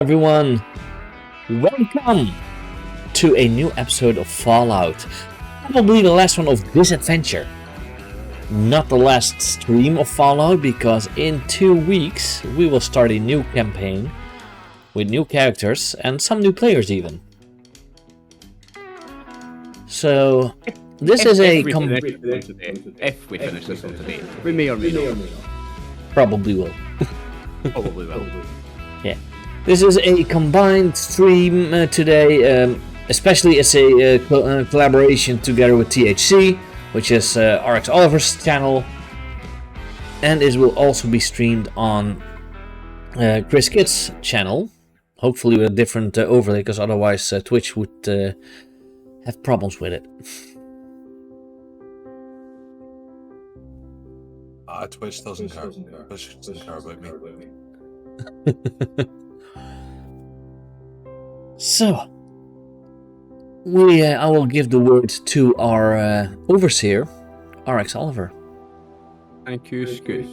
Everyone, welcome to a new episode of Fallout. Probably the last one of this adventure. Not the last stream of Fallout, because in 2 weeks we will start a new campaign with new characters and some new players even. So this is a if we finish this one today, we may or may not. Probably will. Probably will. Yeah. This is a combined stream today, especially as a collaboration together with THC, which is RX Oliver's channel, and it will also be streamed on Chris Kidd's channel, hopefully with a different overlay, because otherwise Twitch would have problems with it. Twitch doesn't care. Twitch doesn't care about me. So, I will give the word to our overseer, RX Oliver. Thank you, Scoot.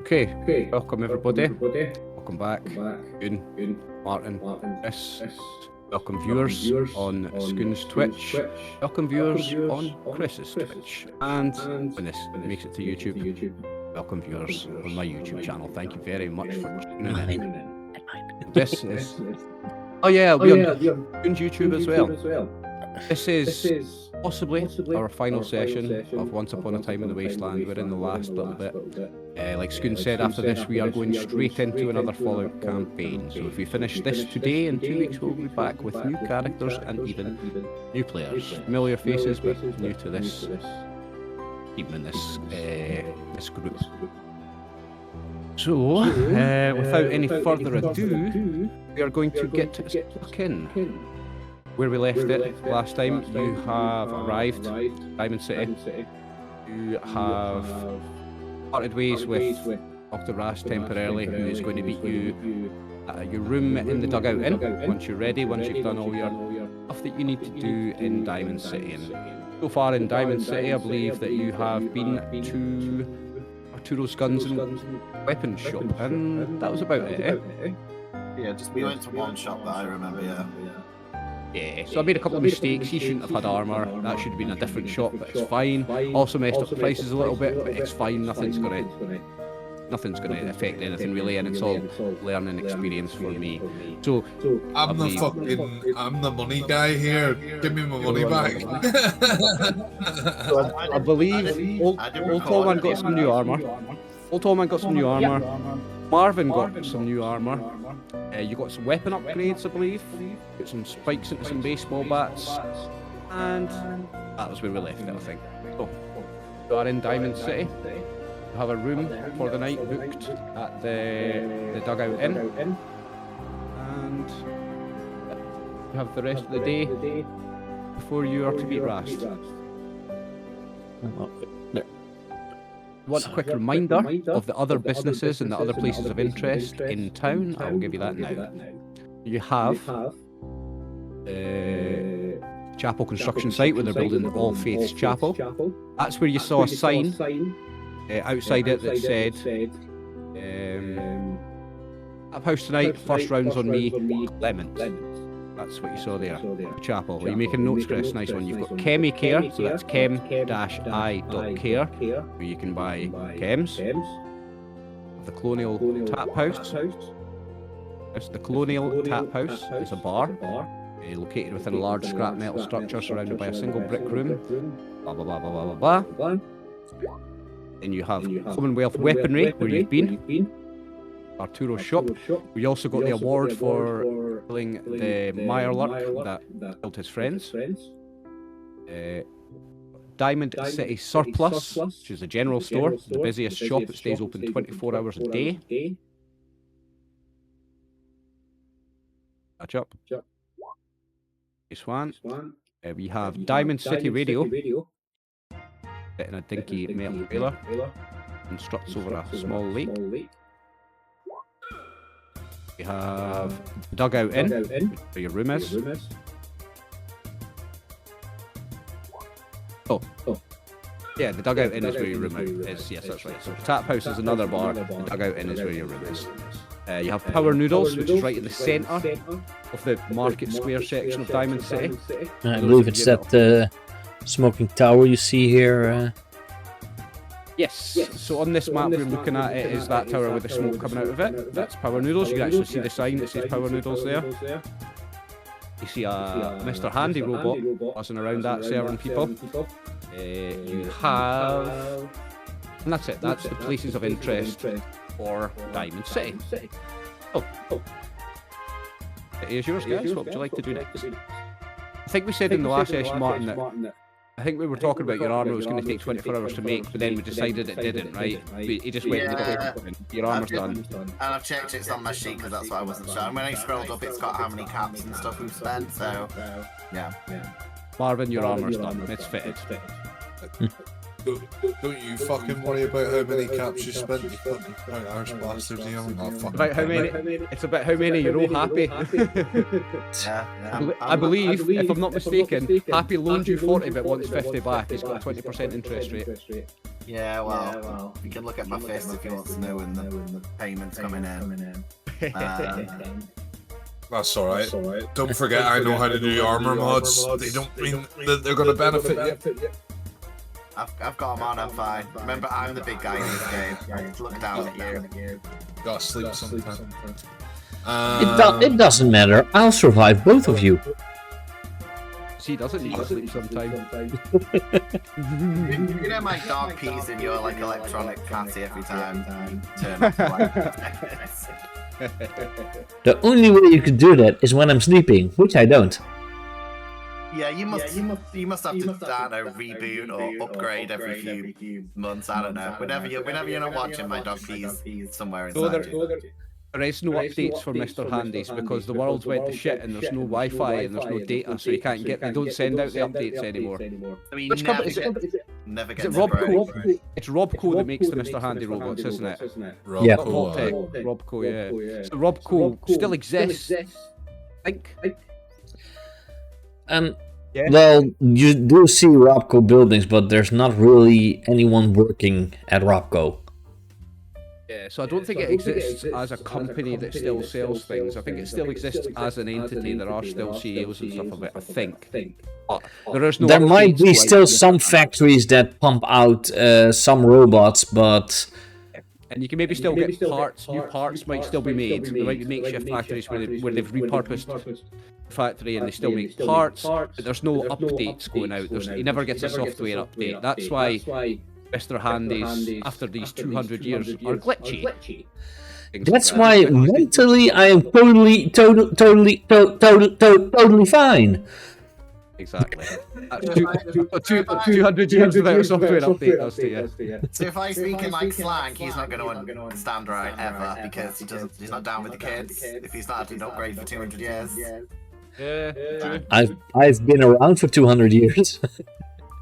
Okay, welcome everybody. Welcome back. Goon, Martin, Chris. Welcome viewers on Scoon's Twitch. Welcome viewers on Chris's Twitch. And when this makes it to YouTube, welcome viewers on my YouTube channel. Thank you very much for tuning in. This is... Oh yeah, I'll be on Scoon's YouTube as well. This is possibly our final session of Once Upon a Time in the Wasteland. We're in the last little bit. Like Scoon said, after this we are going straight into another Fallout campaign. So if we finish this today, in 2 weeks we'll be back with new characters and even new players. Familiar faces, but new to this team and this group. So, without any further ado, we are going to get stuck in. Where we left it last time, you have arrived, Diamond City. You have parted ways with Dr. Ras temporarily, who is going to meet you at your room in the Dugout Inn, once you're ready, once you've done all your stuff that you need to do in Diamond City. And so far in Diamond City, I believe that you have been to Arturo's Guns and Weapons shop, and that was about it, eh? Yeah, we went to one shop that I remember, Yeah, so I made a couple of mistakes. He shouldn't have had armour. That should have been a different shop, but it's fine. Also messed up the prices a little bit, but it's fine. Nothing's gonna affect anything really, and it's all learning experience for me. So I'm the money guy here. Give me my money back. I believe Old Tallman got some new armour. Marvin got some new armour. You got some weapon upgrades, I believe. Got some spikes into some baseball bats. And that was where we left it, I think. So, we are in Diamond City. We have a room for the night booked at the Dugout Inn. And we have the rest of the day before you are to meet Rast. Want a quick reminder of the other businesses and the other places of interest in town? I will give you that now. You have Chapel construction site where they're building the All Faiths Chapel. That's where you saw a sign outside it that said "Up house tonight, first rounds on me, lemons." That's what you saw there. Chapel. Are you making notes, Chris? Nice one. You've got Chemi Care, so that's chem-i.care, where you can buy chems. The Colonial Tap House. The Colonial Tap House is a bar, located within a large scrap metal structure surrounded by a single brick room. Blah blah blah blah blah blah. Then you have Commonwealth Weaponry, where you've been. Arturo's shop. We also got the award for killing the Mirelurk that killed his friends. Diamond City Surplus, which is a general store, the busiest shop. It stays open 24 hours a day. Catch up. This one. We have Diamond City Radio, set in a dinky metal trailer, and struts over a small lake. We have Dugout Inn, where your room is. Oh. Yeah, the Dugout Inn is where your room is. Yes, that's right. So Tap House is another bar, the Dugout Inn is where your room is. You have Power Noodles, which is right in the centre of the Market Square section of Diamond City. I believe it's that smoking tower you see here. Yes. So on this map we're looking at, it is that tower with the smoke coming out of it. That's Power Noodles. You can actually see the sign that says Power Noodles there. You see a Mr. Handy robot buzzing around that serving people. You have... And that's it. That's the places of interest for Diamond City. Oh. It is yours, guys. What would you like to do next? I think we said in the last session, Martin, that I think we were talking about your armour was going to take 24 hours to make, but then we decided it didn't, right? He just went and got it. Your armour's done. And I've checked it's on my sheet because that's what I wasn't sure. And when I scrolled up, it's got how many caps and stuff we've spent, so yeah. Marvin, your armour's done. It's fitted. Don't you fucking worry about how many caps you spent, you fucking arse bastards, you know? About how many? It's about how many you're all happy. I believe, if I'm not mistaken, Happy loaned you 40 but wants 50 back. He's got a 20% interest rate. Yeah, well, you can look at my fist if you want to know when the payment's coming in. That's alright. Don't forget I know how to do armour mods. They don't mean that they're going to benefit you. I've got them on, I'm fine. Remember, I'm the big guy in this game. I just look down at you. Gotta sleep sometime. It doesn't matter. I'll survive both of you. She doesn't need to sleep sometime. You know my dog pees in your like electronic catty every time you turn off the light. The only way you could do that is when I'm sleeping, which I don't. Yeah, you must have to reboot or upgrade every few months. I don't know. Whenever you're not watching, my dog pees somewhere inside you. There is no updates for Mr. Handy's because the world went to shit and there's no Wi-Fi and there's no data, so you can't get. They don't send out the updates anymore. I mean, Which company is it? Never Is gets it Robco? It's Robco that makes the Mr. Handy robots, isn't it? Yeah. Robco, yeah. So Robco still exists, I think. Well, you do see Robco buildings, but there's not really anyone working at Robco. Yeah, so I don't think it exists as a company that still sells things. I think it still exists as an entity. There are still CEOs and stuff of it, I think. But there might be still some factories that pump out some robots, but... And you can maybe still get parts. New parts might still be made. There might be makeshift factories where they've repurposed the factory and they still make parts, but there's no updates going out. He never gets a software update. That's why Mr. Handy's, after these 200 years, are glitchy. That's why mentally I am totally fine. Exactly. 200 years without a software update, that's the So if I speak in like slang, he's not going to understand right ever because he's not down with the kids. If he's not had an upgrade for 200 years. Yeah. I've been around for 200 years.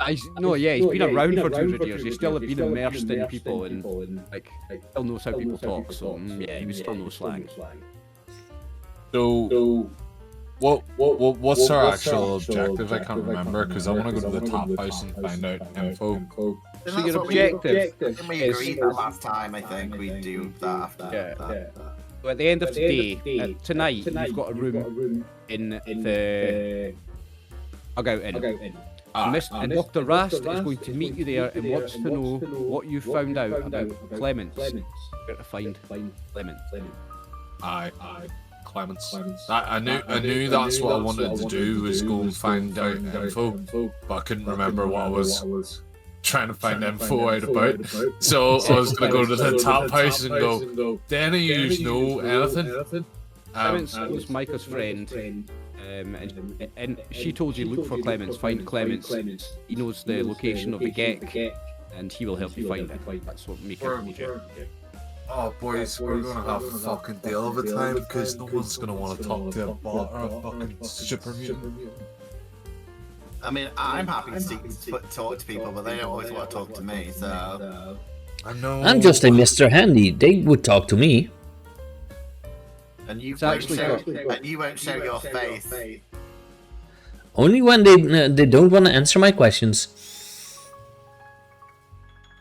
He's been around for 200 years. He's still been immersed in people and like still knows how people talk. So yeah, he would still know slang. So what's our actual objective? I can't remember because I want to go to the top house and find out info. So your objective we agreed that last time. I think we'd do that after that. So at the end of today, tonight, you've got a room in the Dugout Inn. And Dr. Rast is going to meet you there and wants to know what you found out about Clements. Where to find Clements. Aye. Clements. I knew that's what I wanted to do, was go and find out info, but I couldn't remember what I was trying to find info out about. So I was going to go to the top house and go, do any of you know anything? Clements was Micah's friend, and she told you look for Clements, find Clements. He knows the location of the Gek, and he will help you find it. That's what Micah told you. Oh boys, we're gonna have a fucking deal of a time because no one's gonna want to talk to a bot or a fucking super mutant. I mean, I'm happy to talk to people, but they don't always want to talk to me, so... I know. I'm just a Mr. Handy. They would talk to me. And you won't show your face. Only when they don't want to answer my questions.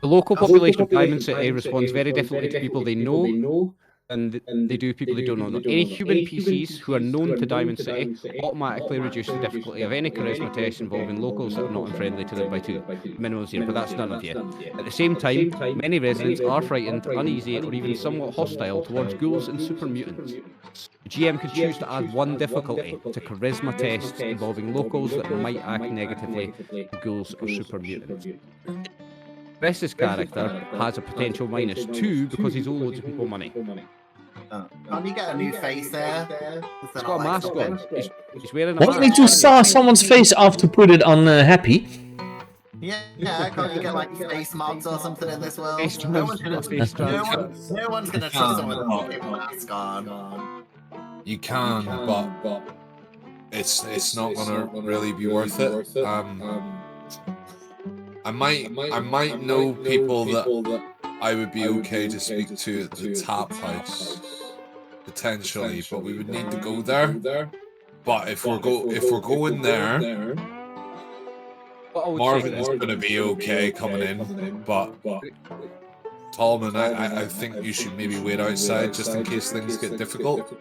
The local population of Diamond City responds very differently to people they know and they do people who don't know them. Any human PCs who are known to Diamond City automatically reduce the difficulty of any charisma test involving locals that are not unfriendly to them by 2. Minimum 0, but that's none of you. At the same time, many residents are frightened, uneasy, or even somewhat hostile towards ghouls and super mutants. The GM can choose to add 1 difficulty to charisma tests involving locals that might act negatively to ghouls or super mutants. Chris' character has a potential -2 because he's owed loads of people money. Can't you get a new face there? He's got a mask on. He's wearing a Want mask. me to saw someone's face off to put it on happy? Yeah, can't you get like face mods or something in this world? Face No mods, one's face gonna mods. no one's gonna trust someone with a mask on. You can, but it's not gonna really be worth it. I might know people that I would be okay to speak to at the tap house, potentially, but we would need to go there. But if we're going there, Marvin is going to be okay coming in, but Tallman, I think you should maybe wait outside just in case things get difficult.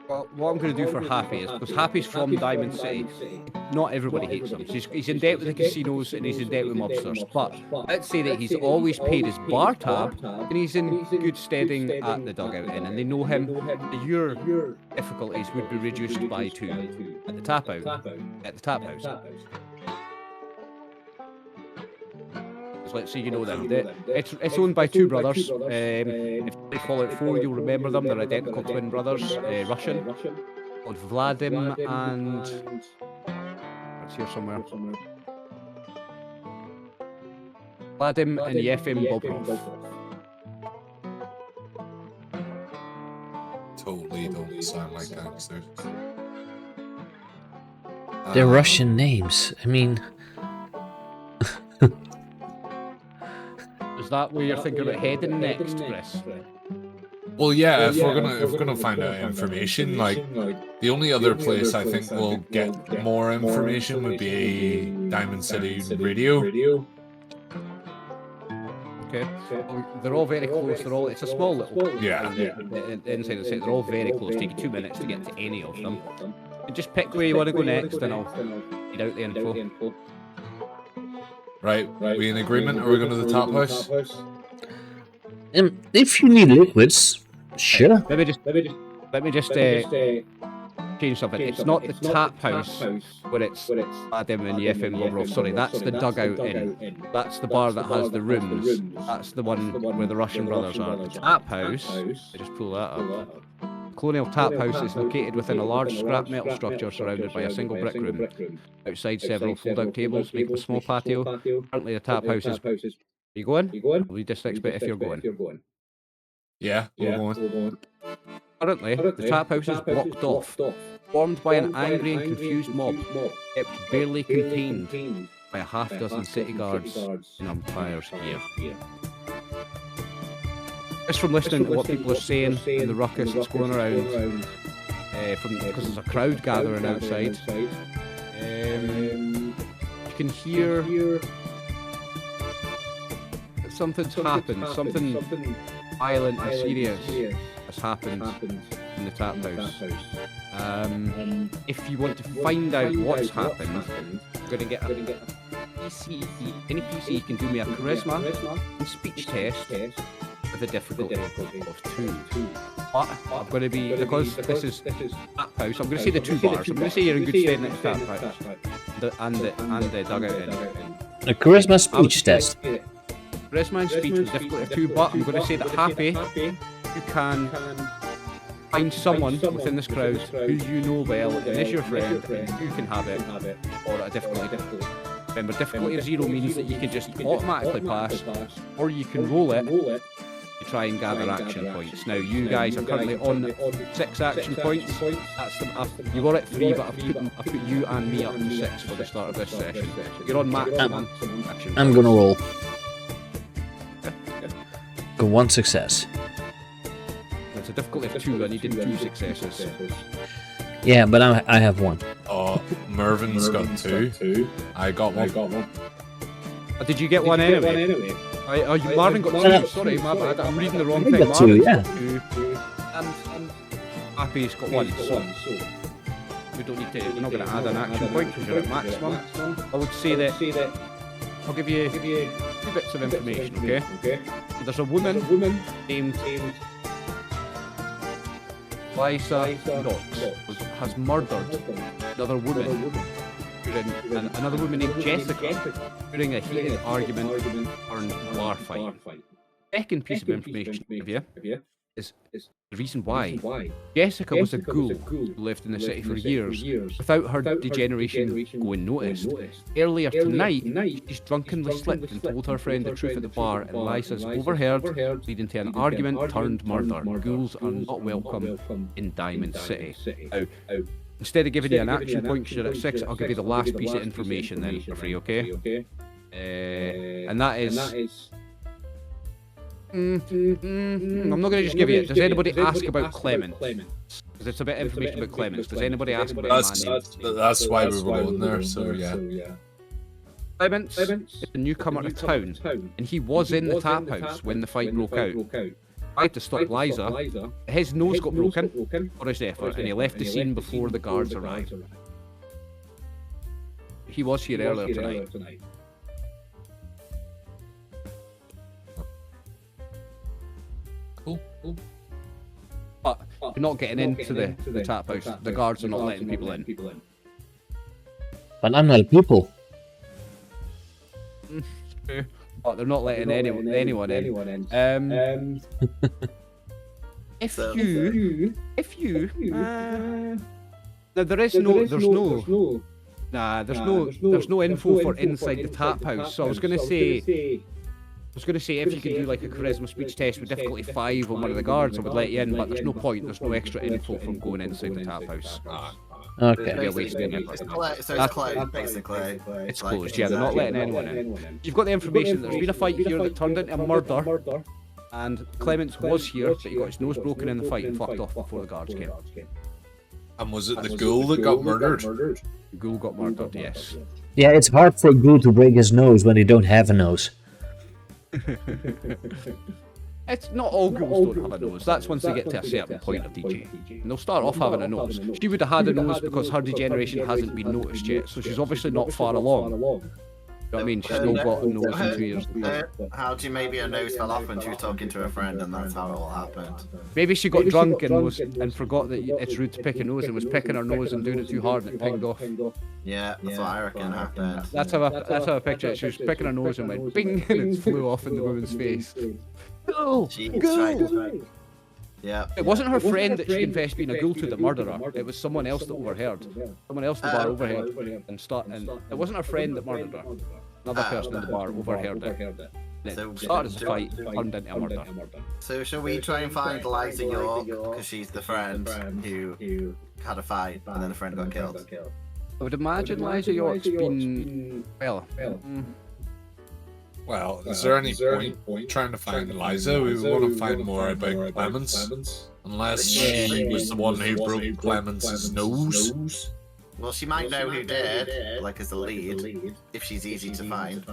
Well, what I'm going to do for Happy is, because Happy's from Diamond City, not everybody hates him. He's in debt with the casinos and he's in debt with mobsters, but let's say that he's always paid his bar tab and he's in good steading at the Dugout Inn, and they know him. Your difficulties would be reduced by 2 at the tap house. Let's say you know them. It's owned by 2 brothers. If they Fallout 4, you'll remember them. They're identical twin brothers, Russian, called Vladim and... It's here somewhere. Vladim and Yefim Bobrov. Totally don't sound like gangsters. They're Russian names. I mean... Is that where you're thinking about heading next, Chris? Well, yeah. If we're gonna find out information, like the only other place I think we'll get more information would be Diamond City Radio. Okay. Well, they're all very close. It's a small little. Yeah. Inside the city, they're all very close. Take you 2 minutes to get to any of them. And just pick where you want to go next, and I'll read out the info. Right, we in agreement? Are we going to the top house? If you need liquids, sure. Let me just change something. It's not the tap house where it's Adam and Yefim Lobrov. Sorry, that's the Dugout Inn. That's the bar that has the rooms. That's the one where the Russian brothers are. The tap house, I just pull that up. Colonial Tap House is located within a large scrap metal structure surrounded by a single brick room. Outside, several fold-out tables make up a small patio. Currently, the tap house is... Are you going? We just expect if you're going. Yeah, we're going. Currently, the tap house is blocked off, formed by an angry and confused mob, kept barely contained by a half-dozen city guards in umpires gear. Just from listening to what people are saying and the ruckus that's going around, because there's a crowd gathering outside, you can hear that something's happened, something violent and serious has happened in the tap house. If you want to find out what's happened, I'm going to get a PC. Any PC can do me a charisma and speech test with a difficulty of 2. But I'm going to be, because this is tap house, I'm going to say the 2 bars. I'm going to say you're in good stead next tap house and the Dugout Inn. A charisma speech test. Charisma and speech with a difficulty of 2, but I'm going to say that Happy, you can find someone within this crowd who you know well and is your friend, and you can have it, or at a difficulty. Remember, difficulty of 0 means that you can just automatically pass, or you can roll it to try and gather action points. Now, you guys are currently on 6 action points. You were at 3, but I've put you and me up to 6 for the start of this session. You're on max 1 action. I'm gonna roll. Go 1 success. It's a difficulty of 2. I needed 2 successes. Yeah, but I have 1. Oh, Mervin's got 2. I got 1. Oh, did you get 1 anyway? Marvin got 2. Sorry, my bad. I'm reading the wrong thing. I got 2, yeah. And Happy's got one, so we don't need to. We're not going to add an action point because you're at maximum. I would say that I'll give you 2 bits of information. Okay. There's a woman named Liza Knox has murdered another woman. And another woman named Jessica during a heated argument or bar fight. Second piece of information to give you is the reason why. Jessica was a ghoul who lived in the city for years without her degeneration going noticed. Earlier tonight, she's drunkenly slipped and told her friend the truth at the bar, and Liza's overheard, leading to an argument turned murder. Ghouls are not welcome in Diamond City. Instead of giving you an action point, you're at 6, I'll give you the last piece of information then for free, okay? And that is... I'm not going to just give you it. Does anybody ask about Clements? Because it's a bit of information about Clements. Does anybody ask about That's why we were going there, so yeah. Clements is a newcomer to town, and he was in the tap house when the fight broke out. Tried to stop Liza. His nose got broken for his effort, and he left the scene before the guards arrived. He was here earlier tonight. Cool. But you're not getting into the tap house. The guards are not letting people in. But I'm not people. But they're not letting anyone in. If you, now there's no info for inside the tap house. So I was gonna say if you could do like a charisma speech test with difficulty 5 on one of the guards, I would let you in. But there's no point. There's no extra info from going inside the tap house. Okay. It's closed, basically. It's closed, yeah, they're not letting anyone in. You've got the information that there's been a fight here that turned into a murder, and Clements was here, but he got his nose broken in the fight and fucked off before the guards came. And was it the ghoul that got murdered? The ghoul got murdered, yes. Yeah, it's hard for a ghoul to break his nose when they don't have a nose. It's not all ghouls don't have a nose. That's once they get to a certain point of DJ. And they'll start off having a nose. She would have had a nose because her degeneration hasn't been noticed yet, so she's obviously not far along. You know what I mean? She's not got a nose in 2 years. How do you maybe her nose fell off when she was talking to her friend, and that's how it all happened? Maybe she got drunk and forgot that it's rude to pick a nose and was picking her nose and doing it too hard and it pinged off. Yeah, that's what I reckon happened. That's how I picture it. She was picking her nose and went bing and it flew off in the woman's face. Go! Yeah. It wasn't her friend that she confessed being a ghoul to that murdered her. It was someone else that overheard. Someone else in the bar overheard. And it wasn't her friend that murdered her. Another person in the bar overheard it. It started as a fight, turned into a murder. So shall we try and find Liza York, because she's the friend who had a fight and then the friend got killed? I would imagine Liza York's been... Well, is there any point trying to find Liza? We want to find more about Clements. Unless she was the one who broke Clements' nose. Well, she might know who did, like as the lead, if she's easy to find.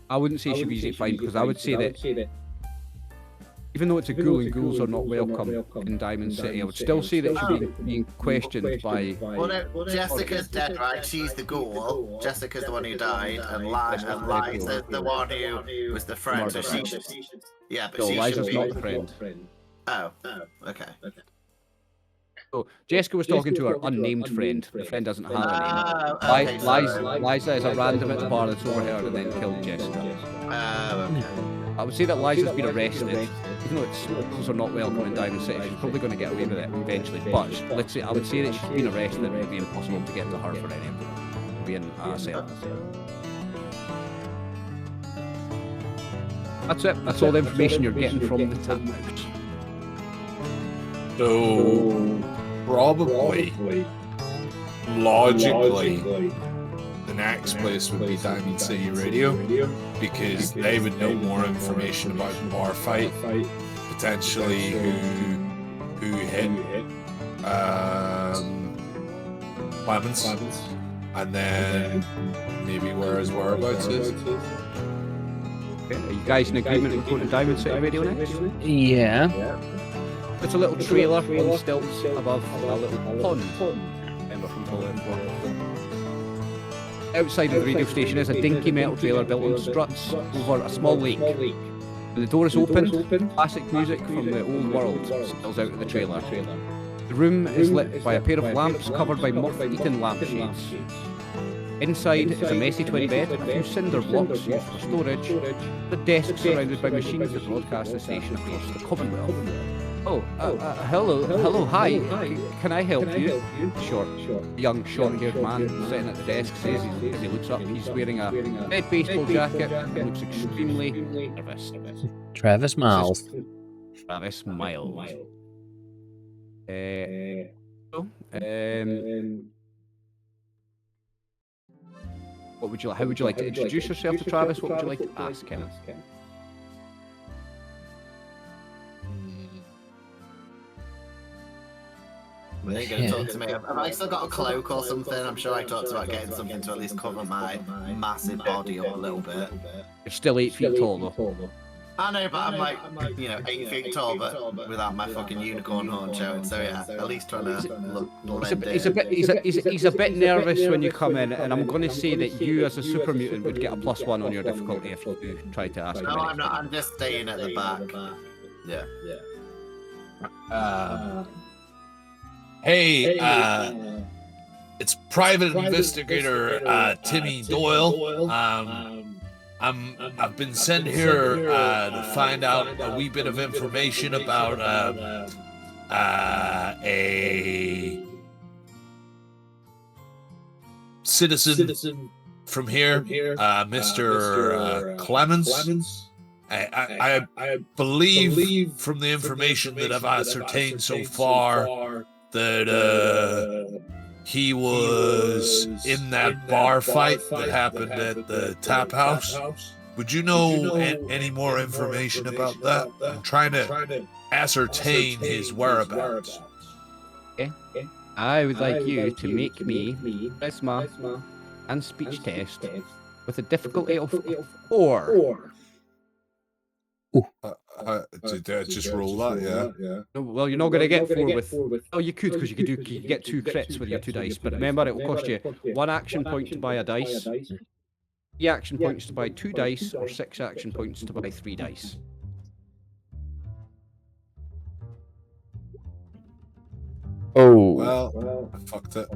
I wouldn't say she'd be easy to find, because I would say that even though it's a ghoul and ghouls are not welcome in Diamond City, I would still say that she'd be being questioned by... Well, no, Jessica's dead, right? She's the ghoul. Jessica's the one who died, and Liza's the one who was the friend. So she should... Yeah, but she Liza's should not be... the friend. Oh, okay. So Jessica was talking to her unnamed friend. The friend doesn't have a name. Liza is a random at the bar that's overheard and then killed Jessica. Okay. I would say that Liza's been arrested, even though schools are not welcome in Diamond City. She's probably going to get away with it eventually. But I would say that she's been arrested and it would be impossible to get to her for any of it. Be in a cell. That's it. That's all the information you're getting from the tap house. So, probably, logically, the next place would be Diamond City Radio, because they would know more information about the bar fight, potentially who hit Clements, and then maybe where his whereabouts is. Okay. Are you guys in agreement with going to Diamond City Radio next? Yeah. It's a little trailer on stilts above a little pond. Remember from Fallout 4. Outside of the radio station is a dinky metal trailer built on struts over a small lake. When the door is opened, classic music from the old world spills out of the trailer. The room is lit by a pair of lamps covered by moth-eaten lampshades. Inside is a messy twin bed, a few cinder blocks used for storage, the desk surrounded by machines that broadcast the station across the Commonwealth. Hello, hi, can I help you? Young short-haired man sitting at the desk says as he looks up, he's wearing a red baseball jacket and looks extremely nervous. Travis Miles. Travis Miles. What would you like? How would you like to introduce yourself to Travis? What would you like to ask him? Are you going to talk to me? Have I still got a cloak or something? I'm sure I talked about getting something to at least cover my massive body up a little bit. You're still 8 feet tall, though. I know, but I'm like, 8 feet tall, but without my fucking unicorn horn showing. So yeah, at least trying to look blend in. He's a bit nervous when you come in, and I'm going to say that you, as a super mutant, would get a +1 on your difficulty if you try to ask him. No, I'm not. I'm just staying at the back. Yeah. Hey, it's Private Investigator Timmy Doyle. I've been sent here to find out a wee bit of information about a citizen from here, Mr. Clemens. I believe from the information that I've ascertained so far that he was in that bar fight that happened at the tap house. Would you know any more information about that? I'm trying to ascertain his whereabouts. Okay. I would like you to make me charisma and speech test with a difficulty of 4. Did I just roll that? Yeah. No, well, you're not going to get 4 with. Oh, you could, because you could get 2 crits with your 2 dice. But remember, it will cost you 1 action point to buy a dice, 3 action points to buy 2 dice, or 6 action points to buy 3 dice. Oh. Well, I fucked it.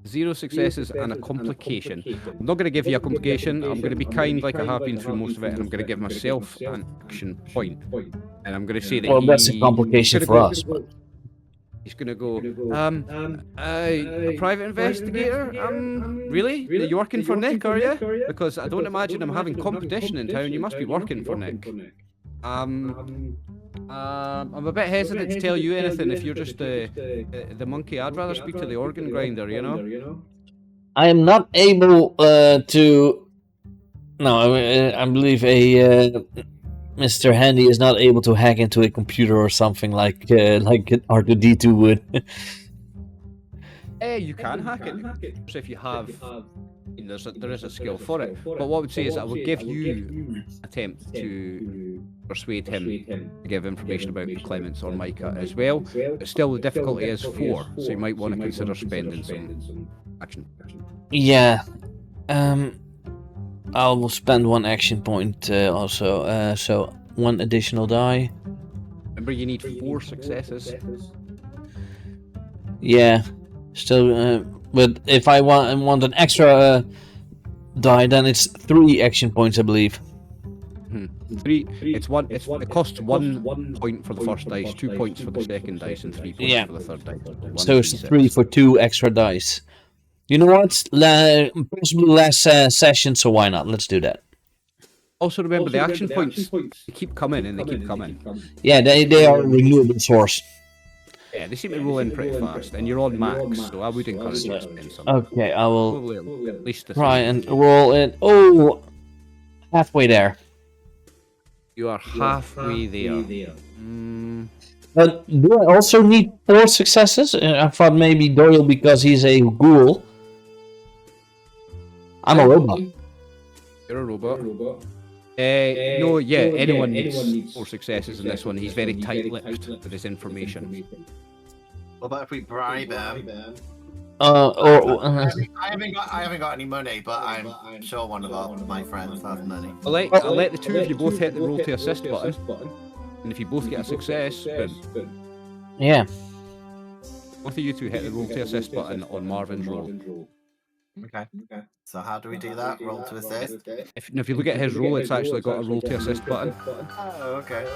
0 successes and a complication. I'm not going to give you a complication. I'm going to be kind, like I have been through most of it, and I'm going to give myself an action point. And I'm going to say that. Well, that's a complication for us. But... He's going to go. A private investigator. Really? Are you working for Nick? Are you? Because I don't imagine I'm having competition in town. You must be working for Nick. I'm a bit hesitant to tell you anything if you're just the monkey. I'd rather speak to the organ grinder, you know? I am not able to... No, I believe Mr. Handy is not able to hack into a computer or something like R2-D2 would. You can hack it. So if you have... there is a skill for it. But what I would say is I would give you an attempt to persuade him to give information about Clements or Micah as well. But still, the difficulty is 4, so you might want to consider spending some action. Yeah. I will spend 1 action point also. So 1 additional die. Remember, you need 4 successes. Yeah. Still, but if I want an extra die, then it's 3 action points, I believe. 3. It costs 1 point for the first dice, 2 points for the second dice, and 3 points for the third dice. So it's 3 for 2 extra dice. You know what? Possibly last session, so why not? Let's do that. Also remember, the action points, they keep coming and they keep coming. Yeah, they are a renewable source. Yeah, they seem to roll in pretty fast, and you're on max, so I would encourage you to spend some. Okay, I will at least try and roll it. Oh, halfway there. You are halfway there. But do I also need 4 successes? I thought maybe Doyle, because he's a ghoul. I'm a robot. You're a robot. No, yeah, anyone needs 4 successes in this one. He's very tight-lipped with his information. What about if we bribe him? Or Uh-huh. I haven't got any money, but I'm sure one of my friends has money. I'll let the two of you both hit the roll to assist button, and if you both get a success, boom. yeah. Both of you two hit the roll to assist button on Marvin's roll. Okay. So how do we do that? Roll to assist? If you look at his roll, it's actually got a roll to assist button. Oh, okay.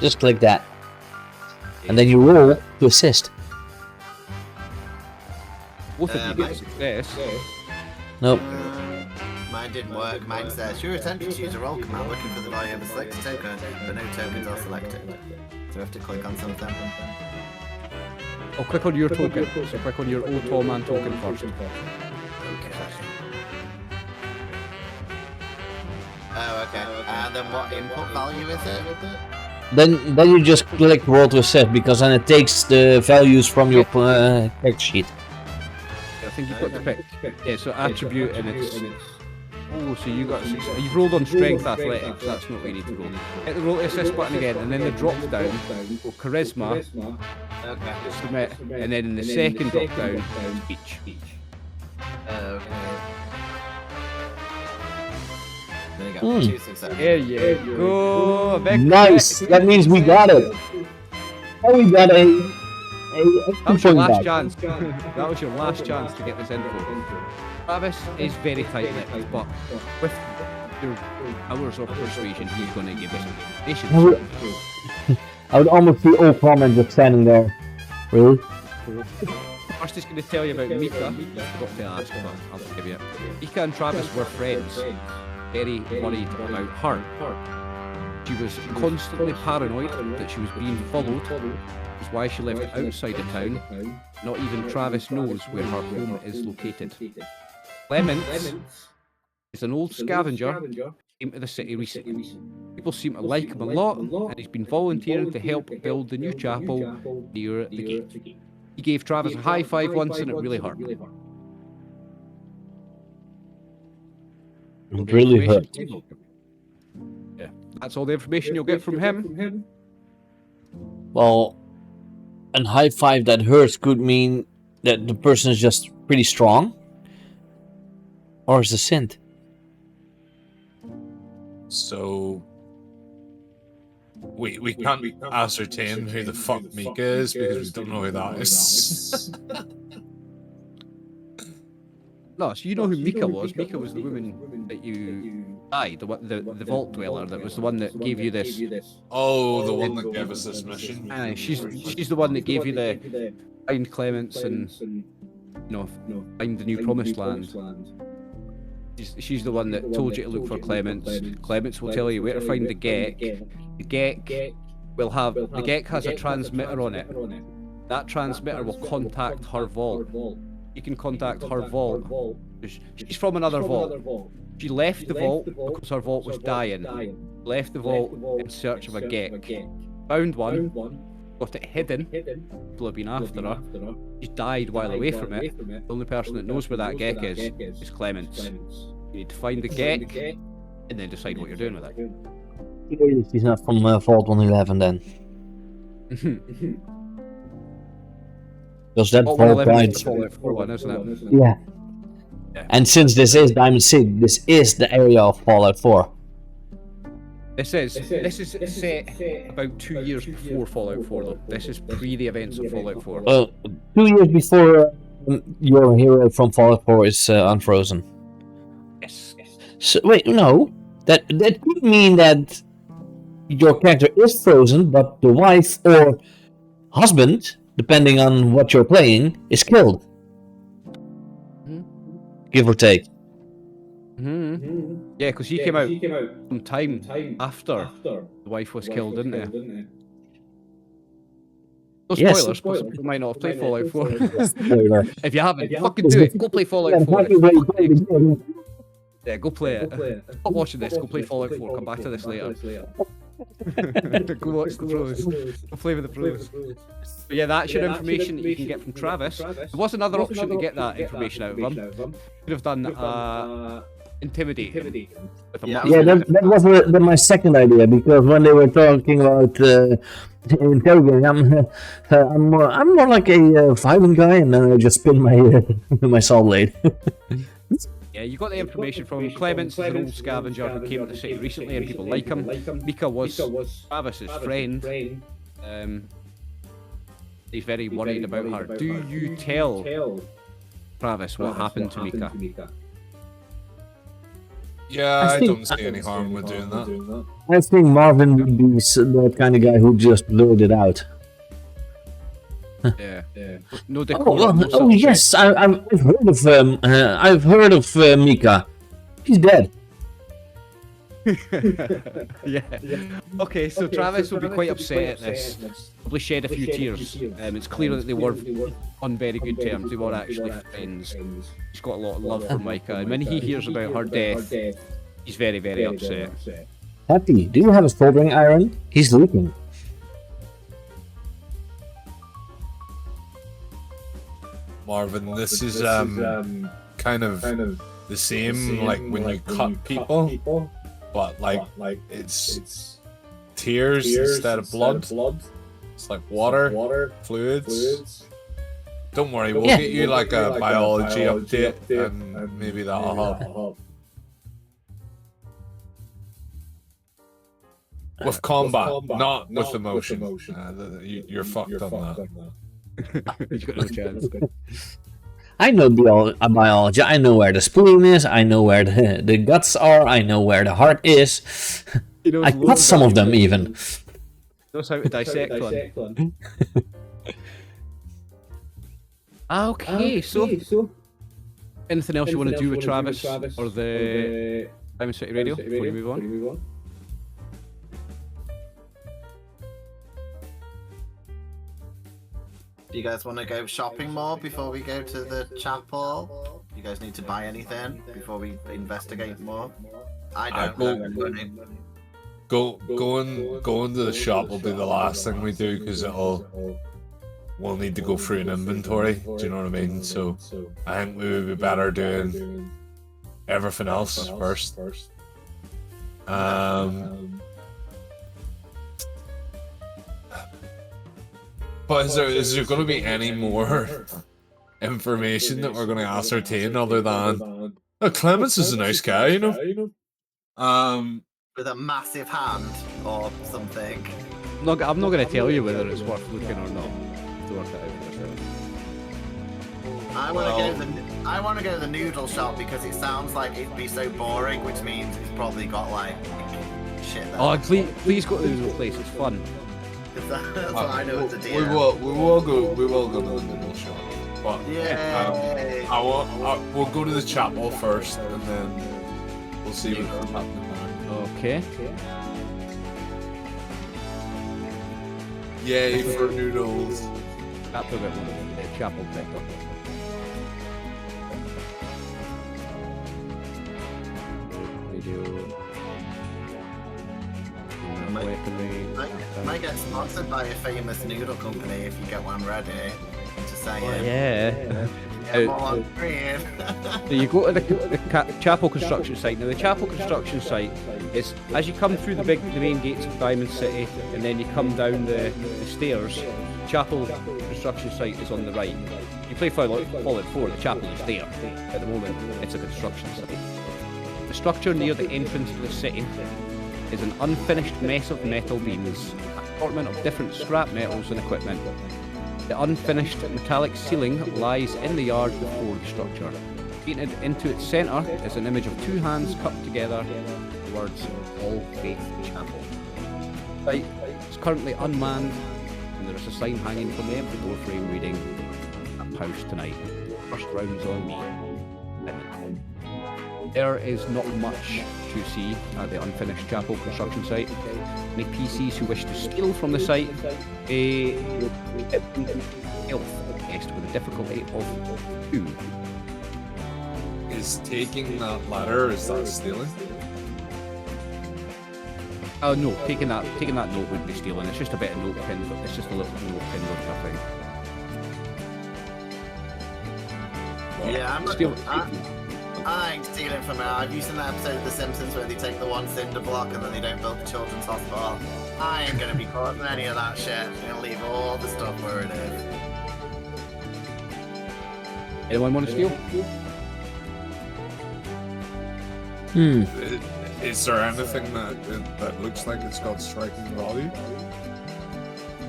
Just click that, and then you roll to assist. Both of you get a success. Nope. Mine didn't work. Mine says you're attempting to use a roll command looking for the value of a selected token, but no tokens are selected. So we have to click on something. I'll click on your token. So click on your old tall man token first. Oh, okay. And then what input value is it? Then you just click roll to assist, because then it takes the values from your text sheet. I think you've got to pick. Yeah, so attribute and it's. Oh, so you got. You've rolled on strength athletics. That's not what you need to roll. Hit the roll to assist button again, and then the drop down. Go charisma. Okay. Submit, and then in the second drop down, speech. Okay. There you go. Hmm. 2 successes. There you go. Nice. That means we got it. Oh, we got a That was your 2 point last back. chance. That was your last chance to get this info. Travis is very tight-lipped, but with your hours of persuasion, he's going to give us information. I would almost see all comments just standing there. Really? First, he's going to tell you about Mika. I forgot to ask, but I'll give you it. Mika and Travis were friends. Very worried about her. She was constantly paranoid that she was being followed. That's why she lived outside of town. Not even Travis knows where her home is located. Clements is an old scavenger who came to the city recently. People seem to like him a lot, and he's been volunteering to help build the new chapel near the gate. He gave Travis a high five once, and it really hurt. It really hurt. Yeah, that's all the information you'll get from him. Well, a high five that hurts could mean that the person is just pretty strong. Or is the synth? So we can't ascertain who the fuck Mika is because we don't know who that is. No, so you know who Mika was. Mika was the woman that you died, the vault dweller that was the one that gave you this. Oh, the one that gave us this mission. She's the one that gave you the find Clements and find the new promised land. She's the one that told you to look for Clements. Clements will tell you where to find the Gek. The Gek has a transmitter on it. That transmitter will contact her vault. You can contact her vault. She's from another vault. She left the vault because her vault was dying. Left the vault in search of a Gek. Found one. Got it hidden. People have been after her. She's died while away from it. The only person that knows where that Gek is Clements. You need to find the Gek and then decide what you're doing with it. She's not from Vault 111 then. Because that Vault Vault 111 died. is the Fallout 4 one, isn't it? Yeah. And since this is Diamond City, this is the area of Fallout 4. This is set about 2 years before Fallout 4 though. This is pre the events of Fallout 4. Well, 2 years before your hero from Fallout 4 is unfrozen. Yes. So, wait, no. That could mean that your character is frozen, but the wife or husband, depending on what you're playing, is killed. Give or take. Yeah, because he came out some time after the wife was killed, didn't he? No Yes. spoilers, but some people might not have played Fallout 4. Spoiler. If you haven't, fucking do it. Go play Fallout 4. Yeah, go play it. Stop watching this. Go play Fallout 4. Come back to this later. Go watch the pros. Go play with the pros. But yeah, that's your information that you can get from Travis. There was another option to get that information out of him. You could have done intimidate him with a Yeah. muscle. Yeah, that was my second idea, because when they were talking about interrogating, I'm more like a violent guy, and then I just spin my my saw blade. Yeah, you got the information from Clements, is an old scavenger who came to the city recently, and people like him. Mika was Travis's friend. He's very worried about her. Do you tell Travis what happened to Mika? Yeah, I don't see any harm with doing that. I think Marvin would be that kind of guy who just blurted it out. Yeah. No Oh, decorum. well, oh yes, I've heard of Mika. He's dead. Yeah. Okay, so Travis will be quite upset at this. Probably shed a few tears. It's clear that they were on very good terms. They were actually friends. He's got a lot of love for Micah, and when he hears about her death, he's very, very upset. Happy, do you have a soldering iron? He's leaking. Marvin, this is kind of the same like when you cut people, but like it's tears instead of blood. It's like water, fluids. Don't worry, we'll get you like a biology update, and maybe that'll help. With combat, not with emotion. You're fucked on that. He's got no chance. I know biology. I know where the spleen is. I know where the guts are. I know where the heart is. I cut some of them even. Knows how to dissect one. Okay, so anything else you want to do with Travis or the Diamond City Radio before you move on? Do you guys want to go shopping more before we go to the chapel? You guys need to buy anything before we investigate more? I don't. Going to the shop will be the last thing we do, because we'll need to go through an inventory. Do you know what I mean? So I think we would be better doing everything else first. But is there going to be any more information that we're going to ascertain other than Clements is a nice guy, you know? With a massive hand or something. I'm not going to tell you whether it's worth looking or not. To work that out for yourself. I want to go to the noodle shop because it sounds like it'd be so boring, which means it's probably got like shit there. Oh, please go to the noodle place. It's fun. That's what I know it's a deal. We will go to the noodle shop. But Yay! we'll go to the chapel first, and then we'll see what's happening there. Okay. Yay for noodles. That's a bit one. The chapel picked up. Radio. Might get sponsored by a famous noodle company if you get one ready. Just saying. Yeah. Yeah, more on screen. So you go to the chapel construction site. Now the chapel construction site is, as you come through the main gates of Diamond City, and then you come down the stairs, chapel construction site is on the right. You play Fallout 4, the chapel is there. At the moment, it's a construction site. The structure near the entrance to the city is an unfinished mess of metal beams, an assortment of different scrap metals and equipment. The unfinished metallic ceiling lies in the yard before the structure. Painted into its centre is an image of two hands cupped together, the words All Faith Chapel. The site is currently unmanned, and there is a sign hanging from the empty doorframe reading, "That house tonight. First round's on me." There is not much to see at the unfinished chapel construction site. Any PCs who wish to steal from the site, health test with a difficulty of 2. Is taking that ladder, is that stealing? Oh no, taking that note would be stealing. It's just a bit of note pin. It's just a little note pin with nothing. Yeah, I ain't stealing from her. Have you seen that episode of The Simpsons where they take the one cinder block and then they don't build the children's hospital? I ain't gonna be caught in any of that shit. I'm gonna leave all the stuff where it is. Anyone want to steal? Is there anything that looks like it's got striking value?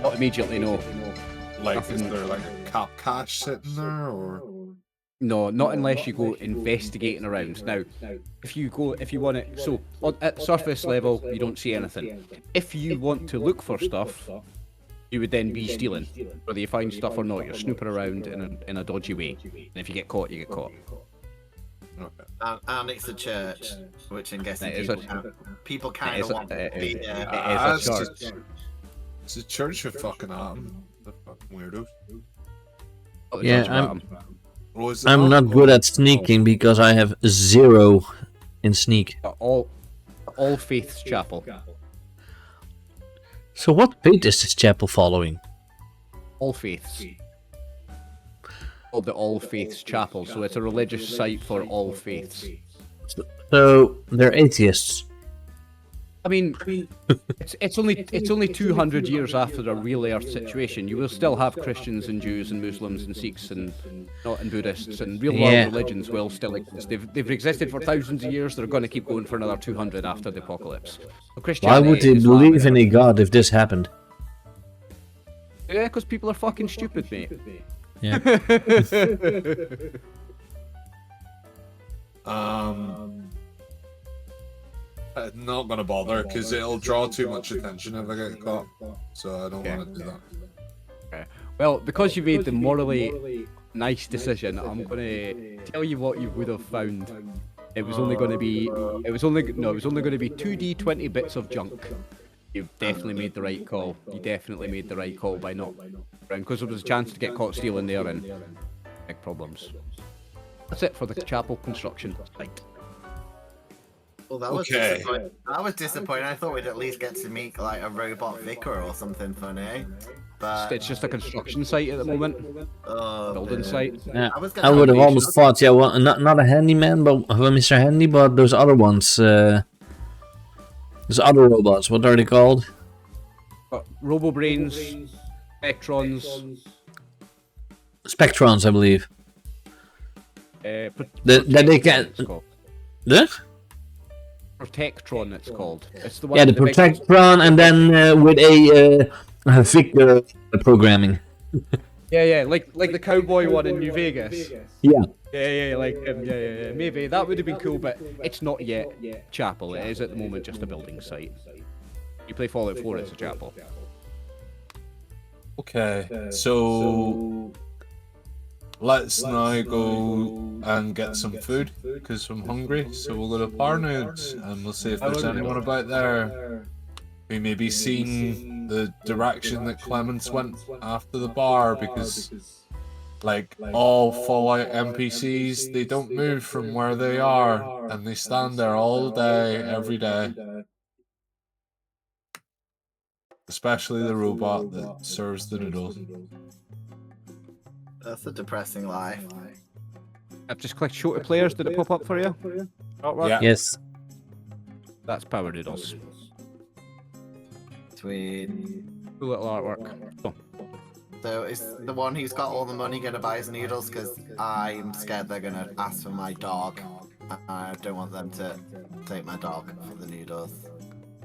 Not immediately, no. Like, is there like a cap cache sitting there, or? No, not unless you go investigating around. Now, if you want it, so at surface level, you don't see anything. If you want to look for stuff, you would then be stealing. Whether you find stuff or not, you're snooping around in a dodgy way. And if you get caught, you get caught. Okay. And it's a church, which I'm guessing people It kind is of want to be there. It is a church. It's a church of fucking Adam. The fucking weirdos. Yeah, Or is it I'm not good at sneaking because I have 0 in sneak. All Faiths Chapel. So what faith is this chapel following? All Faiths. Called the All Faiths Chapel, so it's a religious site for all faiths. So they're atheists. I mean, it's only 200 years after the real Earth situation. You will still have Christians and Jews and Muslims and Sikhs and Buddhists and real world religions will still exist. They've existed for thousands of years. They're going to keep going for another 200 after the apocalypse. So Why would they believe in a god if this happened? Yeah, because people are fucking stupid, mate. Yeah. I'm not gonna bother because it'll draw too much attention if I get caught. So I don't want to do that. Okay. Well, because you made the morally nice decision, I'm gonna tell you what you would have found. It was only going to be 2d20 bits of junk. You've definitely made the right call. You definitely made the right call by not around, because there was a chance to get caught stealing there and big problems. That's it for the chapel construction. Right. Well, that was Okay. disappointing. That was disappointing. I thought we'd at least get to meet like a robot vicar or something funny. But It's just a construction site at the moment. Building site. Yeah. I was I gonna would have have almost thought, yeah, well, not a handyman, but Mr. Handy, but those other ones, those other robots, what are they called? Robo-brains, Spectrons, Spectrons, I believe. That That they can. The? Protectron, it's called. It's the one. Yeah, the big- Protectron, and then with a Victor programming. Yeah, like the cowboy one in New Vegas. Yeah. Yeah, like him. Yeah. Maybe that would have been cool, but it's not yet chapel. It is at the moment just a building site. You play Fallout 4, it's a chapel. Okay, so let's now go and get some food because I'm hungry. So we'll go to Parnudes and we'll see if there's anyone about there who may be seeing the direction that Clemens went after the bar, because like all Fallout NPCs, they don't move from where they are and they stand there all day, every day. Especially the robot that serves the noodles. That's a depressing life. I've just clicked show to players. Did it pop up for you? Artwork? Yeah. Yes. That's Power Noodles. Sweet. Cool little artwork. Oh. So is the one who's got all the money gonna buy his noodles? Because I'm scared they're gonna ask for my dog. I don't want them to take my dog for the noodles.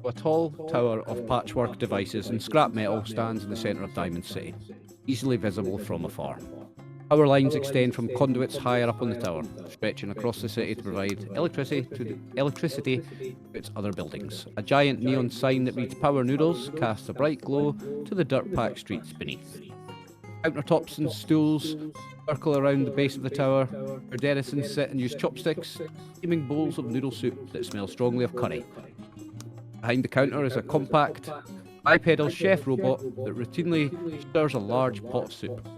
A tall tower of patchwork devices and scrap metal stands in the centre of Diamond City, easily visible from afar. Power lines extend from conduits higher up on the tower, stretching across the city to provide electricity to its other buildings. A giant neon sign that reads Power Noodles casts a bright glow to the dirt-packed streets beneath. Countertops and stools circle around the base of the tower, where denizens sit and use chopsticks, steaming bowls of noodle soup that smell strongly of curry. Behind the counter is a compact, bipedal chef robot that routinely stirs a large pot of soup.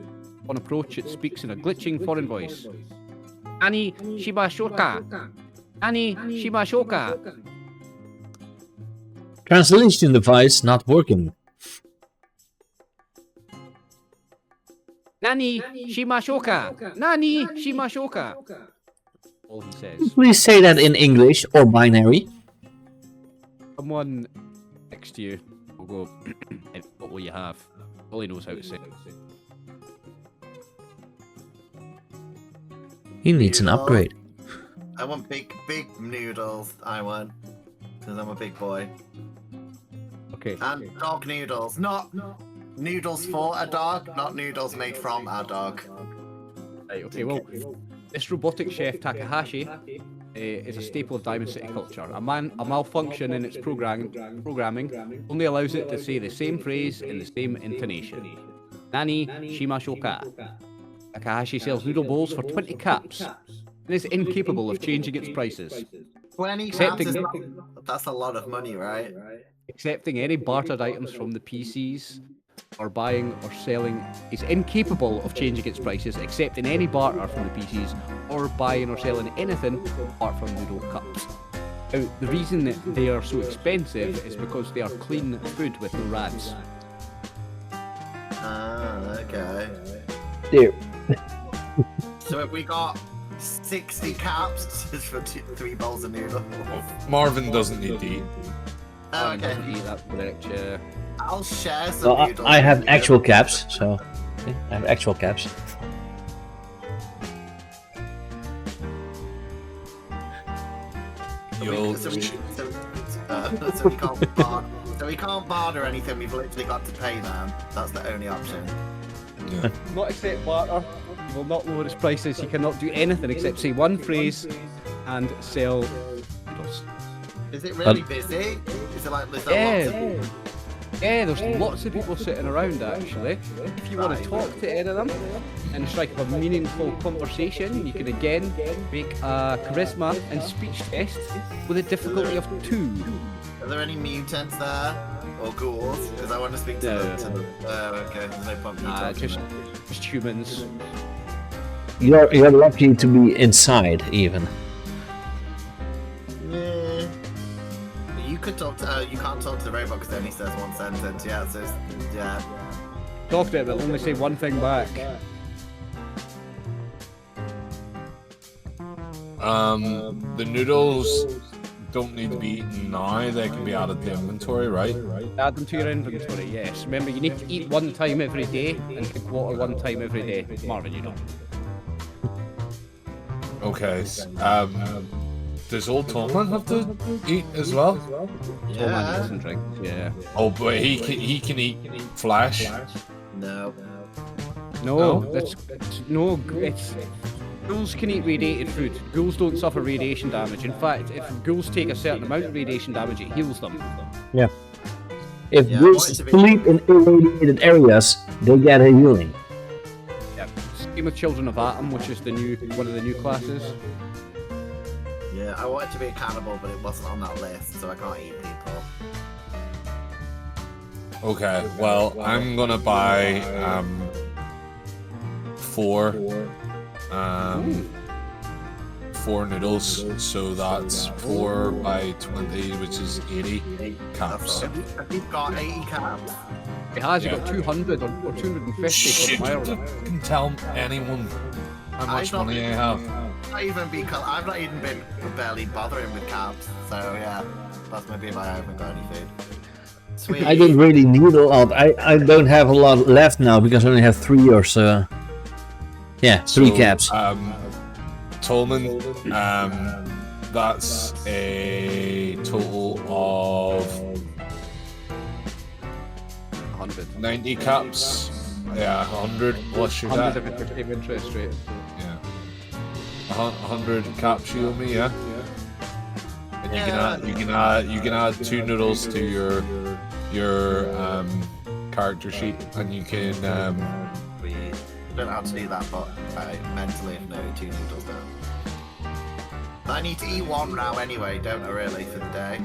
On approach, it speaks in a glitching foreign voice. Ani Shibashoka! Ani Shibashoka! Translation device not working. Nani Shimashoka! Nani Shimashoka! All he says. Please say that in English or binary. Someone next to you will go, what will you have? All he knows how to say. He needs an upgrade. I want big noodles. I want, because I'm a big boy. Okay. And dog noodles, not noodles for a dog, not noodles made from a dog. Right, okay, well, this robotic chef Takahashi is a staple of Diamond City culture. A malfunction in its programming only allows it to say the same phrase in the same intonation. Nani Shimashoka. Takahashi sells noodle bowls for 20 caps and is incapable of changing its prices. 20 caps that's a lot of money, right? Accepting any bartered items from the PCs or buying or selling is incapable of changing its prices, accepting any barter from the PCs or buying or selling anything apart from noodle cups. Now, the reason that they are so expensive is because they are clean food with no rads. Ah, okay. There. So if we got 60 caps just for 3 bowls of noodles. Marvin doesn't need to eat. Oh, okay. That's correct, yeah. I'll share some Well, noodles. I have actual caps, so I have actual caps. Yo, So we can't barter anything. We've literally got to pay them. That's the only option. yeah. Not accept barter. He will not lower its prices. He cannot do anything except say one phrase and sell noodles. Is it really busy? Is it like there's lots of people? Yeah, there's lots of people sitting around actually. If you want to talk to any of them and strike up a meaningful conversation, you can again make a charisma and speech test with a difficulty of 2. Are there any mutants there? Or ghouls? Because I want to speak to them. Okay, there's no point in me talking. Just humans. You're lucky to be inside, even. Yeah. You could talk to. You can't talk to the robot because it only says one sentence. Yeah, so yeah. Talk to it, but only say one thing back. The noodles don't need to be eaten now. They can be added to inventory, right? Add them to your inventory, yes. Remember, you need to eat one time every day and drink water one time every day. Marvin, you don't. Okay. Does old Tomlin have to eat as well? Tom Yeah. doesn't drink. Yeah. Oh, but he can eat flesh. No. No, No? it's ghouls can eat radiated food. Ghouls don't suffer radiation damage. In fact, if ghouls take a certain amount of radiation damage, it heals them. Yeah. If Yeah, ghouls I want it to be- sleep in irradiated areas, they get a healing. Yeah. Same with Children of Atom, which is one of the new classes. Yeah, I wanted to be a cannibal, but it wasn't on that list, so I can't eat people. Okay. Well, I'm gonna buy 4 4 noodles. So that's 4 by 20, which is 80 caps. Have you got 80 caps? It has, you Yeah. got 200 or 250 Shit, for the you mile. can tell anyone how much don't- money I have. I've not even been barely bothering with caps, so yeah, that's maybe why I haven't got any food. Sweet. I don't really need a lot. I don't have a lot left now because I only have 3 or so. Yeah, 3 So, caps. Tolman, that's a total of 100. 90 caps. Yeah, 100 plus your 100 debt. if it's interest rate. Yeah. 100 caps you owe me, yeah? And you can add 2 noodles to your character sheet, and you can We don't have to do that, but I mentally know 2 noodles down. I need to eat 1 now anyway, don't I really, for the day?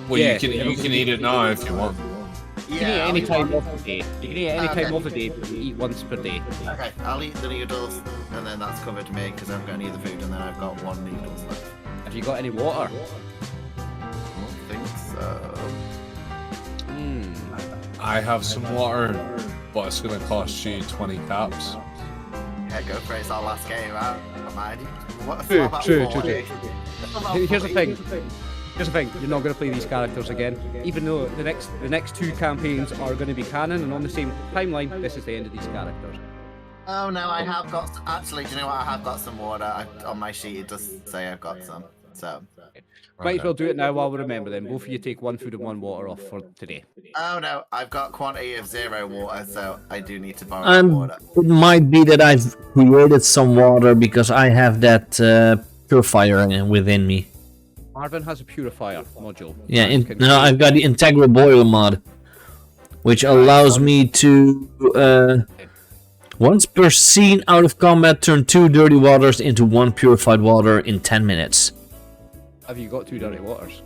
well Yeah. you can eat it now if you want. You can eat I'll any eat time one. of the day. You can eat any Okay. time of the day, but you eat once per day. Okay, I'll eat the noodles, and then that's covered me, because I haven't got any other food, and then I've got 1 noodles left. Have you got any water? I think so. I have some water, but it's gonna cost you 20 caps. Okay, go for it. It's our last game. I don't mind. What True, about true. 40? Here's the thing. You're not going to play these characters again, even though the next 2 campaigns are going to be canon and on the same timeline. This is the end of these characters. Oh no, I have got. Actually, do you know what? I have got some water. On my sheet, it does say I've got some. So. Might as well do it now while we remember then. Both of you take 1 food and 1 water off for today. Oh no, I've got quantity of 0 water, so I do need to borrow water. It might be that I've created some water because I have that purifier within me. Marvin has a purifier module. Yeah, I've got the integral boiler mod, which allows me to, once per scene out of combat, turn 2 dirty waters into 1 purified water in 10 minutes. Have you got 2 dirty waters?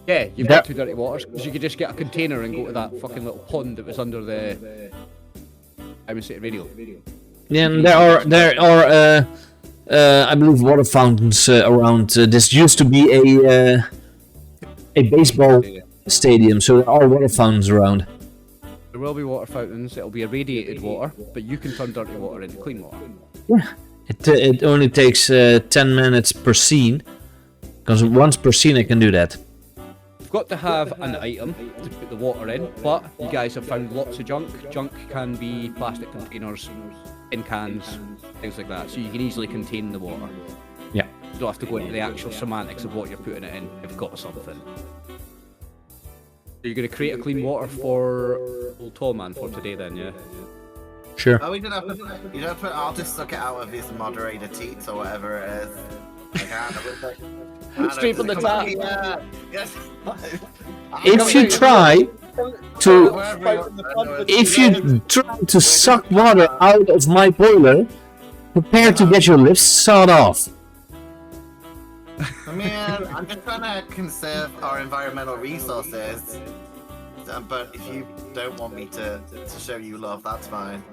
Yeah, you've got 2 dirty waters, because you could just get a container and go to that fucking little pond that was under the Diamond City Radio. Yeah, and there are I believe water fountains around. This used to be a baseball stadium, so there are water fountains around. There will be water fountains. It'll be irradiated water, but you can turn dirty water into clean water. Yeah, it only takes 10 minutes per scene, because once per scene I can do that. You've got to have an item to put the water in, but you guys have found lots of junk. Junk can be plastic containers, in cans, things like that, so you can easily contain the water. Yeah. You don't have to go into the actual semantics of what you're putting it in. You've got something. So you're going to create a clean water for old tall man for today then, yeah? Sure. Oh, we didn't have to. You don't put. I'll just suck it out of his moderator teats or whatever it is. Straight from the tap. Yeah. Yes. If you try to suck water out of my boiler, prepare to get your lips sawed off. I mean, I'm just trying to conserve our environmental resources. But if you don't want me to show you love, that's fine.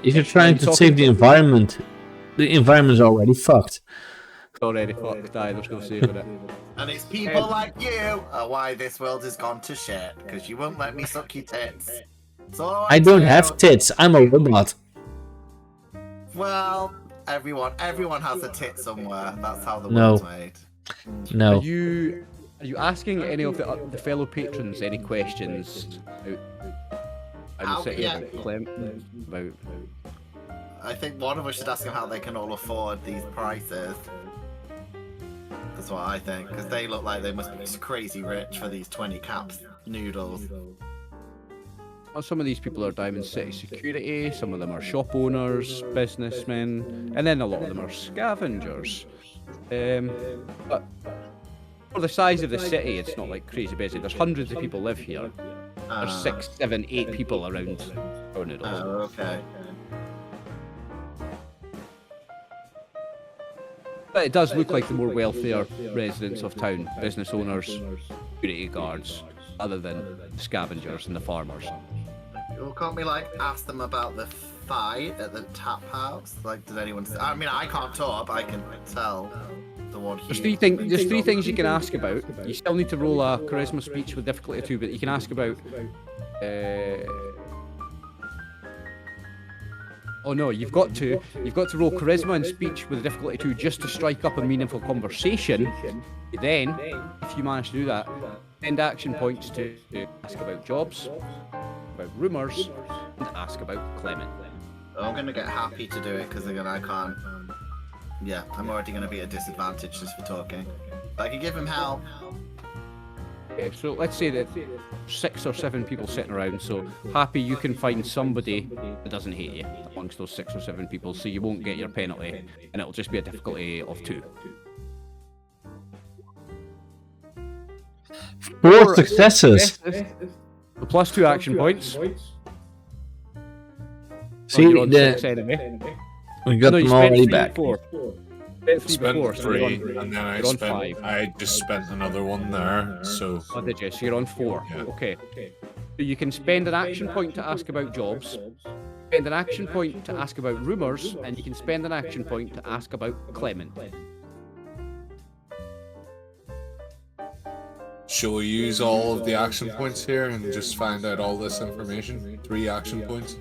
If you're trying to save the environment's already fucked. Already fucked, there's no saving it. And it's people like you are why this world has gone to shit, because you won't let me suck your tits. So I don't have tits, I'm a robot. Well, everyone has a tit somewhere. That's how the world's made. No. Are you asking any of the fellow patrons any questions about I think one of us should ask them how they can all afford these prices. That's what I think, because they look like they must be just crazy rich for these 20 caps noodles. Well, some of these people are Diamond City security, some of them are shop owners, businessmen, and then a lot of them are scavengers. But for the size of the city, it's not like crazy busy. There's hundreds of people live here. There's 6, 7, 8 people around our noodles. Oh, okay. But it does look like the more wealthier residents of town, business owners, security guards, other than the scavengers and the farmers. Well, can't we ask them about the fight at the tap house? Did anyone? I mean, I can't talk, but I can tell the one here. There's three things you can ask about. You still need to roll a charisma speech with difficulty 2, but you can ask about. Oh no, you've got to roll charisma and speech with a difficulty 2 just to strike up a meaningful conversation. Then, if you manage to do that, spend action points to ask about jobs, about rumours, and ask about Clement. I'm gonna get happy to do it because again I can't. Yeah, I'm already gonna be at a disadvantage just for talking. But I can give him help. Okay, so let's say that 6 or 7 people sitting around, so happy you can find somebody that doesn't hate you amongst those 6 or 7 people, so you won't get your penalty, and it'll just be a difficulty of 2. 4 successes. So plus 2 action points. See, you're on 6 anyway. We got them already back. Spent 3, and then I just spent another one there, so... Oh, did you? So you're on 4. Yeah. Okay. So you can spend an action point to ask about jobs, spend an action point to ask about rumours, and you can spend an action point to ask about Clement. show you all of the action points here and just find out all this information? 3 action points.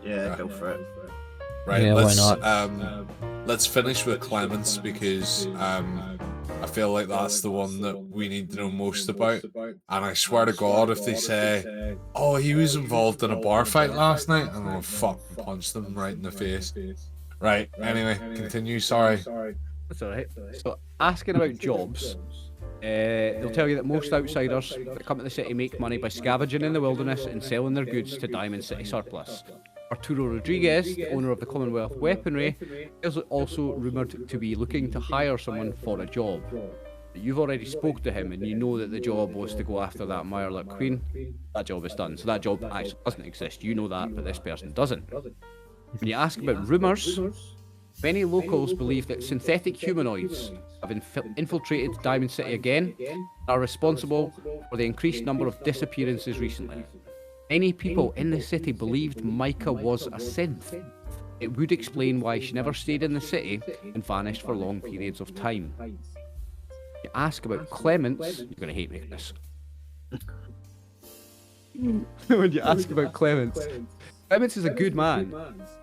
Yeah, go for it. Right, Yeah, why let's not? let's finish with Clements because I feel like that's the one that we need to know most about. And I swear to God, if they say, "Oh, he was involved in a bar fight last night," I'm gonna fucking punch them right in the face. Right. Anyway, continue. Sorry. That's alright. So, asking about jobs, they'll tell you that most outsiders that come to the city make money by scavenging in the wilderness and selling their goods to Diamond City Surplus. Arturo Rodriguez, the owner of the Commonwealth Weaponry, is also rumoured to be looking to hire someone for a job. You've already spoke to him and you know that the job was to go after that Mirelurk Queen. That job is done, so that job actually doesn't exist. You know that, but this person doesn't. When you ask about rumours, many locals believe that synthetic humanoids have infiltrated Diamond City again and are responsible for the increased number of disappearances recently. Many people in the city believed Micah was a synth. It would explain why she never stayed in the city and vanished for long periods of time. You ask about Clements, you're going to hate me for this. When you ask about Clements is a good man.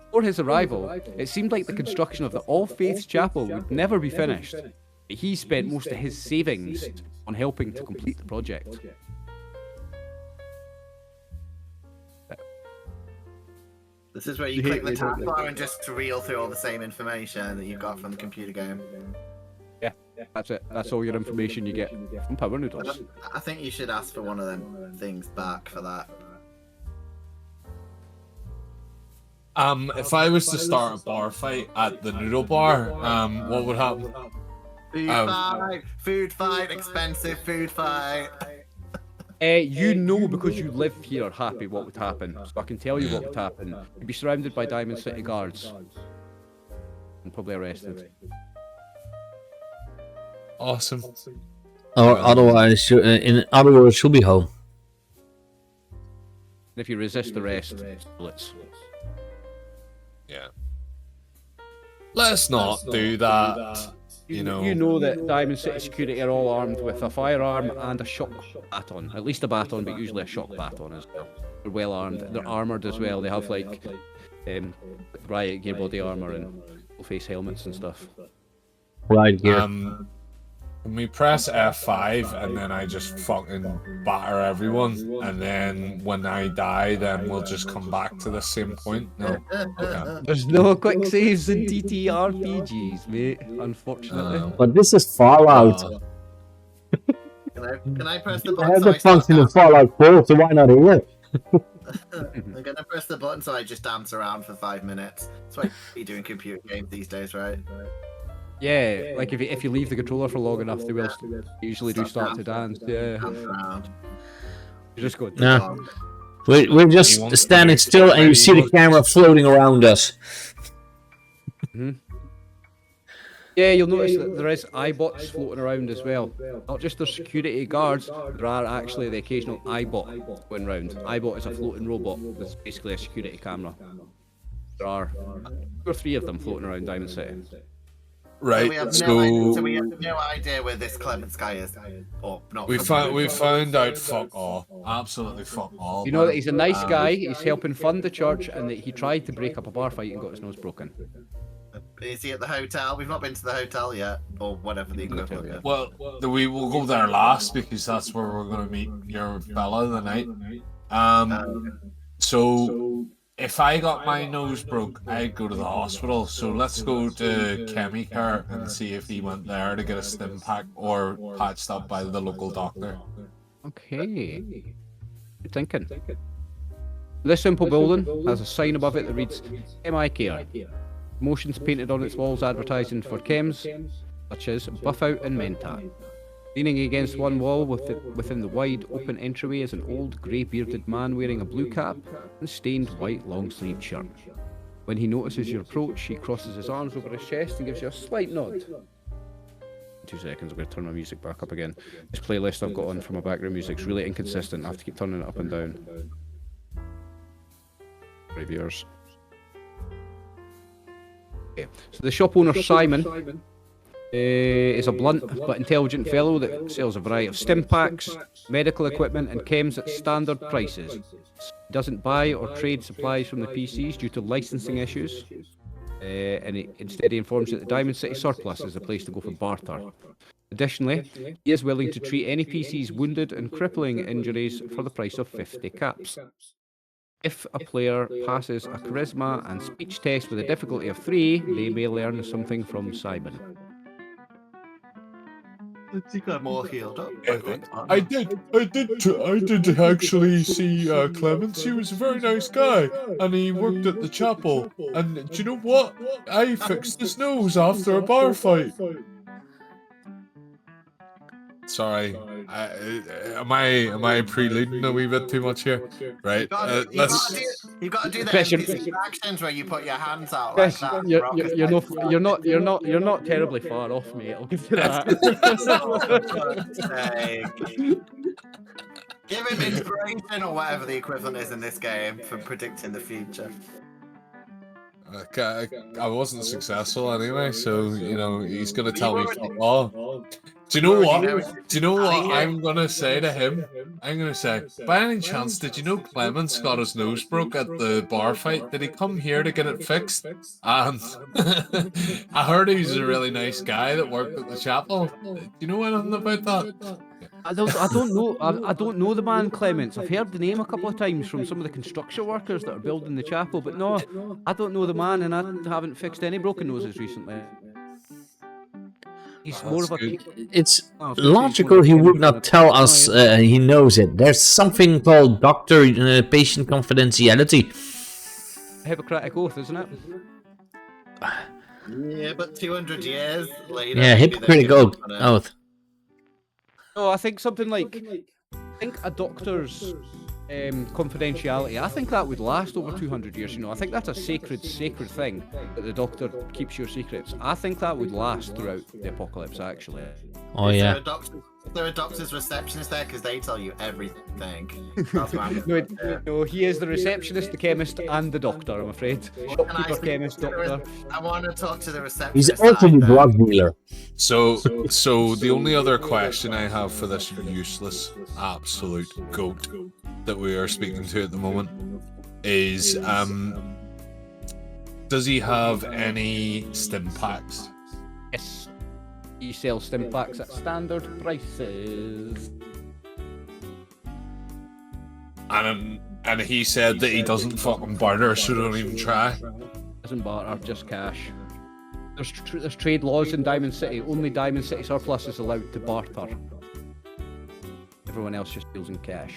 Before his arrival, it seemed like the construction of the All Faiths Chapel would never be finished, but he spent most of his savings on helping to complete the project. This is where you click the tab bar and just reel through all the same information that you've got from the computer game. Yeah, that's it. That's all your information you get from Power Noodles. I think you should ask for one of them things back for that. If I was to start a bar fight at the noodle bar, what would happen? Food fight, expensive food fight. You know because you live here, Happy, what would happen. So I can tell you what would happen. You'd be surrounded by Diamond City guards. And probably arrested. Awesome. Or otherwise, in other words, she'll be home. If you resist arrest, bullets. Yeah. Let's not do that. You know that Diamond City security are all armed with a firearm and a shock baton. At least a baton, but usually a shock baton as well. They're well armed. They're armoured as well. They have like riot gear body armour and full face helmets and stuff. Right gear. Can we press F5 and then I just fucking batter everyone, and then when I die, then we'll just come back to the same point? No. Okay. There's no quick saves in TTRPGs, mate. Unfortunately. But this is Fallout. Can I press the It button? has a function in Fallout 4, so why not here? I'm gonna press the button so I just dance around for 5 minutes. That's what you do in computer games these days, right? Yeah, like if you leave the controller for long enough, they will usually do start to dance. Yeah. Dance around. You just go. Nah. We're just standing still and you see the camera floating around us. Mm-hmm. Yeah, you'll notice that there is iBots floating around as well. Not just the security guards, there are actually the occasional iBot going round. iBot is a floating robot that's basically a security camera. There are 2 or 3 of them floating around Diamond City. Right, So we have no idea where this Clements guy is. Or not. we found out fuck all. Absolutely fuck all. You know that he's a nice guy, he's helping fund the church, and that he tried to break up a bar fight and got his nose broken. Is he at the hotel? We've not been to the hotel yet, or whatever the equivalent is. Well, we will go there last because that's where we're going to meet your fella the night. So if I got my nose broke, I'd go to the hospital. So let's go to Chemicare and see if he went there to get a stim pack or patched up by the local doctor. Okay. Good thinking. This simple building has a sign above it that reads MI Care. Motions painted on its walls advertising for chems, such as Buff Out and Mentat. Leaning against one wall within the wide open entryway is an old grey-bearded man wearing a blue cap and stained white long-sleeved shirt. When he notices your approach, he crosses his arms over his chest and gives you a slight nod. 2 seconds, I'm going to turn my music back up again. This playlist I've got on for my background music is really inconsistent. I have to keep turning it up and down. Reviewers. Okay. So the shop owner, Simon, Is a blunt but intelligent fellow that sells a variety of stim packs, medical equipment, and chems at standard prices. He doesn't buy or trade supplies from the PCs due to licensing issues. Instead, he informs you that the Diamond City surplus is the place to go for barter. Additionally, he is willing to treat any PC's wounded and crippling injuries for the price of 50 caps. If a player passes a charisma and speech test with a difficulty of 3, they may learn something from Simon. You got more healed up. I did actually see Clemens. He was a very nice guy, and he worked at the chapel. And do you know what? I fixed his nose after a bar fight. Sorry, am I preluding a wee bit too much here? Right, let's. You've got to do the Chris, NPC actions where you put your hands out like Chris, that. you're not terribly far off, mate. I'll give you that. Give him inspiration or whatever the equivalent is in this game for predicting the future. I wasn't successful anyway, so you know he's gonna tell me fuck all. Do you know what? Do you know what I'm gonna say to him? I'm gonna say, by any chance, did you know Clemens got his nose broke at the bar fight? Did he come here to get it fixed? And I heard he was a really nice guy that worked at the chapel. Do you know anything about that? I don't know. I don't know the man Clements. I've heard the name a couple of times from some of the construction workers that are building the chapel, but no, I don't know the man, and I haven't fixed any broken noses recently. He's more of a. It's logical he would not tell us he knows it. There's something called doctor-patient confidentiality. Hippocratic oath, isn't it? Yeah, but 200 years later. Yeah, Hippocratic oath. No, I think something like. I think a doctor's confidentiality. I think that would last over 200 years. You know, I think that's a sacred thing that the doctor keeps your secrets. I think that would last throughout the apocalypse. Actually. Oh yeah. Is there a doctor's receptionist there? Because they tell you everything. That's what I'm No, he is the receptionist, the chemist, and the doctor, I'm afraid. Shopkeeper, chemist, doctor. I want to talk to the receptionist. He's also the drug dealer. So the only other question I have for this useless, absolute goat that we are speaking to at the moment is, does he have any stim packs? Yes. He sells stim packs at standard prices. And he said that he doesn't fucking barter, so don't even try. Doesn't barter, just cash. There's trade laws in Diamond City. Only Diamond City surplus is allowed to barter. Everyone else just deals in cash.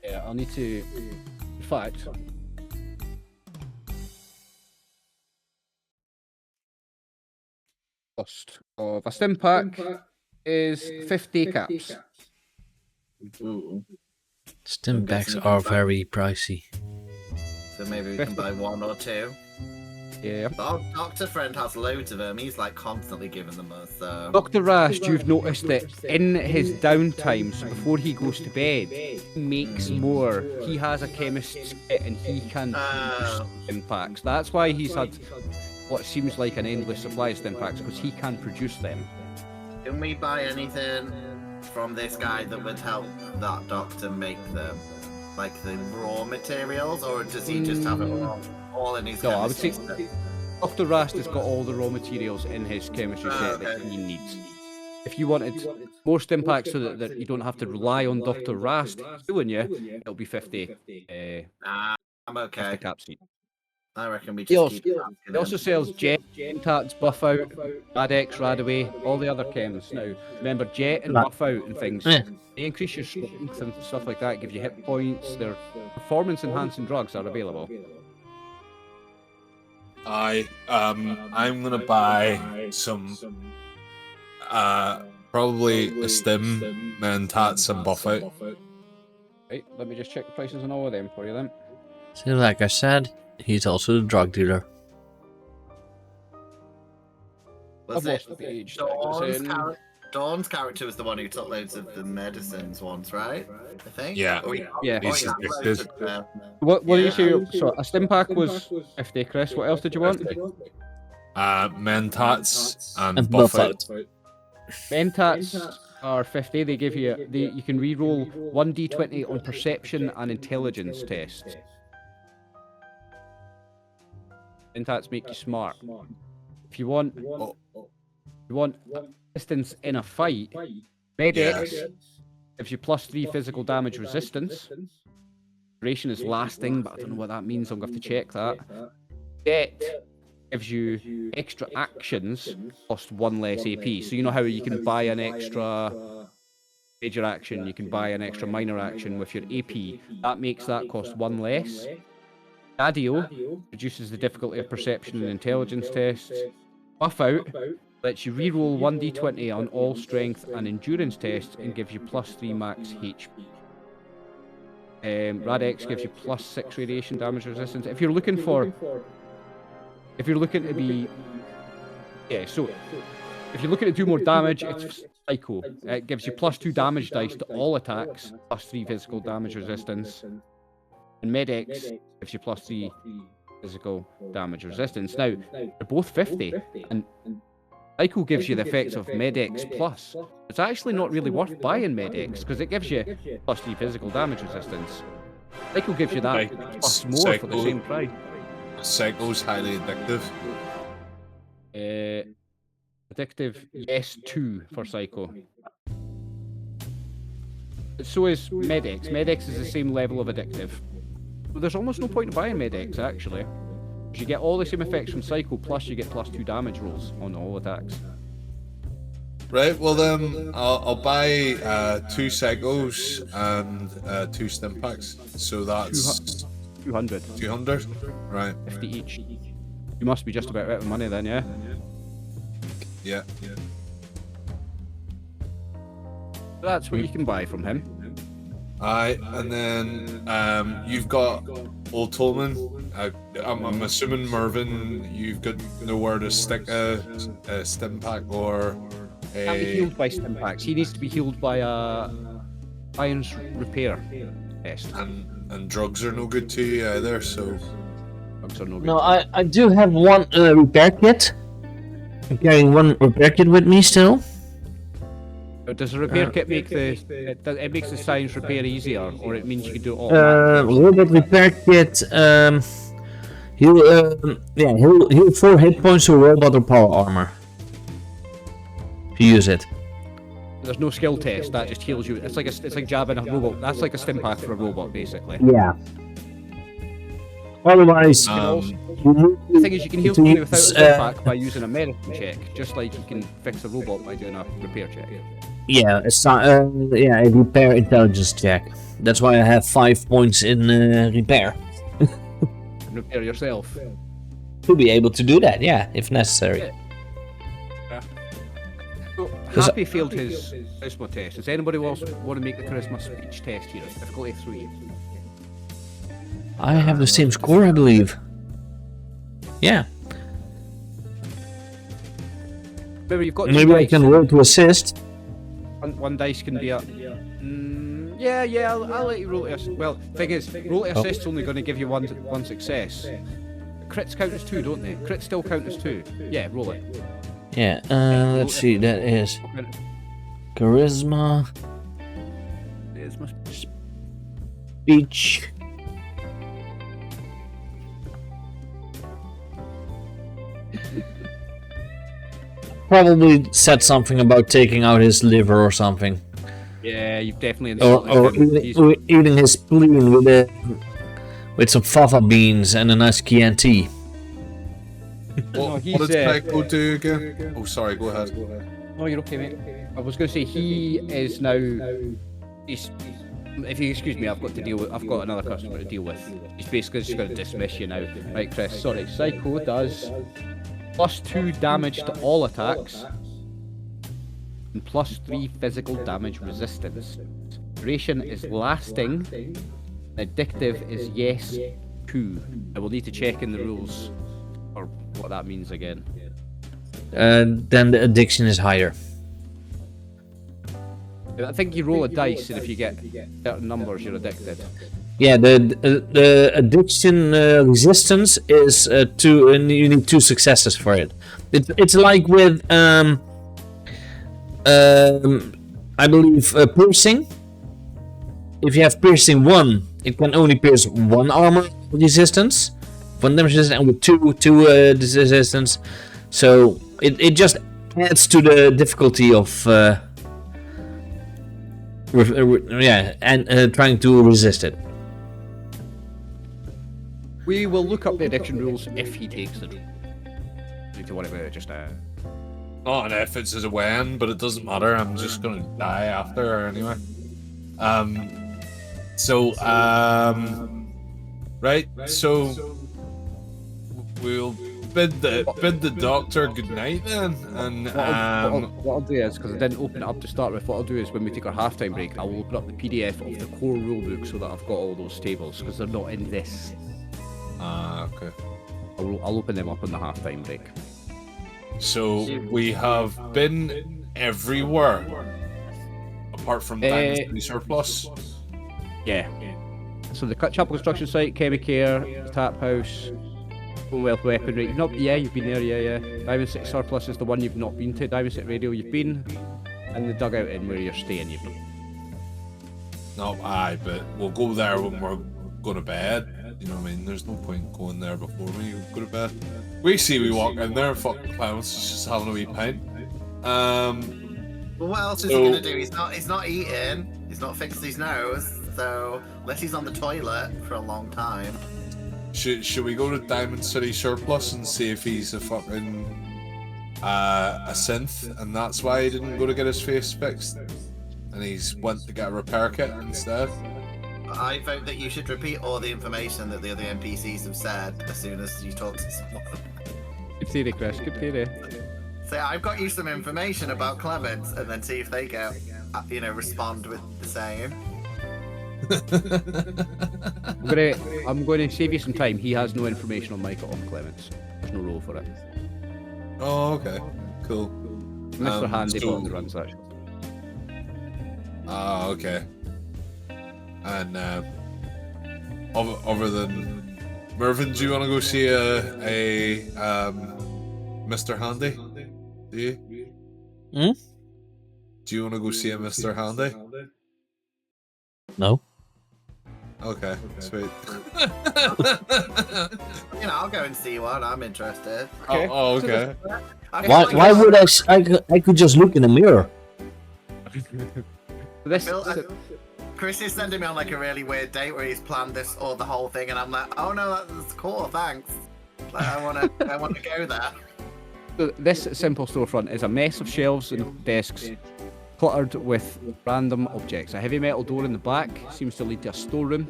Yeah, I'll need to. In fact. Cost of a stim pack is 50 caps. Ooh. Stim packs are very pricey. So maybe we can buy one or two. Yeah. Our doctor friend has loads of them. He's like constantly giving them us. So. Dr. Rast, you've noticed that in his downtime, so before he goes to bed, he makes more. He has a chemist's kit and he can produce stim packs. That's why he's had what seems like an endless supply of stim packs, because he can produce them. Can we buy anything from this guy that would help that doctor make them? Like the raw materials, or does he just have it all in his No, I would say chemistry? Dr. Rast has got all the raw materials in his chemistry set that he needs. If you wanted more stim packs so that you don't have to rely on Dr. Rast doing you, it'll be 50. I'm okay. 50 caps each. I reckon we just keep He also sells Jet, Tats, Buff Out, Radex, Radaway, all the other chems. Now, remember, Jet and Buff Out and things, they increase your strength and stuff like that, give you hit points, their performance-enhancing drugs are available. I'm gonna buy some, probably a stim and tats and buff out. Right, let me just check the prices on all of them for you then. So like I said, he's also the drug dealer. I've lost the page. Dawn's character was the one who took loads of the medicines once, right? I think. Yeah. Yeah. He's addicted. What did you Yeah. say? So a stim pack was 50, Chris. What else did you want? Mentats and And buff buff out. out. Mentats are 50. They give you you can re-roll 1d20 on perception and intelligence tests. Mentats make you smart. If you want assistance in a fight, Med-X gives you +3 physical damage resistance. Duration is lasting, but I don't know what that means. I'm going to have to check that. Debt gives you extra actions, cost 1 less AP. So you know how you can buy an extra major action, you can buy an extra minor action with your AP. That makes that cost 1 less. Adio reduces the difficulty of perception and intelligence tests. Buff out lets you reroll 1d20 on all strength and endurance tests and gives you +3 max HP. Rad-X gives you +6 radiation damage resistance. If you're looking to be, so if you're looking to do more damage, it's Psycho. It gives you +2 damage dice to all attacks, +3 physical damage resistance. And Med-X gives you +3 physical damage resistance. Now, they're both 50, and Psycho gives you the effects of Med-X plus. It's actually not really worth buying Med-X, because it gives you +3 physical damage resistance. Psycho gives you that plus more for the same price. Psycho's highly addictive. Addictive, yes, 2 for Psycho. So is Med-X. Med-X is the same level of addictive. But there's almost no point in buying Med-X, actually. Because you get all the same effects from Psycho, plus you get +2 damage rolls on all attacks. Right, well then, I'll buy 2 Psychos and 2 stim packs. So that's 200. 200? Right. 50 each. You must be just about out of money then, yeah? Yeah. That's what you can buy from him. Aye, and then you've got Old Tolman. I'm assuming Mervyn, you've got nowhere to stick a stim pack or a. Can't be healed by stim packs. He needs to be healed by a iron's repair test. And drugs are no good to you either, so. Drugs are no good. No, I do have one repair kit. I'm carrying one repair kit with me still. Does the repair kit make it makes the science repair easier, or it means you can do it all? Robot repair kit. He'll 4 hit points to robot or power armor. If you use it. There's no skill test. That just heals you. It's like jabbing a robot. That's like a stim pack for a robot, basically. Yeah. Otherwise, The thing is, you can heal somebody without a stim pack by using a medicine check, just like you can fix a robot by doing a repair check. yeah, a repair intelligence check. That's why I have 5 points in repair. Repair yourself. To be able to do that, yeah, if necessary. So, Happy failed his charisma test. Does anybody else want to make the charisma speech test here? Difficulty 3. I have the same score, I believe. Yeah. Remember, you've got Maybe I can roll to assist. One dice can be a. Yeah, I'll let you roll it. Well, thing is, roll to assist's only going to give you one success. Crits count as 2, don't they? Crits still count as 2. Yeah, roll it. Yeah, let's see, that is charisma, speech. Probably said something about taking out his liver or something. Yeah, you've definitely Or eating his spleen with some fava beans and a nice Chianti. What does Psycho do again? Oh, sorry, go ahead. No, you're okay, mate. I was going to say he is now. If you excuse me, I've got another customer to deal with. He's basically just going to dismiss you now. Right, Chris. Sorry. Psycho does +2 damage to all attacks and +3 physical damage resistance. Duration is lasting. Addictive is yes 2. I will need to check in the rules or what that means again. Then the addiction is higher. I think you roll a dice, and if you get certain numbers, you're addicted. Yeah, the addiction resistance is two, and you need 2 successes for it. It's like with I believe piercing. If you have piercing 1, it can only pierce 1 armor resistance, 1 damage resistance, and with 2 resistance. So it just adds to the difficulty of trying to resist it. We will look up the addiction rules if he takes them. Need to worry about it just now. Not an if, it's a when, but it doesn't matter. I'm just gonna die after anyway. Right. So we'll bid the doctor good night then, and what I'll do is, because I didn't open it up to start with, what I'll do is when we take our halftime break, I'll open up the PDF of the core rulebook so that I've got all those tables, because they're not in this. Okay. I'll open them up on the halftime break. So we have been everywhere, apart from Dynasty Surplus. Yeah. So the Chapel Construction Site, Chemicare, the Tap House, Commonwealth Weaponry. You've been there, yeah. Diamond City Surplus is the one you've not been to. Diamond City Radio, you've been. And the Dugout Inn where you're staying, you've been. No, but we'll go there when we're going to bed. You know what I mean? There's no point going there before we go to bed. We walk in there, fucking Clarence is just having a wee pint. Well, what else is he gonna do? He's not eating. He's not fixed his nose. So unless he's on the toilet for a long time. Should we go to Diamond City Surplus and see if he's a fucking a synth, and that's why he didn't go to get his face fixed, and he's went to get a repair kit instead? I vote that you should repeat all the information that the other NPCs have said as soon as you talk to someone. Good theory, Chris. Good theory. Say, I've got you some information about Clements, and then see if they go, respond with the same. I'm going to save you some time. He has no information on Michael or Clements. There's no role for it. Oh, okay. Cool. Mr. Handy Bond runs that. Okay. And other than Mervyn, do you want to go see a Mr. Handy? Do you? Do you want to go see a Mr. Handy? No. Okay, sweet. I'll go and see one. I'm interested. Okay. Oh, okay. Why would I could just look in the mirror. Chris is sending me on like a really weird date where he's planned this or the whole thing, and I'm like, oh no, that's cool, thanks. Like, I want to go there. So this simple storefront is a mess of shelves and desks, cluttered with random objects. A heavy metal door in the back seems to lead to a storeroom.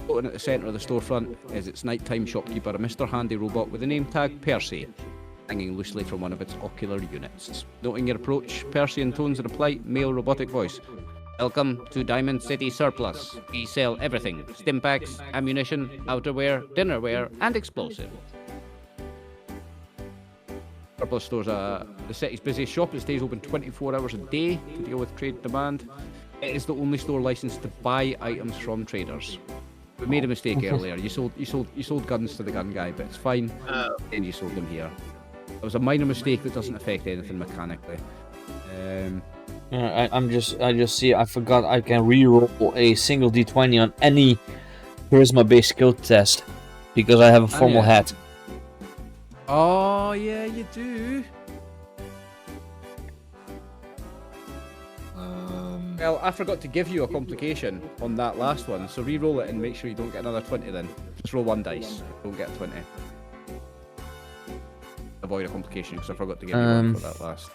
Floating at the centre of the storefront is its nighttime shopkeeper, a Mr. Handy robot with the name tag Percy, hanging loosely from one of its ocular units. Noting your approach, Percy intones in a polite male robotic voice. Welcome to Diamond City Surplus. We sell everything: stimpaks, ammunition, outerwear, dinnerware, and explosive. Surplus stores the city's busiest shop. It stays open 24 hours a day to deal with trade demand. It is the only store licensed to buy items from traders. We made a mistake earlier. You sold guns to the gun guy, but it's fine. And you sold them here. It was a minor mistake that doesn't affect anything mechanically. I forgot I can reroll a single d20 on any charisma-based skill test because I have a formal hat. Oh yeah, you do. Well, I forgot to give you a complication on that last one, so re-roll it and make sure you don't get another 20 then. Just roll one dice, don't get 20. Avoid a complication because I forgot to give you one for that last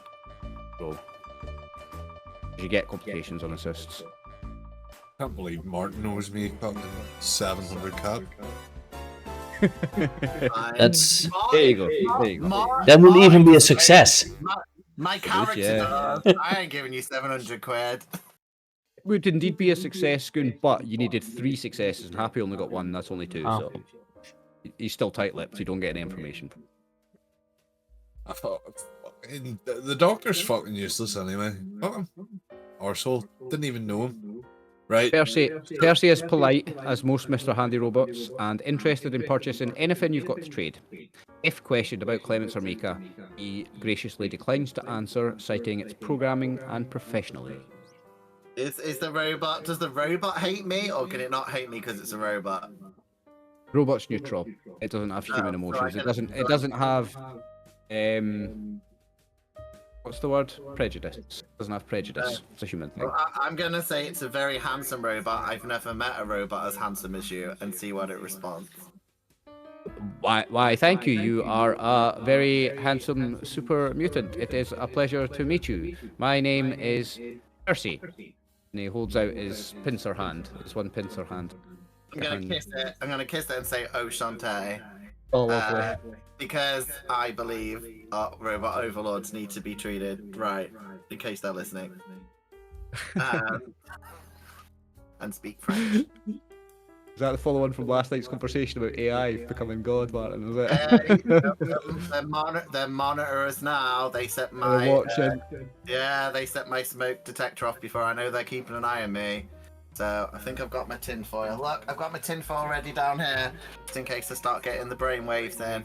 roll. You get complications on assists. Can't believe Martin owes me fucking 700 cap. That's There you go. that would even be a success. My character yeah. does. I ain't giving you 700 quid. It would indeed be a success, Goon, but you needed 3 successes and Happy only got 1, that's only 2, so he's still tight-lipped, you don't get any information. I thought the doctor's fucking useless anyway. Fuck him. arsehole. Didn't even know him. Right. Percy is polite, as most Mr. Handy robots, and interested in purchasing anything you've got to trade. If questioned about Clements or Mika, he graciously declines to answer, citing its programming and professionalism. Is the robot? Does the robot hate me, or can it not hate me because it's a robot? Robot's neutral. It doesn't have human emotions. It doesn't have what's the word? Prejudice. It doesn't have prejudice. It's a human thing. Well, I'm gonna say it's a very handsome robot. I've never met a robot as handsome as you, and see what it responds. Why, thank you. You are a very handsome super mutant. It is a pleasure to meet you. My name is Percy. And he holds out his pincer hand. It's one pincer hand. I'm gonna kiss it. I'm gonna kiss it and say, "Oh, Shantae." Oh, lovely. Because I believe robot overlords need to be treated right, in case they're listening. And speak French. Is that the follow-on from last night's conversation about AI becoming God, Martin? Is it? They're monitorers now. They set my watching. they set my smoke detector off before I know they're keeping an eye on me. So I think I've got my tinfoil. Look, I've got my tinfoil ready down here, just in case I start getting the brainwaves in.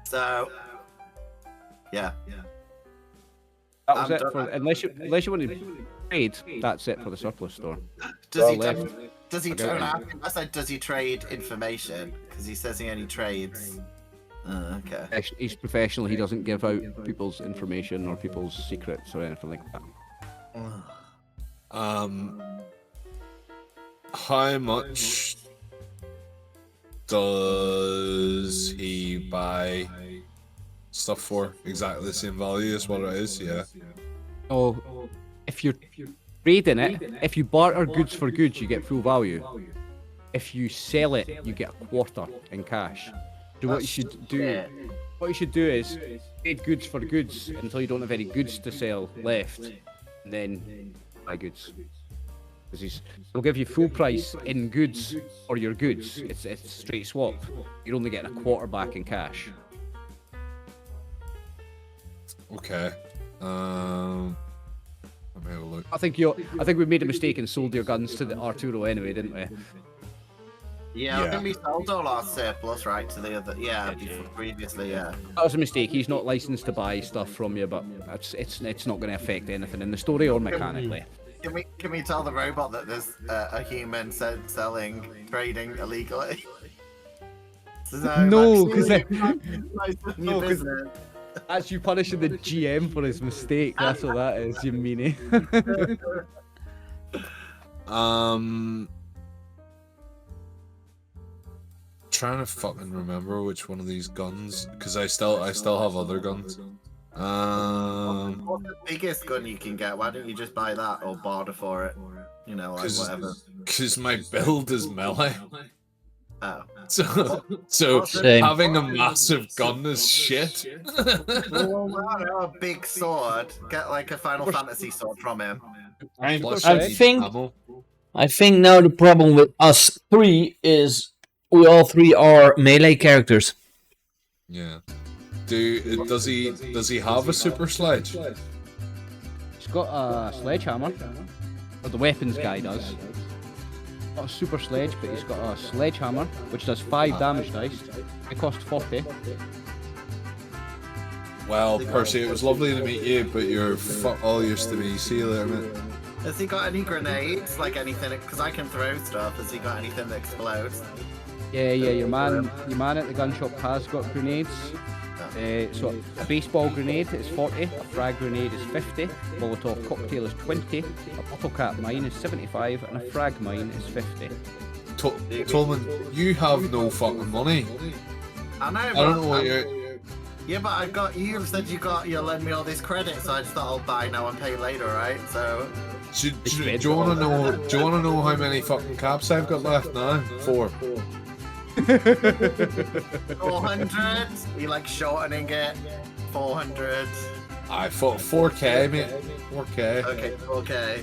So yeah. That was it for unless you want to trade. That's it for the surplus store. Does he trade information? Because he says he only trades. Okay. He's professional. He doesn't give out people's information or people's secrets or anything like that. How much does he buy stuff for? Exactly the same value as what it is, yeah. Oh, if you're trading it, if you barter goods for goods, you get full value. If you sell it, you get a quarter in cash. So what you should do is trade goods for goods until you don't have any goods to sell left, and then buy goods. Because he'll give you full price in goods for your goods. It's straight swap. You're only getting a quarter back in cash. Okay. Let me have a look. I think we made a mistake and sold your guns to the Arturo anyway, didn't we? Yeah, I think we sold all our surplus, right, to the other. Previously, yeah. That was a mistake. He's not licensed to buy stuff from you, but it's not going to affect anything in the story or mechanically. Can we tell the robot that there's a human trading illegally? No, because that's you punishing the GM for his mistake. That's what that is, you meanie. Trying to fucking remember which one of these guns, because I still have other guns. What's the biggest gun you can get? Why don't you just buy that or barter for it? You know, like whatever. Because my build is melee. Oh. So having a massive gun is shit. Well, I don't know, a big sword. Get like a Final Fantasy sword from him. I think now the problem with us three is we all three are melee characters. Yeah. Does he have a super sledge? He's got a sledgehammer, or the weapons guy does. Not a super sledge, but he's got a sledgehammer, which does 5 damage dice. It costs 40. Well, Percy, it was lovely to meet you, but you're all used to me. See you later, mate. Has he got any grenades? Like anything? Because I can throw stuff. Has he got anything that explodes? Yeah. Your man at the gun shop has got grenades. So a baseball grenade is 40, a frag grenade is 50, Molotov cocktail is 20, a bottle cap mine is 75, and a frag mine is 50. Tolman, you have no fucking money. I know. I don't know what you're. Yeah, but you said you'll lend me all this credit, so I just thought I'll buy now and pay later, right? So. Do you want to know? Do you want to know how many fucking caps I've got left now? 4. 400? You like shortening it? 400. I thought 4K, mate. 4K. Okay, 4K.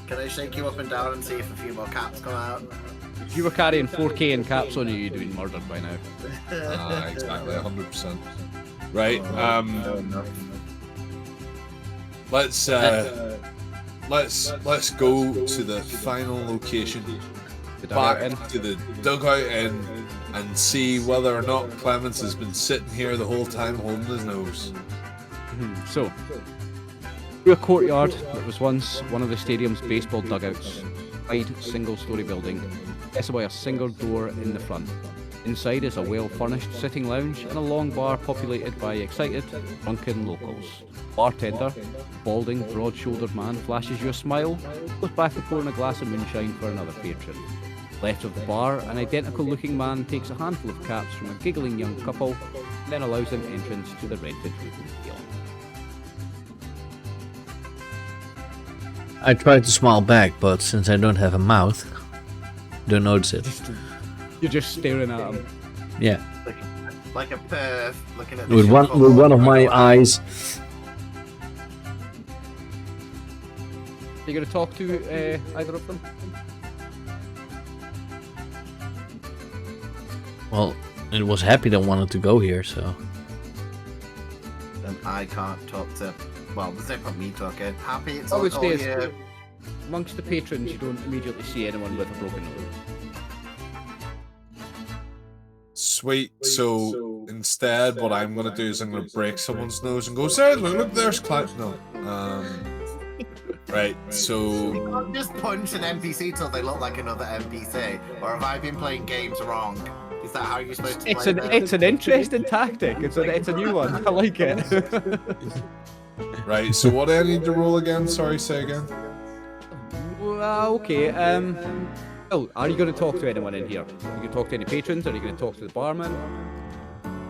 Can I shake you up and down and see if a few more caps come out? If you were carrying 4K in caps on you, you'd been murdered by now. Exactly, 100%. Right. let's go to the final location, back to the dugout inn, and see whether or not Clemens has been sitting here the whole time holding his nose. So, through a courtyard that was once one of the stadium's baseball dugouts, wide single-story building, there's a single door in the front. Inside is a well-furnished sitting lounge and a long bar populated by excited, drunken locals. Bartender, balding, broad-shouldered man, flashes you a smile, goes back to pouring a glass of moonshine for another patron. Left of the bar, an identical-looking man takes a handful of caps from a giggling young couple, and then allows them entrance to the rented room beyond. I tried to smile back, but since I don't have a mouth, don't notice it. You're just staring at him. Yeah. Like a perv looking at the With one of my eyes. Are you going to talk to either of them? Well, it was Happy that wanted to go here, so. And I can't talk to. Well, there's no point me talking. Happy, it's I would all say you. amongst the patrons, you don't immediately see anyone with a broken nose. Sweet. So instead, what I'm gonna do is I'm gonna break someone's nose and go, "Sir, look, there's Clemens." No. Right. So. You can't just punch an NPC till they look like another NPC. Or have I been playing games wrong? Is that how you're supposed to play this? It's an interesting tactic. It's a new one. I like it. Right. So what do I need to roll again? Sorry, say again. Well, okay. Well, are you going to talk to anyone in here? Are you going to talk to any patrons? Are you going to talk to the barman?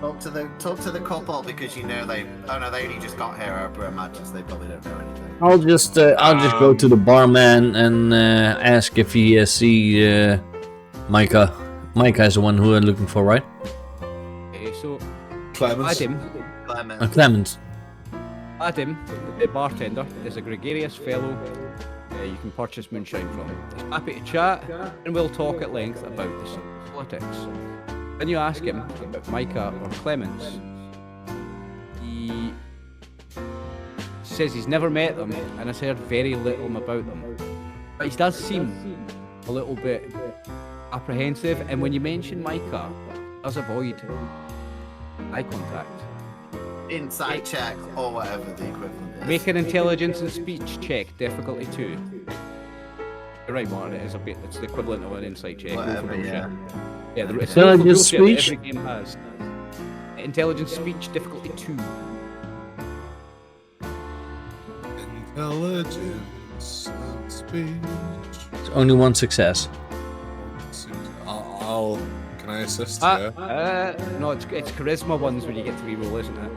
Talk to the couple because you know they. Oh no, they only just got here. I imagine so they probably don't know anything. I'll just go to the barman and ask if he see Micah. Micah is the one who we're looking for, right? Okay, so Clemens. Clemens. Adam, the bartender, is a gregarious fellow you can purchase moonshine from. He's happy to chat and will talk at length about the politics. When you ask him about Micah or Clemens, he says he's never met them and has heard very little about them. But he does seem a little bit apprehensive, and when you mention Micah, does avoid eye contact. Insight check or whatever the equivalent is. Make an intelligence and speech check, difficulty 2. You're right, Martin, it is a bit, it's the equivalent of an insight check. Whatever, yeah. Yeah, it's Intelligence the bullshit that speech? every game has. Intelligence speech, difficulty 2. Intelligence and speech. It's only one success. Can I assist you? No, it's charisma ones when you get to reroll, isn't it?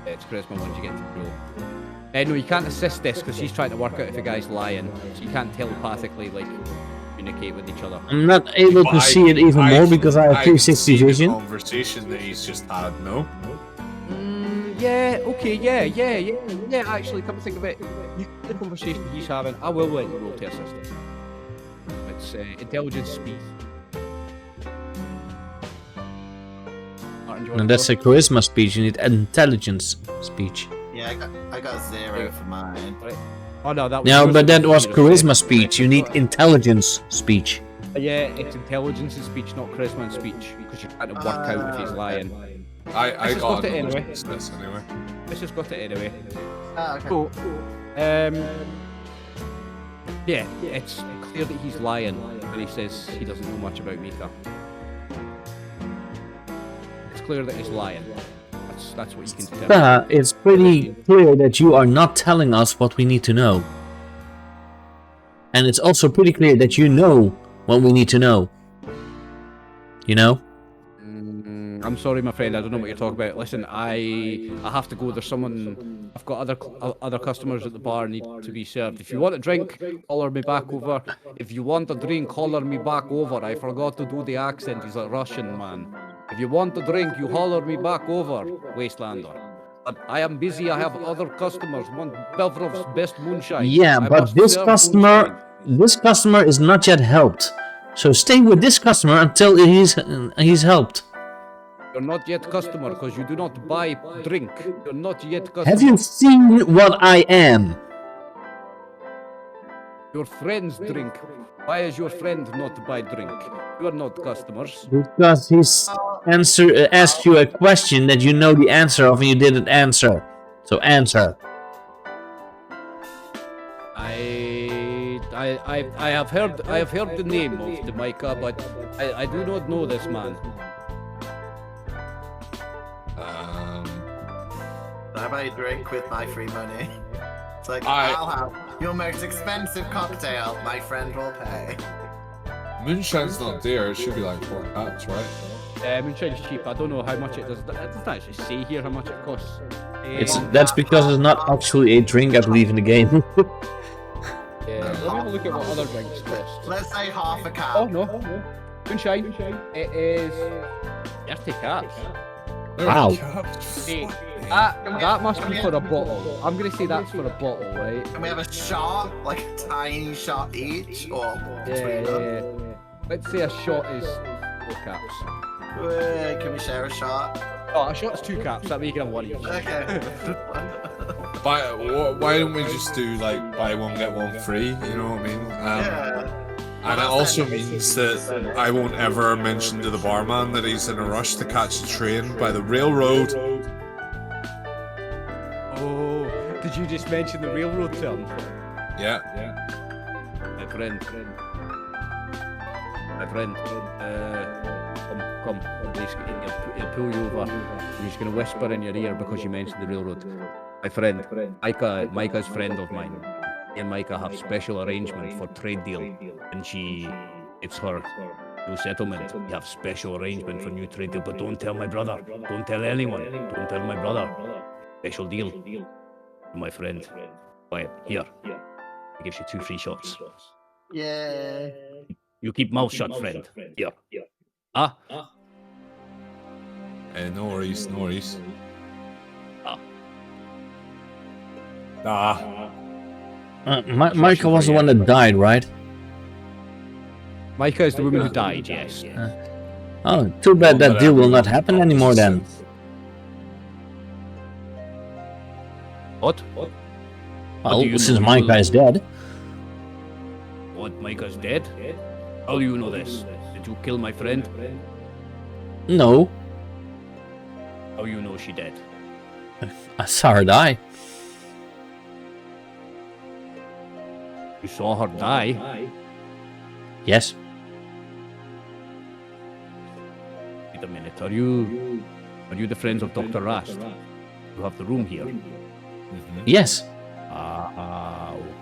Yeah, it's charisma ones you get to reroll. No, you can't assist this because he's trying to work out if a guy's lying, so you can't telepathically communicate with each other. I'm not able to see it even more because I have 360 vision. The conversation that he's just had, no? Yeah, okay, yeah, actually, come to think of it, the conversation he's having, I will let you roll to assist it. It's intelligence speed. Martin, do you And want that's to a charisma speech, you need intelligence speech. Yeah, I got 0 for mine. go? Right. Oh no, that was No, yours. but that was charisma speech, you need intelligence speech. Yeah, it's intelligence and speech, not charisma and speech, because you're trying to work out if he's lying. I Let's got just it go to anyway. This anyway. Let's just got it anyway. Okay. So, yeah, it's clear that he's lying when he says he doesn't know much about Mika. It's clear that he's lying. That's what you can tell. It's pretty clear that you are not telling us what we need to know. And it's also pretty clear that you know what we need to know. You know? I'm sorry, my friend. I don't know what you're talking about. Listen, I have to go. There's someone. I've got other customers at the bar need to be served. If you want a drink, holler me back over. If you want a drink, holler me back over. I forgot to do the accent. He's a Russian man. If you want a drink, you holler me back over, Wastelander. But I am busy. I have other customers. Want Belvrov's best moonshine. Yeah, I but must this serve customer is not yet helped. So stay with this customer until he's helped. You're not yet customer because you do not buy drink. You're not yet customer. Have you seen what I am? Your friends drink. Why is your friend not to buy drink? You are not customers. Because he's asked you a question that you know the answer of and you didn't answer. So answer. I have heard the name of the Micah, but I do not know this man. How about you drink with my free money? It's like, I- I'll have your most expensive cocktail, my friend will pay. Moonshine's not dear. It should be like £4, right? Moonshine's cheap. I don't know how much it does. It doesn't actually say here how much it costs. That's because it's not actually a drink, I believe, in the game. Yeah, let me have a look at what other drinks cost. Let's say half a cap. Oh no, Moonshine. It is 30 caps. Wow. Hey, that must be for a bottle. I'm gonna say that's for a bottle, right? Can we have a shot? Like a tiny shot each? Or between them? Yeah. Let's say a shot is 4 caps. Can we share a shot? Oh, a shot's 2 caps. That make it 1 each. Okay. Why don't we just do like buy one get one free? You know what I mean? Yeah. And it also means that I won't ever mention to the barman that he's in a rush to catch a train by the railroad. Oh, did you just mention the railroad term? Yeah. My friend. Come. He'll pull you over. He's going to whisper in your ear because you mentioned the railroad. My friend, Micah's friend of mine. Me and Micah have special arrangement for trade deal, and it's her new settlement. We have special arrangement for new trade deal, but don't tell my brother. Don't tell anyone. Don't tell my brother. Special deal. My friend. Quiet. Here. He gives you 2 free shots. Yeah. You keep mouth shut, friend. Here. Ah. No worries. Michael was the one that died, right? Micah is the woman who died, yes. Oh, too bad that deal will not happen anymore then. What? Well, since Micah is dead. What, Micah's dead? How do you know this? Did you kill my friend? No, How you know she dead? I saw her die. You saw her die? Yes. Wait a minute, are you the friends of Dr. Rast? You have the room here. Yes.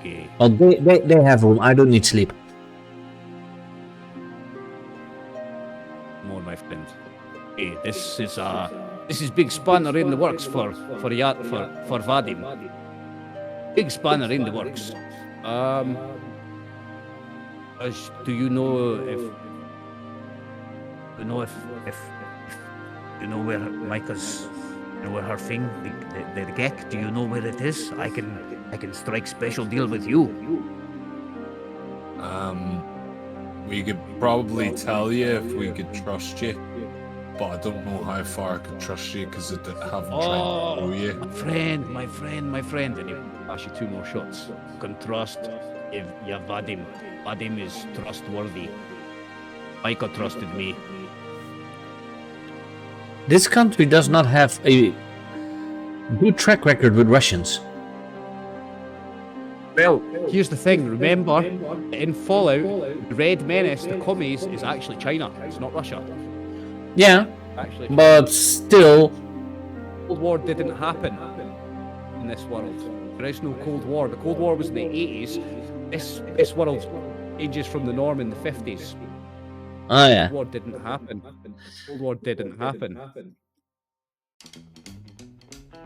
Okay. Well, they have room. I don't need sleep. More, my friend. Hey, this is big spanner in the works for Vadim. Big spanner in the works. Do you know if you know where Micah's, where her thing, the geck? Do you know where it is? I can strike special deal with you. We could probably tell you if we could trust you, but I don't know how far I could trust you because I haven't tried to know you. My friend, and he'll pass you 2 more shots. You can trust Vadim. Vadim is trustworthy. Micah trusted me. This country does not have a good track record with Russians. Well, here's the thing, remember, in Fallout, the Red Menace, the commies, is actually China, it's not Russia. Yeah, Actually, but still, Cold War didn't happen in this world. There is no Cold War. The Cold War was in the 80s. This world changes from the norm in the 50s. oh yeah. Cold War didn't happen. Cold War didn't happen.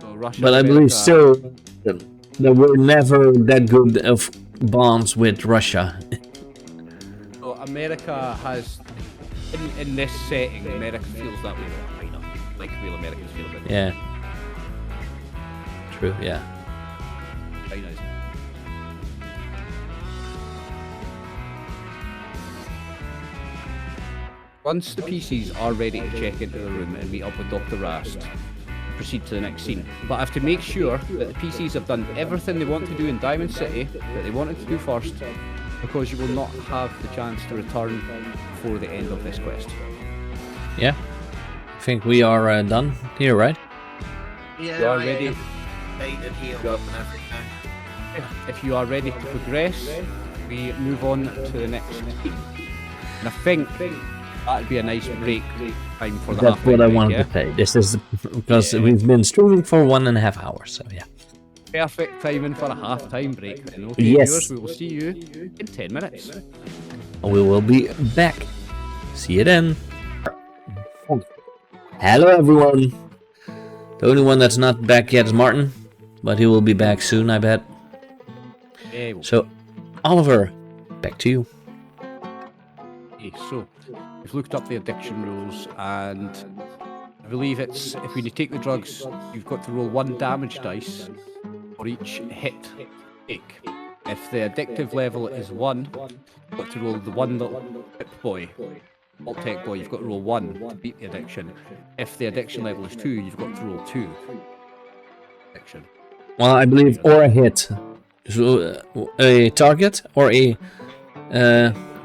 So Russia, But I believe still that we're never that good of bonds with Russia. So America has, in this setting, America feels that way about China, like real Americans feel about Yeah. True, yeah. China. Is. Once the PCs are ready to check into the room and meet up with Dr. Rast, proceed to the next scene. But I have to make sure that the PCs have done everything they want to do in Diamond City that they wanted to do first, because you will not have the chance to return before the end of this quest. Yeah. I think we are done here, right? Yeah, You are I ready. ate and healed Yep. up and everything. If you are ready to progress, we move on to the next scene. And I think that'd be a nice break time for the That's halfway what I break, wanted yeah? to say. This is because Yeah. we've been streaming for 1.5 hours, so yeah. Perfect timing for a half-time break then. Okay, Yes. viewers, we will see you in 10 minutes. We will be back. See you then. Hello, everyone. The only one that's not back yet is Martin, but he will be back soon, I bet. Yeah, So, Oliver, back to you. okay, so we've looked up the addiction rules, and I believe it's if when you take the drugs, you've got to roll 1 damage dice for each hit take. If the addictive level is 1, you've got to roll the 1 little Pip Boy. Alt Tech Boy, you've got to roll 1 to beat the addiction. If the addiction level is 2, you've got to roll 2. Addiction. Well, I believe or a hit. So, a target or a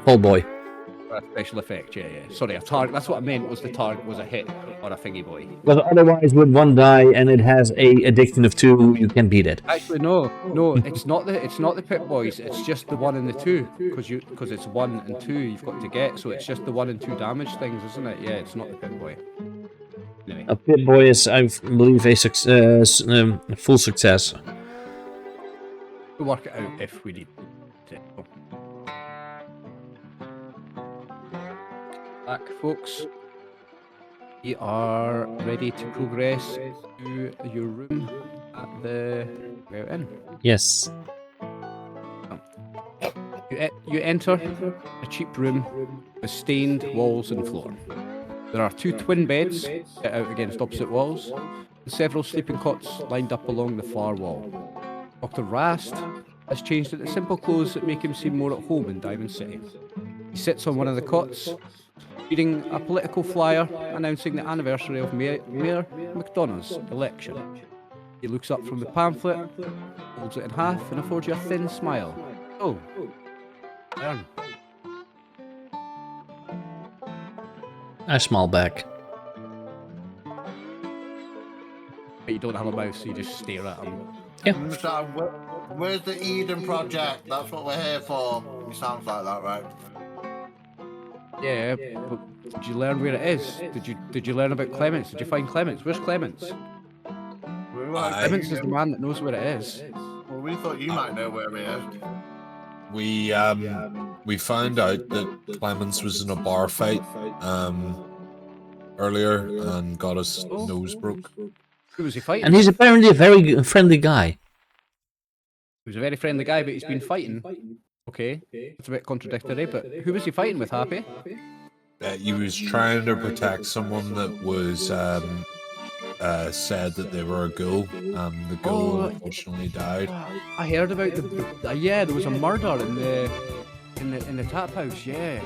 fall boy. A special effect, yeah. Sorry, a target. That's what I meant. Was the target was a hit or a thingy boy? Because otherwise, with 1 die and it has a addiction of 2, you can beat it. Actually, no, it's not the Pip Boys. It's just the 1 and the 2, because it's 1 and 2 you've got to get. So it's just the 1 and 2 damage things, isn't it? Yeah, it's not the Pip Boy. Anyway, A pit boy is, I believe, a full success. we'll work it out if we need to. Back, folks. We are ready to progress to your room at the Inn. Yes. You enter a cheap room with stained walls and floor. There are 2 twin beds set out against opposite walls, and several sleeping cots lined up along the far wall. Dr. Rast has changed into simple clothes that make him seem more at home in Diamond City. He sits on one of the cots, reading a political flyer announcing the anniversary of Mayor McDonough's election. He looks up from the pamphlet, folds it in half, and affords you a thin smile. Oh, Ern. I smile back. But you don't have a mouth, so you just stare at him. So, where's the Eden Project? That's what we're here for. It sounds like that, right? Yeah, but did you learn where it is? Did you learn about Clements? Did you find Clements? Where's Clements? Clements is the man that knows where it is. Well, we thought you might know where we is. We found out that Clemens was in a bar fight earlier and got his nose broke. Who was he fighting? And he's apparently a very friendly guy. He was a very friendly guy, but he's been fighting. Okay, it's a bit contradictory, but who was he fighting with, Happy? He was trying to protect someone that was said that they were a ghoul. The ghoul unfortunately died. I heard about yeah, there was a murder in the tap house, yeah.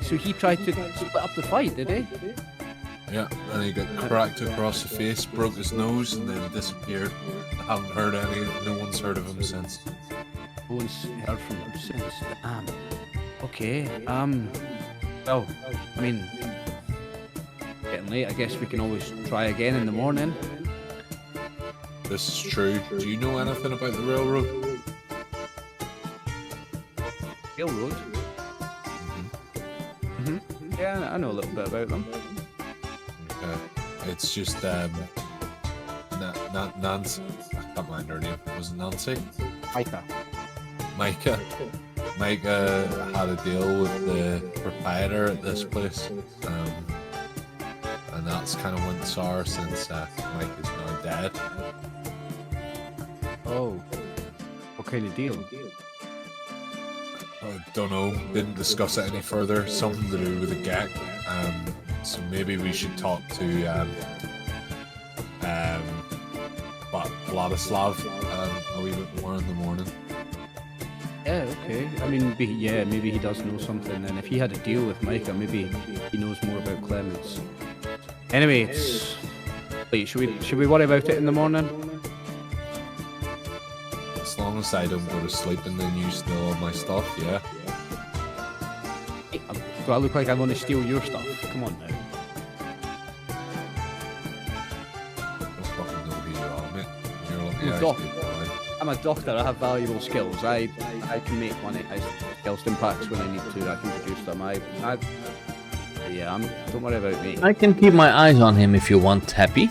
So he tried to split up the fight, did he? Yeah, and he got cracked across the face, broke his nose, and then disappeared. I haven't heard no one's heard of him since. No one's heard from him since. Okay. Well, I mean, getting late. I guess we can always try again in the morning. This is true. Do you know anything about the railroad? Railroad. Yeah, I know a little bit about them. It's just Nancy. I can't mind her name. Was it Nancy? Micah. Micah had a deal with the proprietor at this place, and that's kind of went sour since Mike is now dead. Oh, what kind of deal? I don't know. Didn't discuss it any further. Something to do with a gag. So maybe we should talk to Vladislav a wee bit more in the morning. Yeah, okay. I mean, maybe he does know something, and if he had a deal with Micah, maybe he knows more about Clements. Anyway, it's late. Should we worry about it in the morning? As long as I don't go to sleep and then you steal all my stuff, yeah. Do I look like I want to steal your stuff? Come on now. I don't fucking know who you are, mate. You're lucky I'm a I doc- stayed behind. I'm a doctor. I have valuable skills. I can make money. I Elston packs when I need to. I can produce them. Don't worry about me. I can keep my eyes on him if you want, Happy.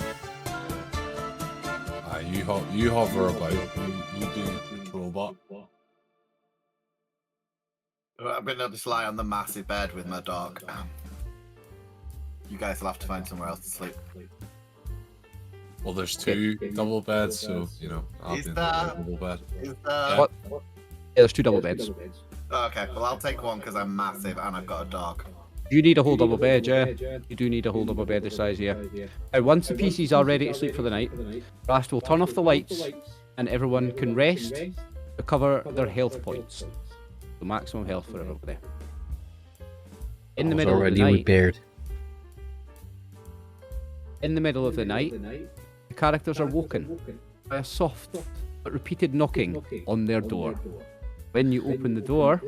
You hover about. You do patrol bot. I'm gonna just lie on the massive bed with my dog. You guys will have to find somewhere else to sleep. Well, there's 2 double beds, so you know I'll Is be in that- the double bed. What? Yeah, there's 2 double beds. Okay, well I'll take one because I'm massive and I've got a dog. You need a whole double bed, yeah? You do need a whole double bed this size, yeah. Now, once the PCs are ready to sleep for the night, Rast will turn off the lights and everyone can rest, recover their health points. The maximum health for everybody. In the middle of the Already night, repaired. in the middle of the night, the characters are woken by a soft but repeated knocking on their door. When you open the door,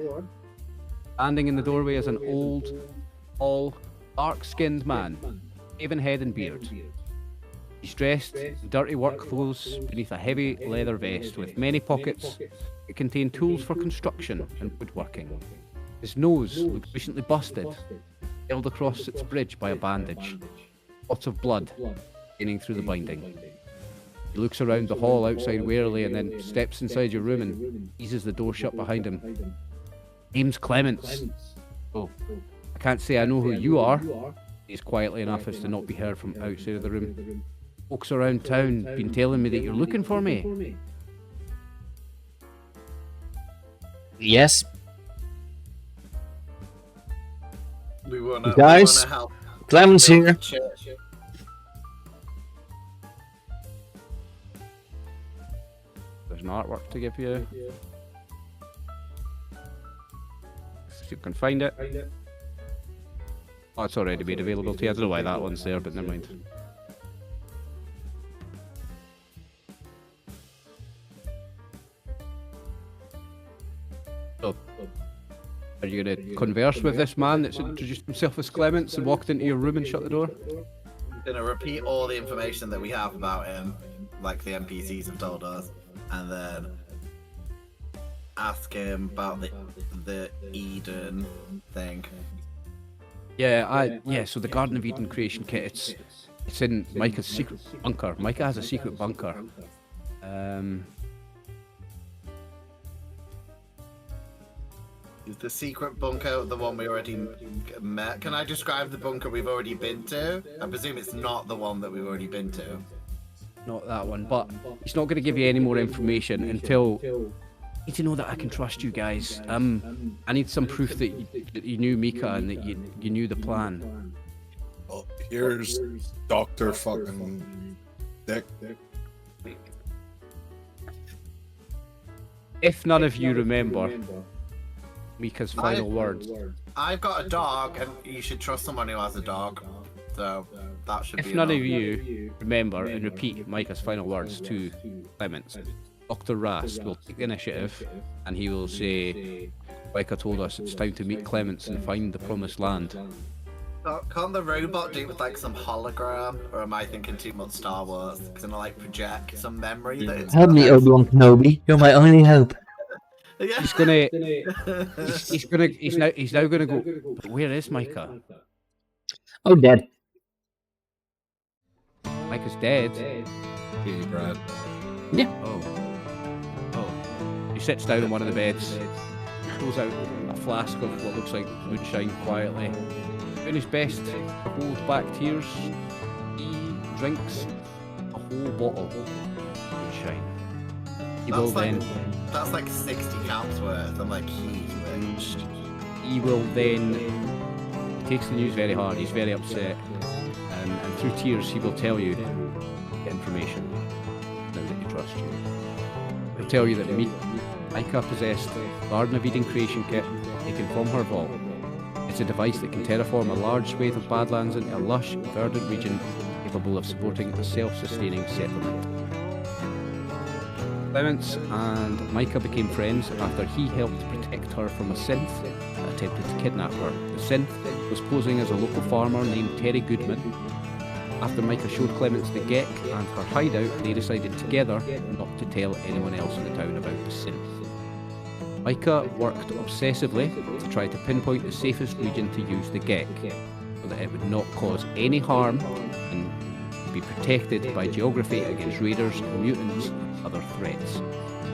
standing in the doorway is an old, tall, dark-skinned man, shaven head and beard. He's dressed in dirty work clothes beneath a heavy leather vest with many pockets that contain tools for construction and woodworking. His nose looks recently busted, held across its bridge by a bandage. Lots of blood draining through the binding. He looks around the hall outside warily and then steps inside your room and eases the door shut behind him. Name's Clements. Oh, I can't say I know who you are. He's quietly enough as to not be heard from outside of the room. Folks around town been telling me that you're looking for me. Yes. We wanna Guys, help. Clemens build here. the church. There's an artwork to give you. If you can find it. Oh, it's already made available to you. I don't know why that one's there, but never mind. So, are you going to converse with this man that's introduced himself as Clements and walked into your room and shut the door? I'm gonna repeat all the information that we have about him, like the NPCs have told us, and then ask him about the Eden thing. Yeah, so the Garden of Eden creation kit, it's in Micah's secret bunker. Micah has a secret bunker. Is the secret bunker the one we already met? Can I describe the bunker we've already been to? I presume it's not the one that we've already been to. Not that one, but he's not going to give you any more information until... I need to know that I can trust you guys. I need some proof that you knew Mika and that you knew the plan. Well, here's Dr. fucking Dick. If none of you remember Mika's final words, I've got a dog, and you should trust someone who has a dog. So that should be if none of enough. you remember and repeat Micah's final words to Clements, Dr. Rast will take the initiative and he will say, Micah told us it's time to meet Clements and find the promised land. Can't the robot do it with like some hologram, or am I thinking too much Star Wars? Because I like project some memory that it's. Help me, Obi-Wan Kenobi. You're my only hope. Yeah. He's now gonna go, but where is Micah? Oh, dead. Micah's dead. Hey, Brad. Oh. He sits down on one of the beds, pulls out a flask of what looks like moonshine quietly. Doing his best to hold back tears, he drinks a whole bottle of moonshine. That's like 60 caps worth. I'm like, he's rich. He will then... He takes the news very hard, he's very upset. And through tears he will tell you the information now that he trusts you. He'll tell you that Micah possessed the Garden of Eden creation kit taken from her vault. It's a device that can terraform a large swathe of Badlands into a lush, verdant region capable of supporting a self-sustaining settlement. Clements and Micah became friends after he helped protect her from a synth that attempted to kidnap her. The synth was posing as a local farmer named Terry Goodman. After Micah showed Clements the Gek and her hideout, they decided together not to tell anyone else in the town about the synth. Micah worked obsessively to try to pinpoint the safest region to use the Gek, so that it would not cause any harm and be protected by geography against raiders and mutants and other threats.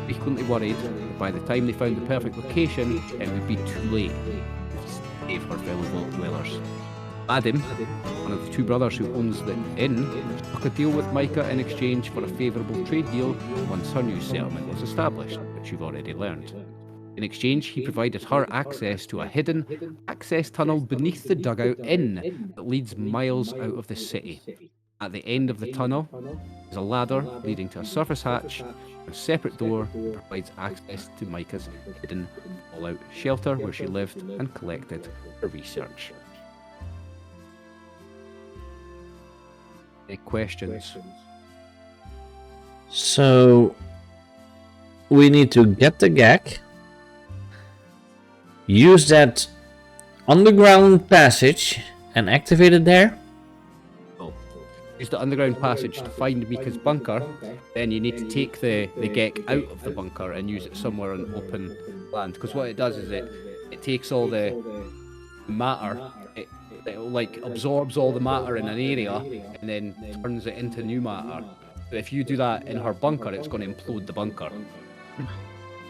Frequently worried that by the time they found the perfect location, it would be too late to save her fellow vault dwellers. Adam, one of the two brothers who owns the inn, struck a deal with Micah in exchange for a favourable trade deal once her new settlement was established, which you've already learned. In exchange, he provided her access to a hidden access tunnel beneath the dugout inn that leads miles out of the city. At the end of the tunnel is a ladder leading to a surface hatch. A separate door provides access to Micah's hidden fallout shelter where she lived and collected her research. Any questions? So we need to get the Gek, use that underground passage and activate it there. Use the underground passage to find Mika's bunker, then you need to take the Gek out of the bunker and use it somewhere on open land. Because what it does is it takes all the matter, it like absorbs all the matter in an area and then turns it into new matter. But if you do that in her bunker, it's going to implode the bunker.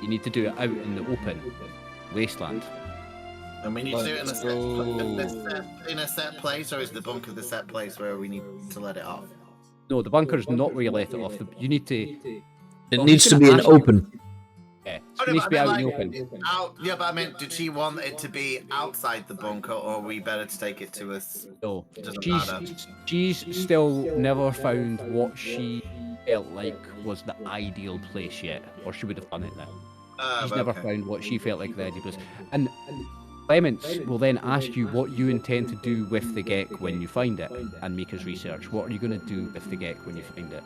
You need to do it out in the open wasteland. And we need to do it in a set place, or is the bunker the set place where we need to let it off? No, the bunker's not where you let it off. You need to... It needs to be an open. Yeah, it needs to be out in the open. Yeah, but I meant, did she want it to be outside the bunker, or are we better to take it to us? No, she's still never found what she felt like was the ideal place yet, or she would have done it now. She's never found what she felt like the ideal place. And Clements will then ask you what you intend to do with the Gek when you find it, and make his research. What are you going to do with the Gek when you find it?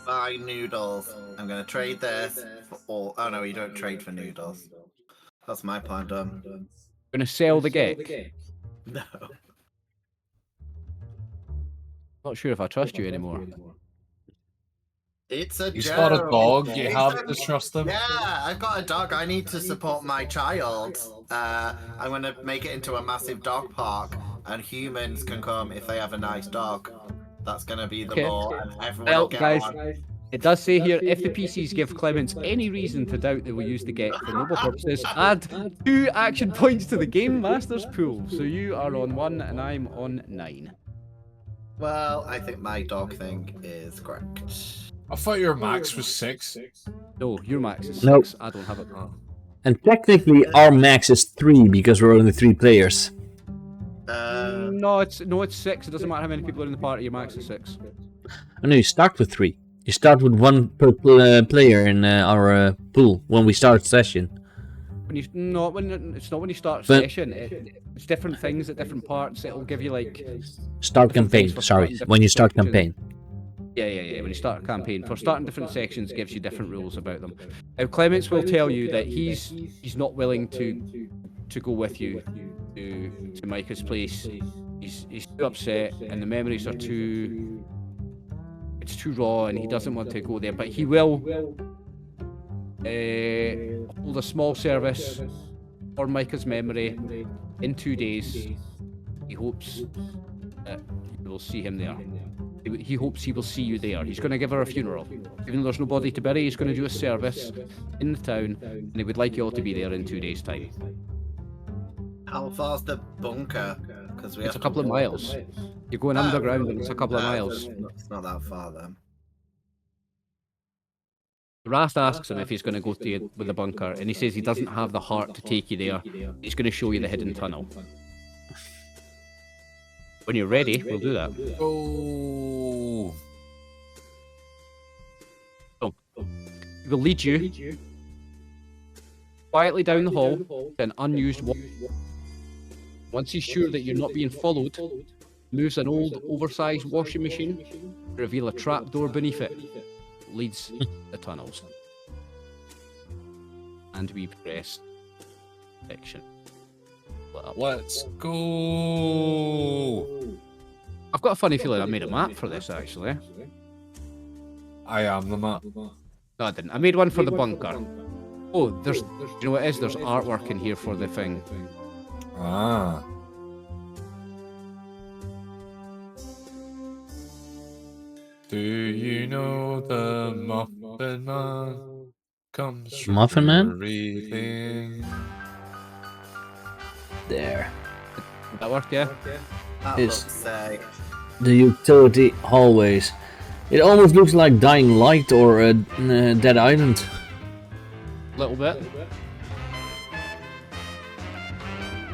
Buy noodles. I'm going to trade this for all... Oh no, you don't trade for noodles. That's my plan done. You're going to sell the Gek? No. Not sure if I trust you anymore. It's a He's joke. got a dog, you have to trust him. Yeah, I've got a dog. I need to support my child. I'm going to make it into a massive dog park, and humans can come if they have a nice dog. That's going to be the law, and everyone will get one. It does say here, if the PCs give Clements any reason to doubt they will use the Gek for noble purposes, add 2 action points to the Game Master's pool. So you are on 1 and I'm on 9. Well, I think my dog thing is correct. I thought your max was 6. No, your max is 6. Nope. I don't have it. And technically our max is 3 because we're only 3 players. No, it's 6. It doesn't matter how many people are in the party. Your max is 6. Oh no, you start with 3. You start with 1 per player in our pool when we start session. It's not when you start session. It's different things at different parts. It'll give you like start campaign. Sorry, when you start campaign. Yeah. When you start a campaign, for starting different sections, it gives you different rules about them. Now, Clements will tell you that he's not willing to go with you to Micah's place. He's too upset, and the memories are too. It's too raw, and he doesn't want to go there. But he will hold a small service for Micah's memory in 2 days. He hopes that you will see him there. He hopes he will see you there. He's going to give her a funeral. Even though there's no body to bury, he's going to do a service in the town, and he would like you all to be there in 2 days' time. How far's the bunker? Because It's a couple of miles. You're going underground, and it's a couple of miles. It's not that far then. Rast asks him if he's going to go to you with the bunker, and he says he doesn't have the heart to take you there. He's going to show you the hidden tunnel. When you're ready, we'll do that. Oh. So, we'll lead you quietly down the hall to an unused wall. Once he's sure that you're not being followed, moves an old, oversized washing machine to reveal a trapdoor beneath it. It leads the tunnels. And we press section. Let's go. I've got a funny feeling I made a map for this, actually. I am the map. No, I didn't. I made one for the bunker. Oh, you know what it is? There's artwork in here for the thing. Ah. Do you know the Muffin Man comes from Muffin Man? everything? There. Did that work, yeah? That Is- looks The utility hallways. It almost looks like Dying Light or Dead Island. A little bit.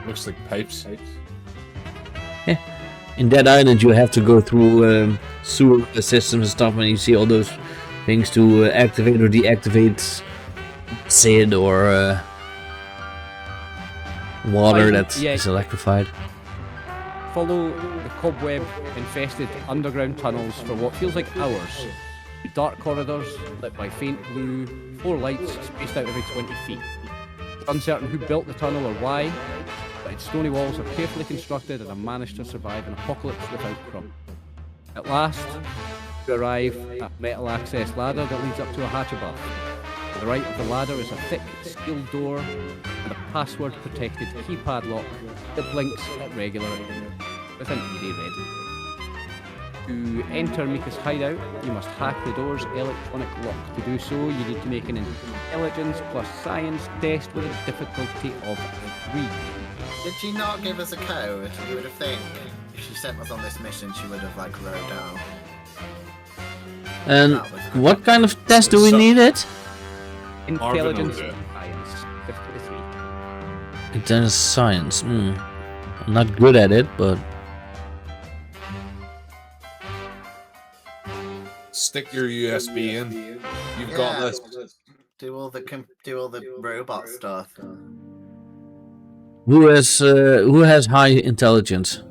Looks like pipes. In Dead Island, you have to go through sewer systems and stuff, and you see all those things to activate or deactivate SID or water that is electrified. Follow the cobweb-infested underground tunnels for what feels like hours. Dark corridors lit by faint blue, 4 lights spaced out every 20 feet. It's uncertain who built the tunnel or why, but its stony walls are carefully constructed and have managed to survive an apocalypse without crumb. At last, you arrive at a metal access ladder that leads up to a hatch above. To the right of the ladder is a thick steel door and a password-protected keypad lock that blinks at regular with an eerie red. To enter Mika's hideout, you must hack the door's electronic lock. To do so, you need to make an intelligence plus science test with a difficulty of 3. Did she not give us a code? You would have think if she sent us on this mission, she would have like wrote down. And That was- what kind of test do we need it? Intelligence Marvin will do it. and science, difficulty 3. Intelligence science. I'm not good at it, but Stick your USB in. You've got this. Do all the robot stuff. who has high intelligence?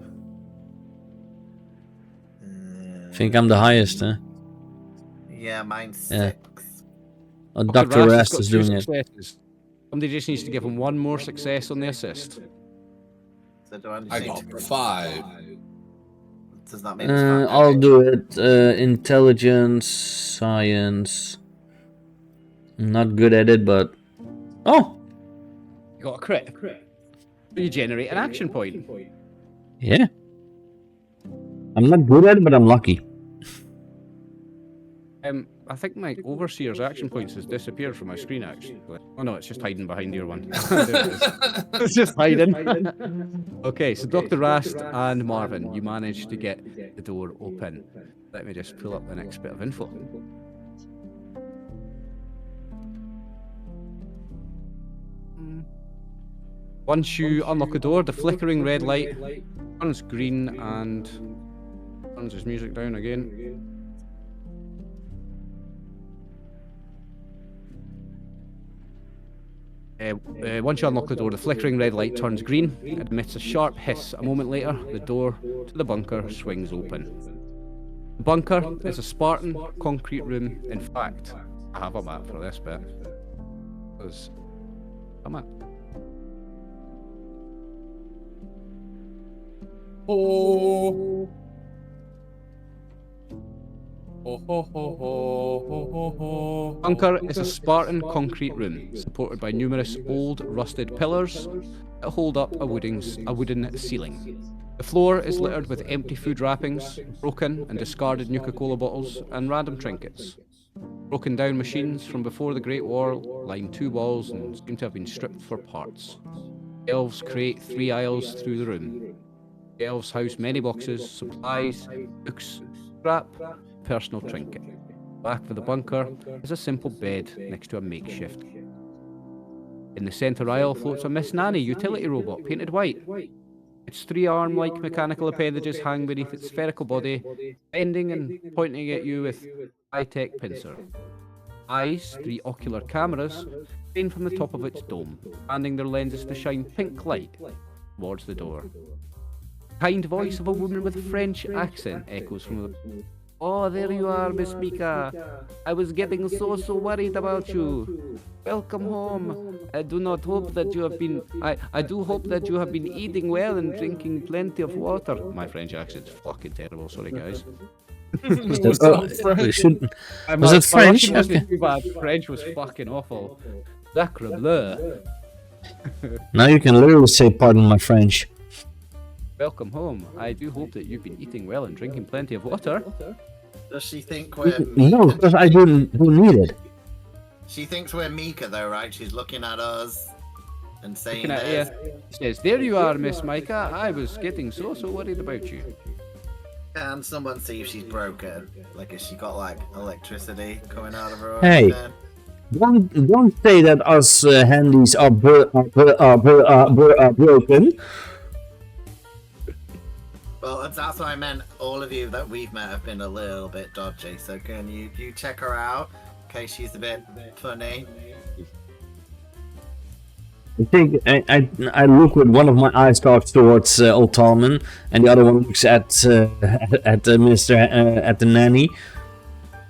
I think I'm the highest, huh? Yeah, mine's Yeah. 6. Oh, Dr. Dr. Rast has Rest got is 2 doing it. successes. Somebody just needs to give him one more success on the assist. So do I I need got to... 5. Does that mean it's fine? I'll do it. Intelligence, science. I'm not good at it, but oh, You got a crit. You generate an action point. yeah. I'm not good at it, but I'm lucky. I think my Overseer's action points has disappeared from my screen, actually. Oh no, it's just hiding behind your one. There it is. It's just hiding. Okay, so Dr. Rast and Marvin, you managed to get the door open. Let me just pull up the next bit of info. Once you unlock the door, the flickering red light turns green and turns his music down again. Once you unlock the door, the flickering red light turns green and emits a sharp hiss. A moment later, the door to the bunker swings open. The bunker is a Spartan concrete room. In fact, I have a map for this bit. There's a map. Oh. Oh, ho, ho, ho, ho, ho, ho. Bunker is a Spartan concrete room, supported by numerous old rusted pillars that hold up a wooden ceiling. The floor is littered with empty food wrappings, broken and discarded Nuka-Cola bottles, and random trinkets. Broken down machines from before the Great War line 2 walls and seem to have been stripped for parts. Elves create 3 aisles through the room. The elves house many boxes, supplies, books, scrap, personal trinket. Back of the bunker is a simple bed next to a makeshift. In the centre aisle floats a Miss Nanny utility robot painted white. Its 3 arm-like mechanical appendages hang beneath its spherical body, bending and pointing at you with high-tech pincer. eyes, 3 ocular cameras, seen from the top of its dome, expanding their lenses to shine pink light towards the door. Kind voice of a woman with French accent echoes from the... Oh, there you are, Miss Mika. I was getting so worried about you. Welcome home. I do not hope that you have been... I do hope that you have been eating well and drinking plenty of water. My French accent's fucking terrible, sorry guys. Was it French? Okay. Too bad. French was fucking awful. Sacre bleu. Now you can literally say pardon my French. Welcome home. I do hope that you've been eating well and drinking plenty of water. Does she think we're No, because I don't need it. She thinks we're Mika though, right? She's looking at us and saying Looking at this. She says, there you are, Miss Micah. I was getting so worried about you. Can someone see if she's broken? Like, has she got like electricity coming out of her? Hey. Don't say that us handies are broken. Well, that's what I meant. All of you that we've met have been a little bit dodgy. So can you check her out in case she's a bit funny? I think I look with one of my eyes towards old Talman, and the other one looks at the nanny.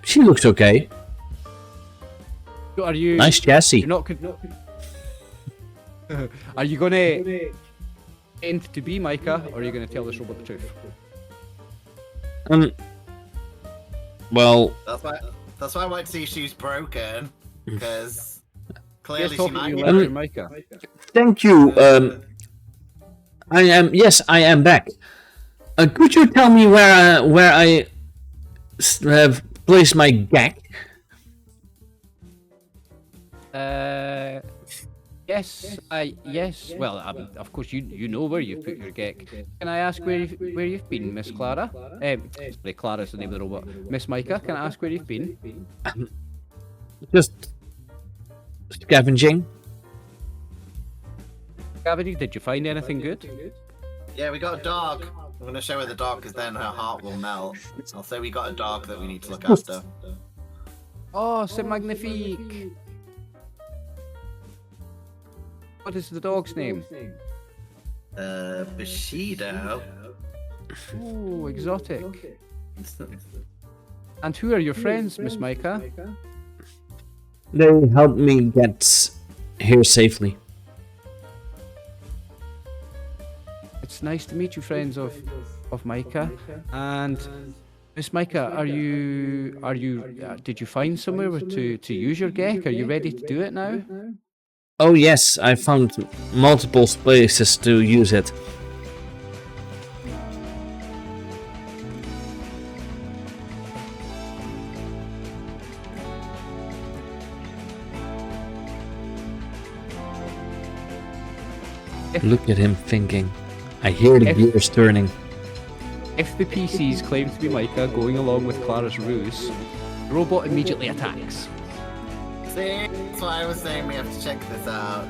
She looks okay. So are you... Nice chassis. You're not... Are you gonna end to be Micah, or are you gonna tell this robot the truth? Well, that's why I want to see if she's broken, because clearly she might be. Micah. thank you. I am back. Could you tell me where I have placed my gag? Yes. Well, of course you know where you've put your gek. Can I ask where you've been, Miss Clara? Sorry, Clara's the name of the robot. Miss Micah, can I ask where you've been? Just scavenging. Scavenging. Did you find anything good? Yeah, we got a dog. I'm gonna show her the dog because then her heart will melt. I'll say we got a dog that we need to look after. Oh, c'est magnifique. What is the dog's name? Bushido. Ooh, exotic. And who are your friends, Miss Micah? They helped me get here safely. It's nice to meet you, friends of Micah. And Miss Micah, did you find somewhere to use your gek? Are you ready to do it now? Oh yes, I found multiple places to use it. Look at him thinking. I hear the gears turning. If the PCs claim to be Micah going along with Clara's ruse, the robot immediately attacks. See? That's why I was saying we have to check this out.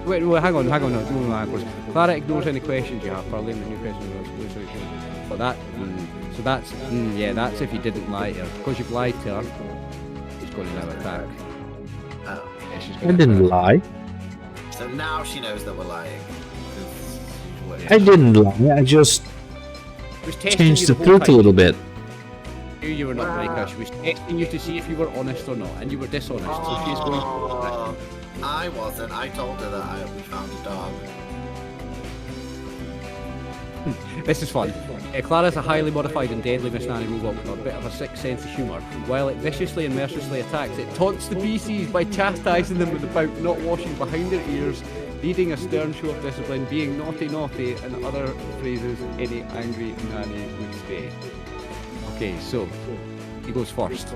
Wait, hang on, no. Clara ignores any questions you have, probably in the new questions. But that's if you didn't lie to her. Because you've lied to her, she's going to now attack. Oh. Yeah, she's I going didn't lie. So now she knows that we're lying. I didn't lie, I just changed the truth a little bit. You were not Micah. She was testing you to see if you were honest or not, and you were dishonest. So she's going to... I wasn't. I told her that we found a dog. This is fun. Clara's a highly modified and deadly Miss Nanny robot with a bit of a sixth sense of humour. While it viciously and mercilessly attacks, it taunts the PCs by chastising them about not washing behind their ears, leading a stern show of discipline, being naughty, and other phrases any angry nanny would say. Okay, so he goes first.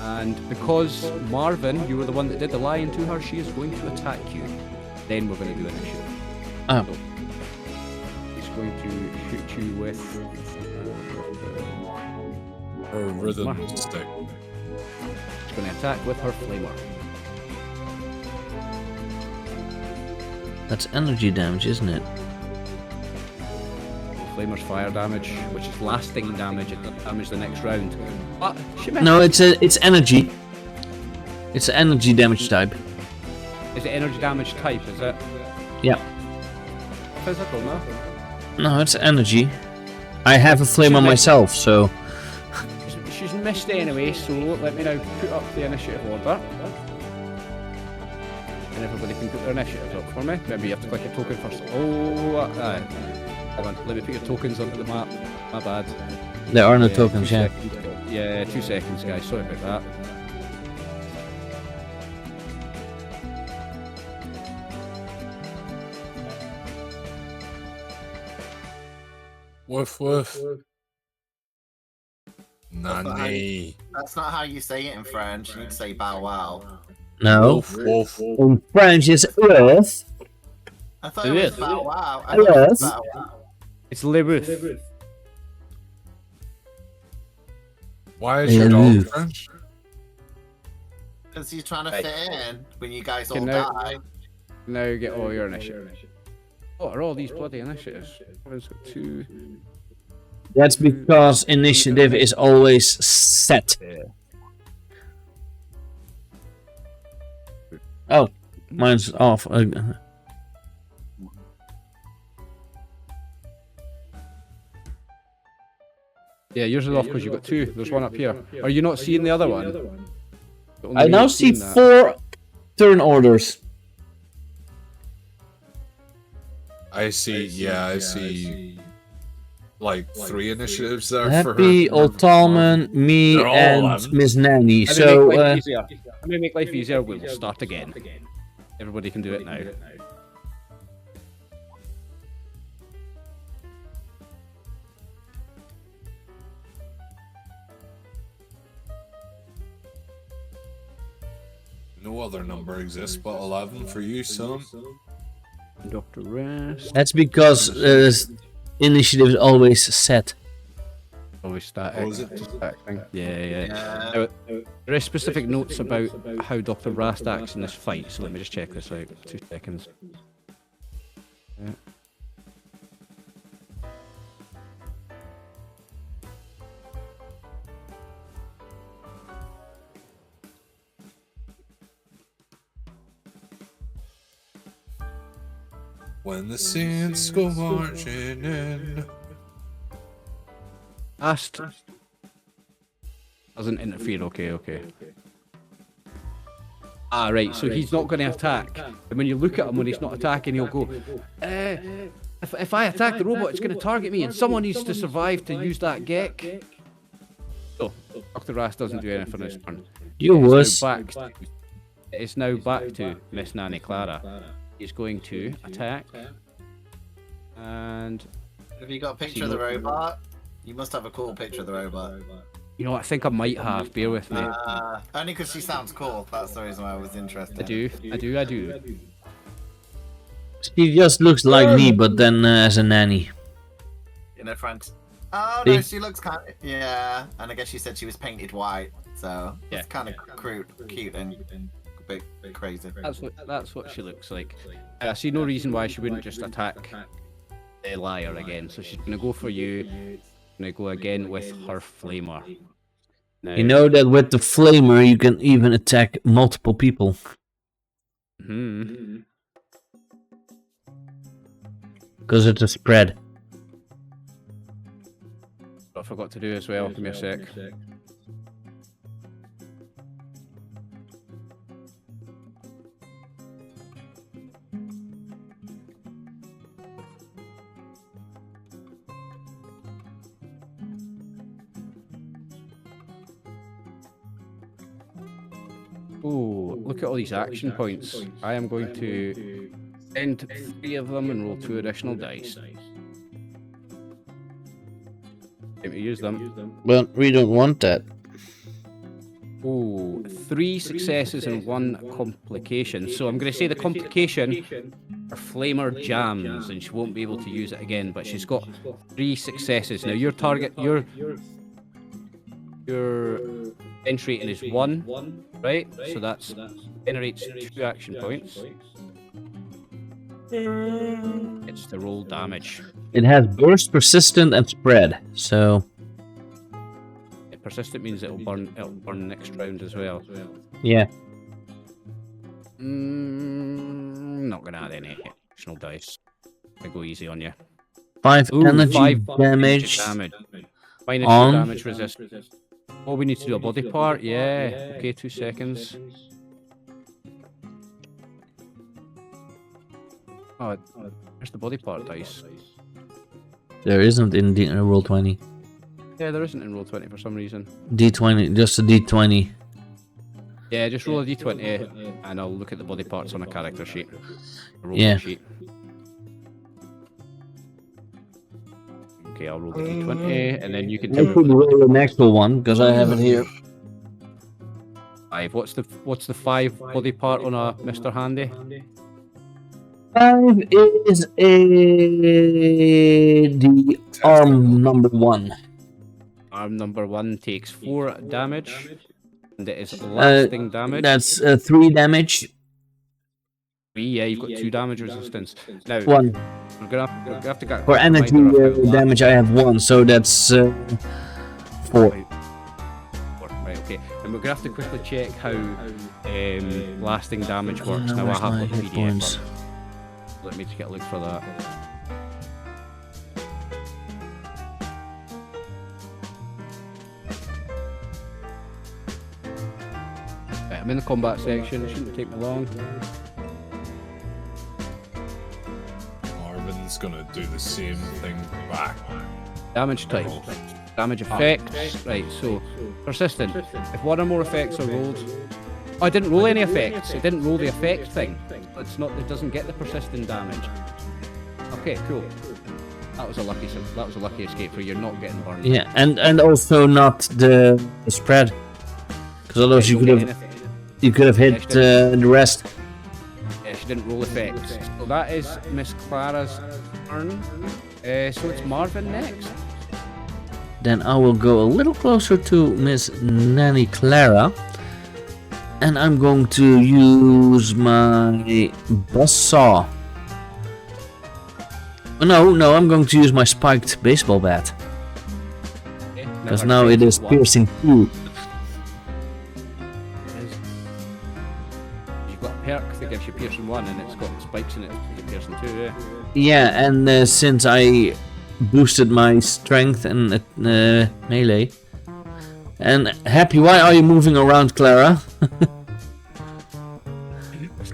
And because Marvin, you were the one that did the lying to her, she is going to attack you. Then we're going to do initiative. Oh. So, he's going to shoot you with Her rhythm stick. She's going to attack with her flamer. That's energy damage, isn't it? Flamer's fire damage, which is lasting damage. It doesn't damage the next round. But she missed. No, it's energy. It's an energy damage type. Is it energy damage type, is it? Yeah. Physical, no? No, it's energy. I have a flamer myself, so... She's missed anyway, so let me now put up the initiative order. And everybody can put their initiatives up for me. Maybe you have to click a token first. Oh, hold on, let me put your tokens onto the map. My bad. There are no tokens, yeah. Yeah, 2 seconds, guys. Sorry about that. Woof woof. Nanny. That's not how you say it in French. You need to say bow wow. No. Woof woof. In French, it's Earth. I thought it was Earth. bow wow. I Earth. thought it was bow wow. It's Leruth. Why is your dog Earth. French? Because he's trying to fit in when you guys all Okay, now- die. Now get all your initiatives. What are all these bloody initiatives? Everyone's got 2. That's because initiative is always set. Oh, mine's off. Yeah, yours is off because you've got 2. There's one up here. Are you not seeing the other one? The only I way now you're see seeing that- 4 turn orders. I see like 3 initiatives there for her. Happy, Old me, They're all and 11. Miss Nanny. Let me So, make life easier. Let me make life easier. We'll start again. Everybody can do it now. No other number exists but 11 for you, son. Dr. Rest. that's because initiative is always set. Always static. Oh, is it? Static thing. Yeah. Yeah. There are specific notes about how Dr. Rast acts in this fight, so let me just check this out. 2 seconds. Yeah. When the saints go marching in. Ast doesn't interfere. Okay. Ah, right. So he's not going to attack. And when you look at him when he's not attacking, he'll go, if I attack the robot, it's going to target me, and someone needs to survive to use that Gek. So, Dr. Rast doesn't do anything this turn. You was. It's now back to Miss Nanny Clara. He's going to attack. And Have you got a picture of the robot? You must have a cool picture of the robot. you know what? I think I might have. Bear with me. Only because she sounds cool. That's the reason why I was interested. I do. She just looks like me, but then as a nanny. In her front. Oh See? no, she looks kind of, yeah. And I guess she said she was painted white, so Yeah. it's kind of cute and a bit crazy. That's what she looks like. I see no reason why she wouldn't just attack the liar again. So she's gonna go for you. Gonna go again with her flamer. Now, You know that with the flamer, you can even attack multiple people. Because it's a spread. What I forgot to do as well. Give me a sec. Oh, look at all these action points. I am going to spend 3 of them and roll 2 additional dice. Let me use them. But we don't want that. Oh, 3 successes and 1 complication. So I'm going to say the complication are flamer jams, and she won't be able to use it again. But she's got 3 successes. Now your target, your entry rating is 1, right? So that's generates 2 action points. It's to roll damage. It has burst, persistent, and spread. So Persistent means it'll burn next round as well. yeah. Not gonna add any additional dice. I go easy on you. 5 Ooh, energy 5 damage damage. Minus on- your damage resist. Oh, we need to do a body part. Yeah. Okay, 2 seconds. Oh, where's the body part dice? There isn't in the roll 20. Yeah, there isn't in roll 20 for some reason. D20, just a D20. Yeah, just roll a d20 and I'll look at the body parts on a character sheet. A roll Yeah. sheet. Okay, I'll roll the d20 and then you can I tell me could what roll an actual one because I have it here. the 5. What's the 5 body part on a Mr. Handy? 5 is the arm number 1. Arm number 1 takes 4 damage. And it is lasting damage. That's 3 damage. 3, yeah, you've got 2 damage resistance. Now, 1. we're gonna have to get For a energy reminder of how damage, I have 1, so that's 4. Right, okay. And we're gonna have to quickly check how lasting damage works. Now I Where's have my got the hit PDF. points? up. Let me just get a look for that. Right, I'm in the combat section. It shouldn't take me long. Marvin's gonna do the same thing back. Damage type. Damage effects. Right, so persistent. If one or more effects are rolled. Oh, I didn't roll any effects. It didn't roll the effect thing. It's not. It doesn't get the persistent damage. Okay, cool. That was a lucky escape for you. You're not getting burned. Yeah, and also not the spread. Because otherwise you could have hit the rest. Yeah, she didn't roll effects. So that is Miss Clara's turn. So it's Marvin next. Then I will go a little closer to Miss Nanny Clara. And I'm going to use my buzzsaw. Oh, no, I'm going to use my spiked baseball bat. Because now it is piercing 2. You've got a perk that gives you piercing 1 and it's got spikes in it to give you piercing 2, yeah. Yeah, and since I boosted my strength and melee. And Happy, why are you moving around, Clara?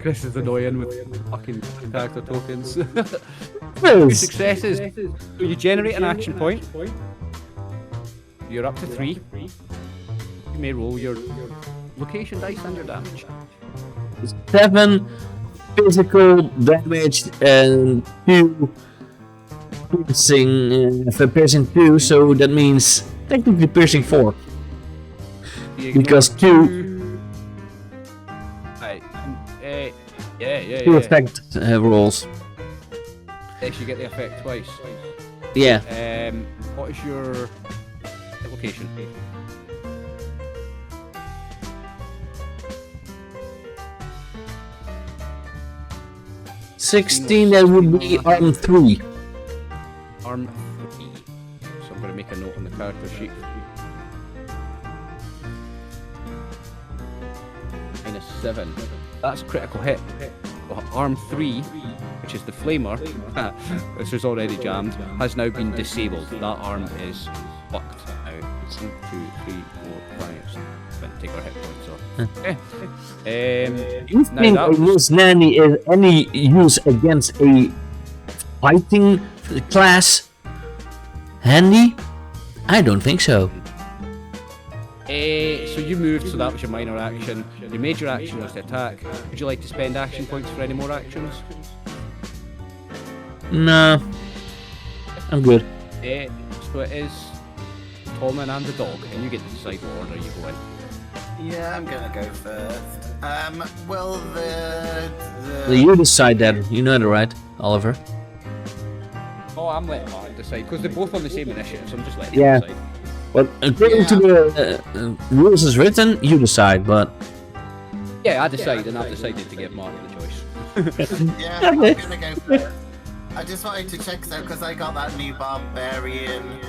Chris is annoying with fucking character tokens. Two Yes. successes. So you generate an action point. You're up to 3. You may roll your location dice and your damage. 7 physical damage and 2 piercing, for piercing 2, so that means technically piercing 4. Because 2 Right. Yeah. 2 effect rolls. Yes, you get the effect twice. Yeah. What is your location? 16, that would be arm 3. Arm 3. So I'm going to make a note on the character sheet. -7. That's a critical hit. Well, arm 3, which is the flamer, which was already jammed, has now been disabled. That arm is fucked now. 1, 2, 3, 4, 5, 7. Take our hit points off. Okay. Do you think that a Miss Nanny is any use against a fighting class handy? I don't think so. So you moved, so that was your minor action. Your major action was to attack. Would you like to spend action points for any more actions? No. I'm good. So it is Tallman and the dog, and you get to decide what order you go in. Yeah, I'm gonna go first. Well, You decide that. You know that, right, Oliver? Oh, I'm letting Martin decide, because they're both on the same initiative, so I'm just letting Yeah. him decide. Well, according to the rules as written, you decide, but... Yeah, I decide, and I've decided to give Martin the choice. Yeah, I'm Okay. gonna go first. I just wanted to check though, because I got that new barbarian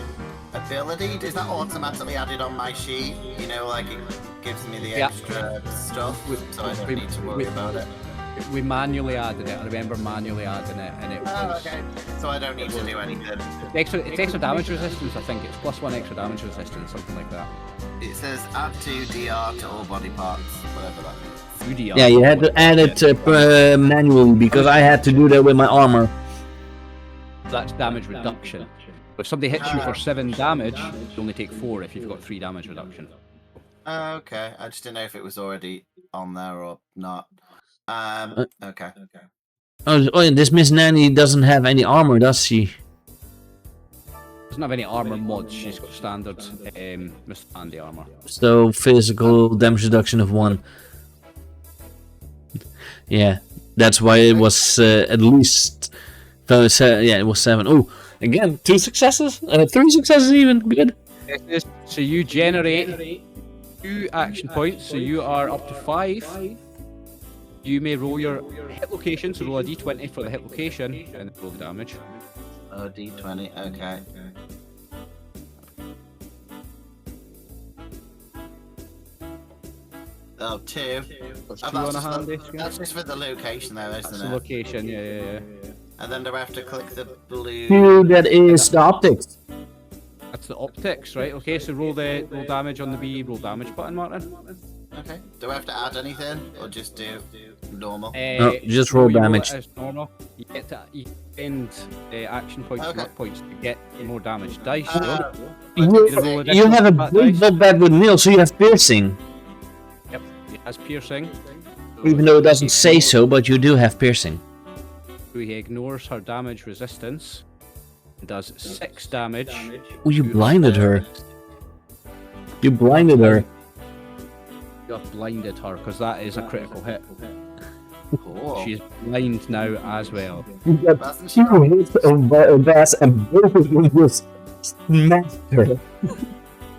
ability. Is that automatically added on my sheet? You know, like it gives me the Yeah. extra stuff, so I don't need to worry we- about it. We manually added it. I remember manually adding it, and it Oh, was okay. So I don't need to do anything. it's extra damage resistance. I think it's +1 extra damage resistance, something like that. It says add 2 DR to all body parts, whatever that is. 2D. Yeah, you had to add it manually because I had to do that with my armor. That's damage reduction. If somebody hits you for 7 damage, you only take 4 if you've got 3 damage reduction. Okay, I just didn't know if it was already on there or not. Okay. Oh, and this Miss Nanny doesn't have any armor, does she? Doesn't have any armor mods. She's got standard Mr. Andy armor. So physical damage reduction of 1. Yeah, that's why it was at least. Yeah, it was 7. Oh, again, 2 successes, 3 successes even. Good. So you generate 2 action points. So you are up to 5. You may roll your hit location. So roll a d20 for the hit location and roll the damage. Oh, D20, okay. Oh, 2. That's Oh, 2 on a just handy. that's just for the location though, That's isn't the it? location. Yeah. And then do I have to click the blue? 2, that is the optics. That's the optics, right? Okay, so roll damage on the B roll damage button, Martin. Okay. Do I have to add anything or just do normal? No, just roll you damage. it as normal. You get to spend action points, Okay. luck points to get more damage dice. Uh, You have a baseball bat with nails, so you have piercing. Yep, it has piercing. Even though it doesn't say so, but you do have piercing. So he ignores her damage resistance and does 6 damage. Oh, you blinded her. You blinded her. You have blinded her because that is a critical hit. Cool. She's blind now as well. You got Doesn't she? 2 hits of bass and both of them just smashed her.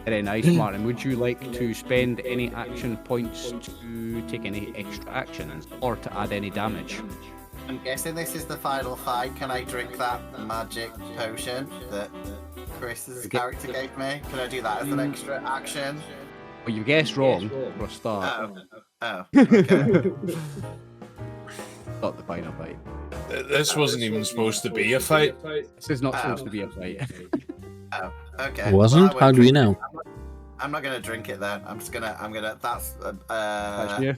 Very nice, Martin. Would you like to spend any action points to take any extra actions or to add any damage? I'm guessing this is the final fight. Can I drink that magic potion that Chris's character gave me? Can I do that as an extra action? Well, you guessed wrong for a start. Oh. Okay. Not the final fight. This wasn't even supposed to be a fight. This is not supposed to be a fight. Oh. Okay. Wasn't? Well, I How won't do you drink know? it. I'm not gonna drink it then. I'm gonna. That's That's you.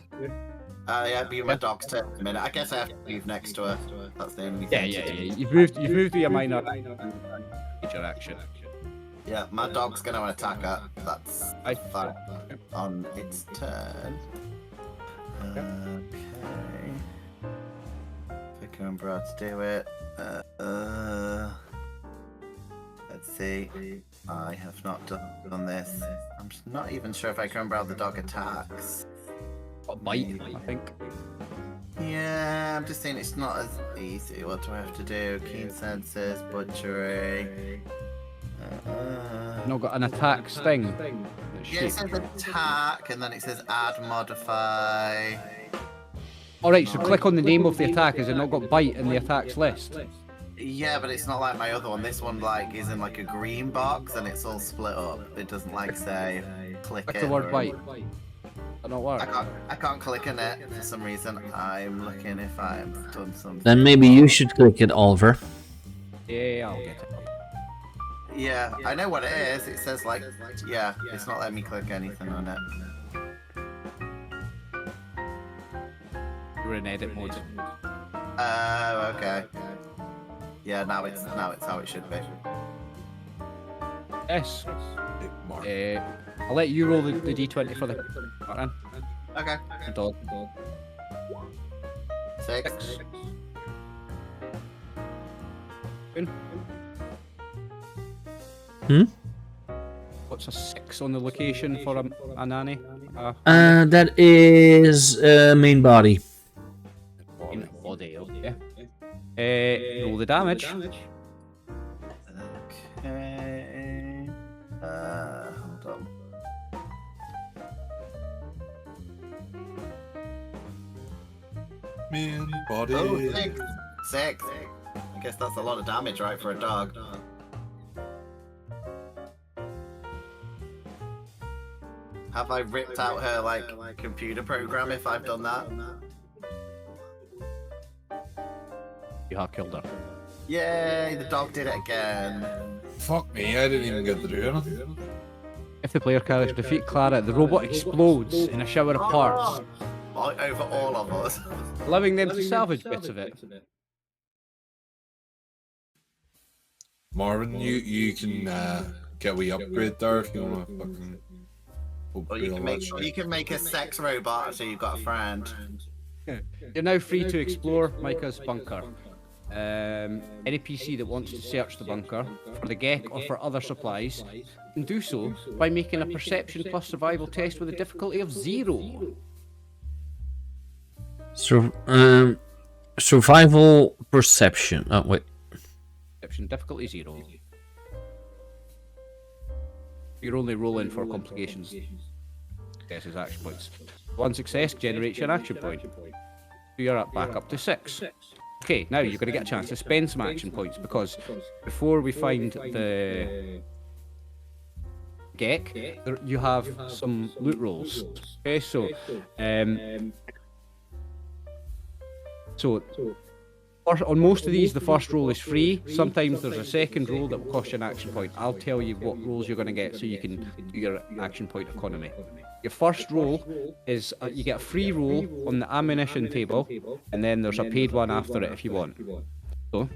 yeah, be my dog's turn in a minute. I guess I have to move next to her. That's the only thing. Yeah. You've moved to your minor major action. Yeah, my dog's gonna attack her. That's I- fine. On its turn. Okay. Pick and bro to do it. Let's see. I have not done this. I'm just not even sure if I can remember how the dog attacks. Got bite, I think. Yeah, I'm just saying it's not as easy. What do I have to do? Keen senses, butchery. Not got an attack sting. Yeah, it says attack, and then it says add modify. Alright, so click on the name of the attack. Has it not got bite in the attacks list? Yeah, but it's not like my other one. This one like is in like a green box, and it's all split up. It doesn't like say click Click it. the word or- bite. That not work? I can't click on it for some reason. I'm looking if I've done something. Then maybe you should click it, Oliver. Yeah, I'll get it. Yeah, I know what it is. It says like, yeah, it's not letting me click anything on it. You're in edit mode. Oh, okay. Yeah, now it's how it should be. Yes. I'll let you roll the d20 for the Martin. Okay. The dog. 6. What's a 6 on the location for a nanny? That is main body. In body, okay. Roll the damage. Okay. Hold on. Man, body. Oh, 6. 6. I guess that's a lot of damage, right, for a dog. Have I ripped out her, like, computer program if I've done that? You have killed her. Yay, the dog did it again. Fuck me, I didn't even get through it. If the player carries defeat Clara, the robot explodes in a shower of parts, Over all of us. allowing them to salvage bits of it. Marvin, you can get a wee upgrade there if you want to fucking. Or you can make a sex robot so you've got a friend. You're now free to explore Micah's bunker. Any PC that wants to search the bunker for the Gek or for other supplies can do so by making a perception plus survival test with a difficulty of 0. Survival perception. Oh wait. Perception difficulty 0. You're only rolling for complications. Guesses action points. One success generates your action point. You're back up to 6. Okay, now you're going to get a chance to spend some action points because before we find the Gek, you have some loot rolls. Okay, so on most of these, the first roll is free. Sometimes there's a second roll that will cost you an action point. I'll tell you what rolls you're going to get so you can do your action point economy. Your first roll is you get a free roll on the ammunition table, and then there's a paid one after it if you want. So,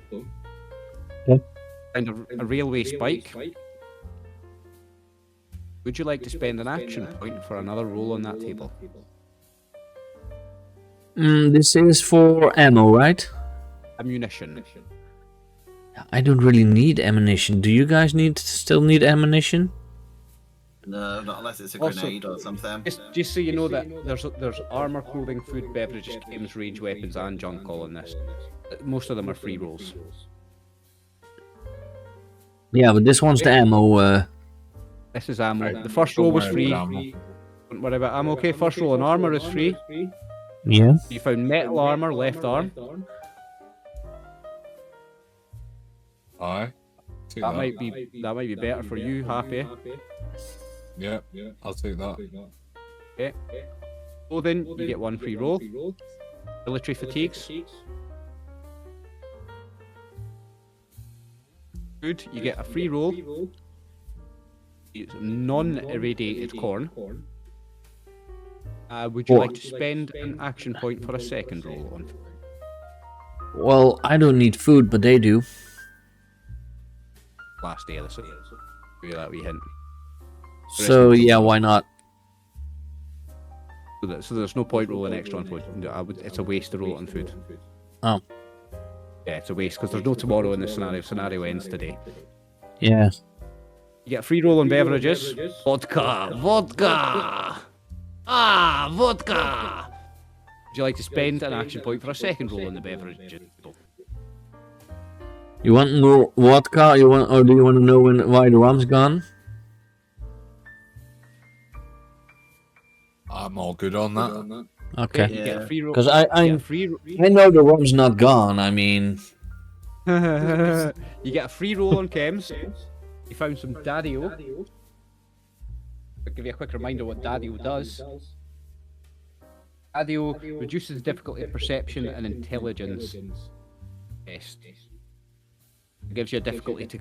find a railway spike. Would you like to spend an action point for another roll on that table? This is for ammo, right? Ammunition. I don't really need ammunition. Do you guys still need ammunition? No, not unless it's a Also, grenade or something. Just so you know that there's armor, clothing, food, beverages, games, range weapons, and junk all in this. Most of them are free rolls. Yeah, but this one's the ammo. This is ammo. The first roll was free. Don't worry about ammo. Okay, first roll on armor is free. Yeah. You found metal armor, left arm. Aye. That might be better for you, Happy. Yeah, I'll take that. Okay. Clothing, you get one free roll. Military fatigues. Food, you get a free roll. It's non-irradiated corn. Would you like to spend an action point for a second roll on food? Well, I don't need food, but they do. Last day of the city. Give you that wee hint. So yeah, why not? So there's no point rolling extra on food. It's a waste to roll it on food. Oh. Yeah, it's a waste because there's no tomorrow in this scenario. Scenario ends today. Yeah. You get a free roll on beverages. Vodka! Vodka! Would you like to spend an action point for a second roll on the beverages? You want more vodka? Or do you want to know why the rum's gone? I'm all good on that. Okay. You get a free roll. Because I know the rum's not gone. I mean, you get a free roll on chems. You found some Daddy-O. I'll give you a quick reminder what Daddy-O does. Daddy-O reduces the difficulty of perception and intelligence test. It gives you a difficulty to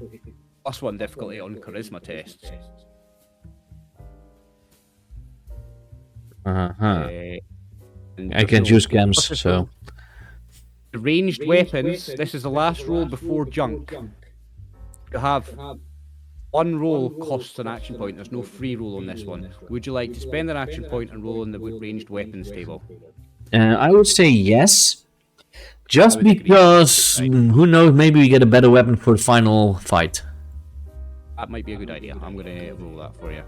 +1 difficulty on charisma tests. I can choose chems, so. The ranged weapons, this is the last roll before junk. You have one roll costs an action point. There's no free roll on this one. Would you like to spend an action point and roll on the ranged weapons table? I would say yes. Just because, who knows, maybe we get a better weapon for the final fight. That might be a good idea. I'm going to roll that for you.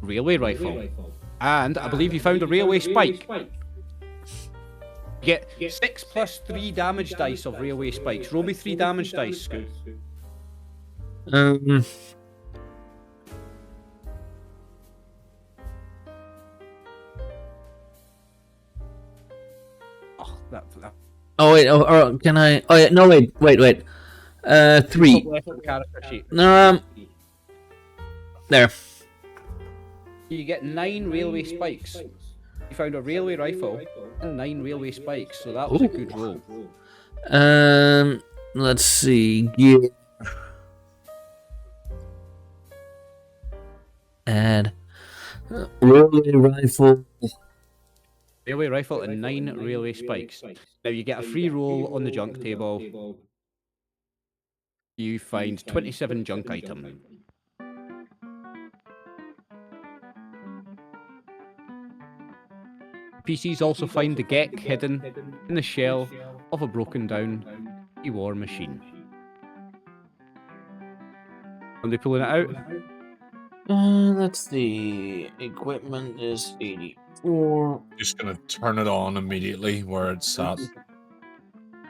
Railway rifle. And I believe you found a railway spike. You get 6 plus 3 damage dice of railway spikes. Roll me 3 damage dice, Scoot. Oh wait, or can I? Oh yeah, no wait. 3. Top left of the character sheet. No, there. You get 9 railway spikes. You found a railway rifle and 9 railway spikes, so that was a good roll. Let's see. Gear. Add railway rifle. Railway rifle and 9 railway spikes. Now you get a free roll on the junk table. You find 27 junk items. PCs also find the Gek hidden in the shell of a broken down war machine. Are they pulling it out? Let's see. Equipment is 84. Just gonna turn it on immediately where it's at.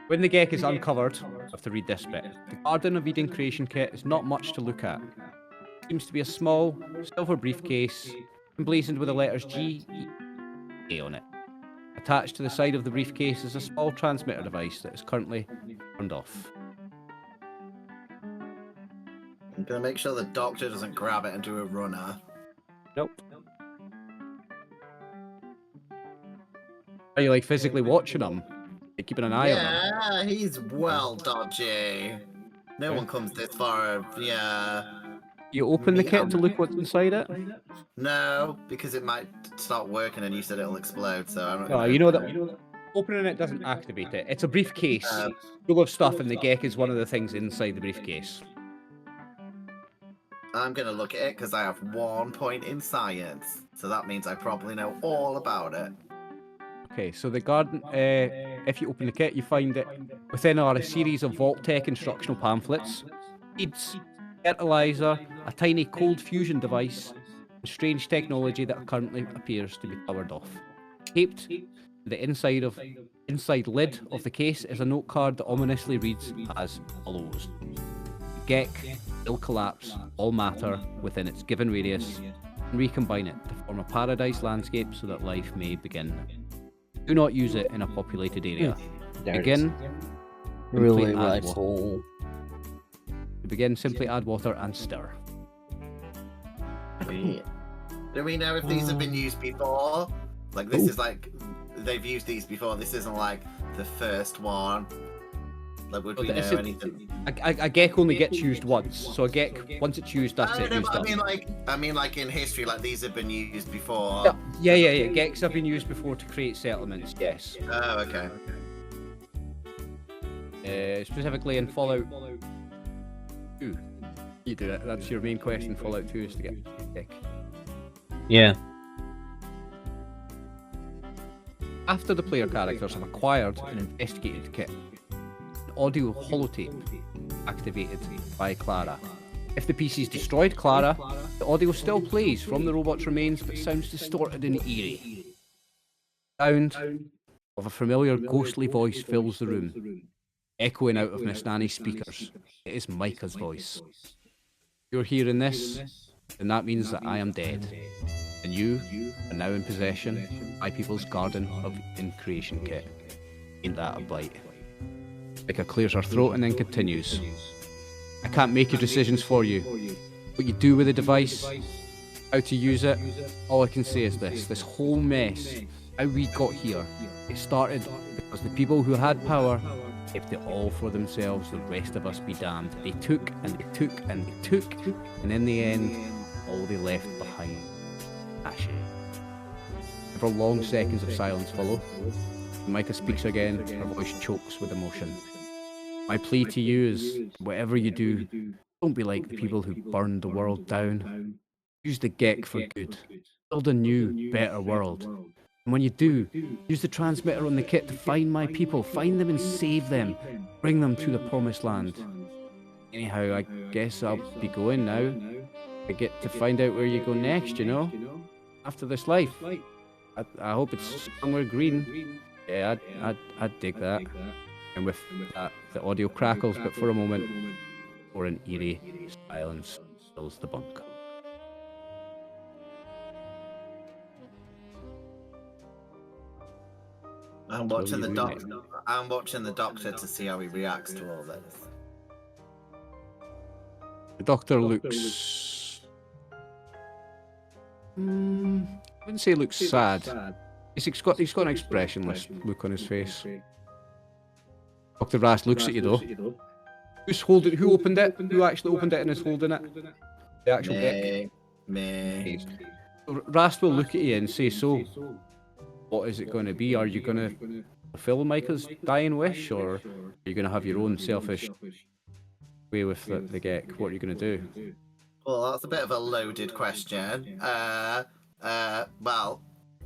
When the Gek is uncovered, I have to read this bit. The Garden of Eden creation kit is not much to look at. It seems to be a small silver briefcase emblazoned with the letters G-E on it. Attached to the side of the briefcase is a small transmitter device that is currently turned off. I'm gonna make sure the doctor doesn't grab it and do a runner. Nope. Are you like physically watching them? Like, keeping an eye on them? Yeah, he's well dodgy. No one comes this far. Yeah. You open the kit to look what's inside it? No, because it might start working and you said it'll explode, so I'm not Oh, gonna you know open that it. opening it doesn't activate it. It's a briefcase full of stuff, and the Gek is one of the things inside the briefcase. I'm gonna look at it because I have 1 point in science, so that means I probably know all about it. Okay, so the garden, if you open the kit, you find that within are a series of Vault-Tec instructional pamphlets, seeds, fertilizer, a tiny cold fusion device, and strange technology that currently appears to be powered off. Taped to the inside lid of the case is a note card that ominously reads as follows: Gek will collapse all matter within its given radius and recombine it to form a paradise landscape so that life may begin. Do not use it in a populated area. Begin. Railway simply add rifle. To begin, simply add water and stir. Do we know if these have been used before? Like, this is like, they've used these before. This isn't like the first one. Like, would we know anything? A Gek only gets used once, so a Gek, once it's used, that's it. Used up. I mean, like in history, like these have been used before. Yeah. Geks have been used before to create settlements. Yes. Oh, okay. Specifically in Fallout 2. You do it. That's your main question. Fallout 2 is to get Gek. Yeah. After the player characters have acquired and investigated the kit, audio holotape activated by Clara. If the PC's destroyed Clara, the audio still plays from the robot's remains but sounds distorted and eerie. Sound of a familiar ghostly voice fills the room, echoing out of Miss Nanny's speakers. It is Micah's voice. If you're hearing this, then that means that I am dead, and you are now in possession of my people's Garden of Eden creation kit. Ain't that a bite? Micah clears her throat and then continues. I can't make your decisions for you. What you do with the device, how to use it, all I can say is this whole mess, how we got here, it started because the people who had power kept it all for themselves, the rest of us be damned. They took and they took and they took, and in the end, all they left behind, ashes. Several long seconds of silence follow. Micah speaks again, her voice chokes with emotion. My plea to you is, whatever you do, don't be like the people who burned the world down. Use the Gek for good. Build a new, better world. And when you do, use the transmitter on the kit to find my people, find them and save them. Bring them to the promised land. Anyhow, I guess I'll be going now. I get to find out where you go next, you know? After this life. I hope it's somewhere green. Yeah, I'd dig that. And with that, the audio crackles, but for a moment, or an eerie silence fills the bunk. I'm watching the doctor. I'm watching the doctor to see how he reacts to all this. The doctor looks. I wouldn't say looks sad. He's got an expressionless look on his face. Dr. Rast looks at you though. Who opened it? Who actually opened it and is holding it? The actual deck. Me. Rast will look at you and say, so, what is it going to be? Are you going to fulfill Micah's dying wish, or are you going to have your own selfish way with the Gek? What are you going to do? Well, that's a bit of a loaded question. Well,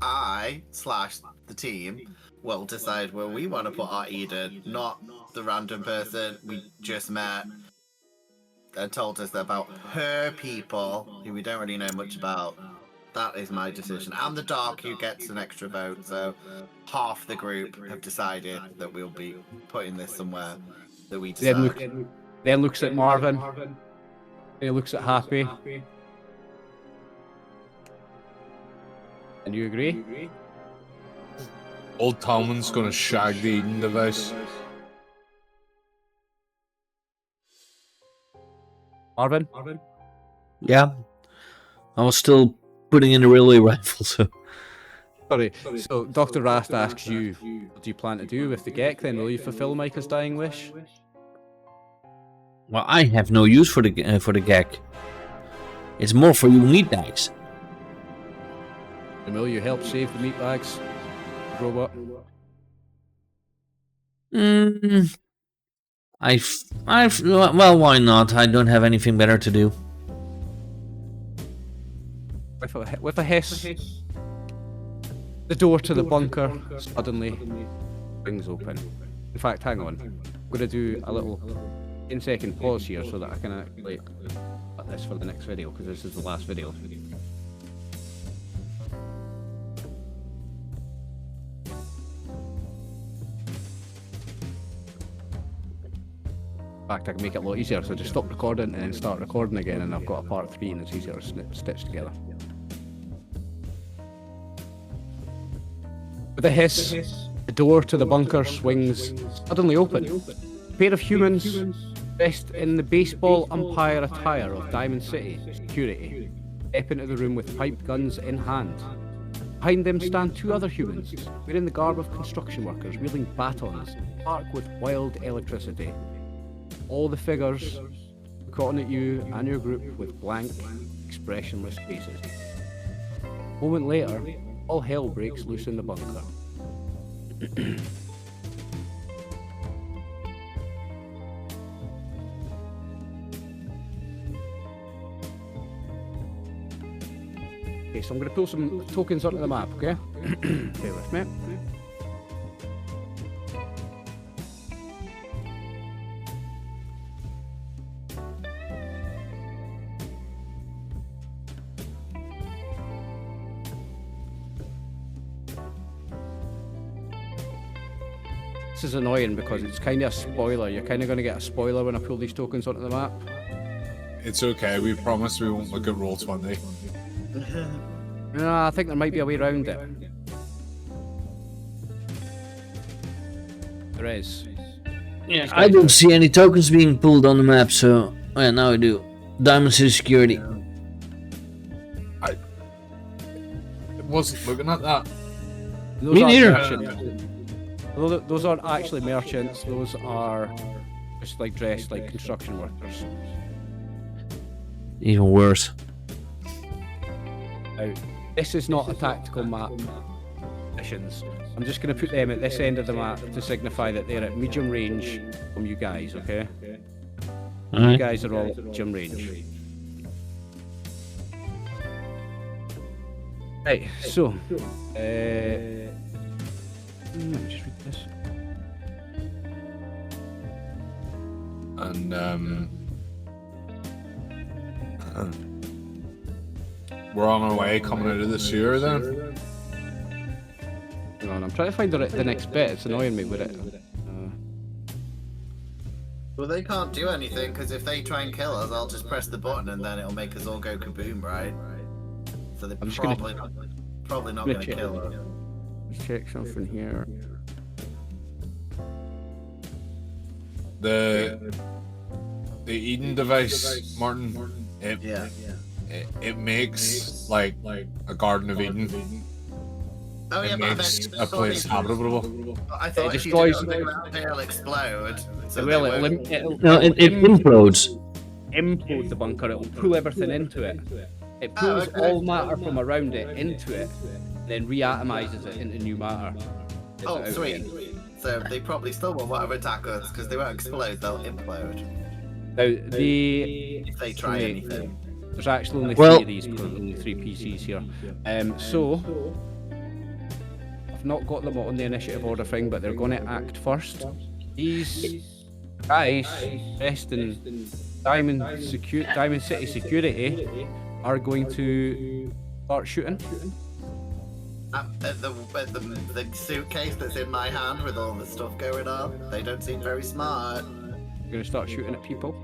I/the team will decide where we want to put our Eden, not the random person we just met and told us about her people, who we don't really know much about. That is my decision. And the Dark, who gets an extra vote, so half the group have decided that we'll be putting this somewhere that we decide. Then looks at Marvin. Then looks at Happy. And you agree? Old Talman's gonna shag the Eden device. Marvin? Yeah. I was still putting in the relay rifle, so... Sorry, so Dr. Rast asks you, what do you plan to do with the Gek then? Will you fulfill Micah's dying wish? Well, I have no use for the Gek. It's more for you meatbags. And will you help save the meatbags, robot? Well, why not? I don't have anything better to do. With a hiss, the door to the bunker suddenly swings open. In fact, hang on. I'm going to do a little 10-second pause here so that I can actually cut this for the next video, because this is the last video. In fact, I can make it a lot easier, so just stop recording and then start recording again, and I've got a part 3 and it's easier to stitch together. With a hiss, the door to the bunker swings suddenly open. A pair of humans, dressed in the baseball umpire attire of Diamond City security, step into the room with pipe guns in hand. Behind them stand two other humans, wearing the garb of construction workers, wielding batons, spark with wild electricity. All the figures look on at you and your group with blank, expressionless faces. A moment later, all hell breaks loose in the bunker. Okay, so I'm going to pull some tokens onto the map, okay? Stay with me. This is annoying because it's kind of a spoiler. You're kind of going to get a spoiler when I pull these tokens onto the map. It's okay, we promise we won't look at Roll20. No, I think there might be a way around it. There is. Yeah, I don't see any tokens being pulled on the map, so... Oh yeah, now I do. Diamond City Security. I wasn't looking at that. Me neither. Those aren't actually merchants, those are just like dressed like construction workers. Even worse. Now, this is not a tactical map missions. I'm just going to put them at this end of the map to signify that they're at medium range from you guys, okay? Alright. You guys are all at medium range. Right, so... let me just read this. And we're on our way coming out of the sewer then. Hang on, I'm trying to find the next bit. It's annoying me with it. Well, they can't do anything, because if they try and kill us, I'll just press the button and then it'll make us all go kaboom, right? So they're probably not going to kill us. Let's check something here. the Eden device, Martin, it makes like a Garden of Eden. Oh yeah, It but makes then a place habitable. I thought if you do it on the ground, it'll explode. So Well, they won't- No, it implodes. Implode the bunker. It'll pull everything into it. It pulls okay. all matter from around it into it, then reatomizes it into new matter. Gets it Oh, out sweet. again. So they probably still won't want to attack us because they won't explode, they'll implode. Now, If they try anything. there's actually only Well- 3 of these, only 3 PCs here. So, I've not got them on the initiative order thing, but they're going to act first. These guys dressed in Diamond City security are going to start shooting. At the suitcase that's in my hand with all the stuff going on, they don't seem very smart. They're going to start shooting at people.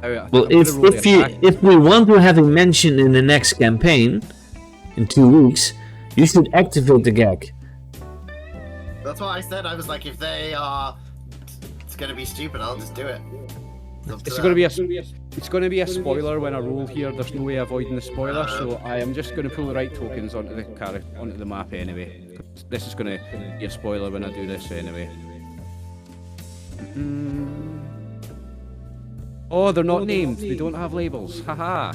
Well, if we want to have him mentioned in the next campaign, in 2 weeks, you should activate the gag. That's what I said. I was like, if they are, it's gonna be stupid. I'll just do it. It's going to be a spoiler when I roll here. There's no way avoiding the spoiler, so I am just going to pull the right tokens onto the map anyway. This is going to be a spoiler when I do this anyway. Oh, they're not named. They don't have labels. Haha.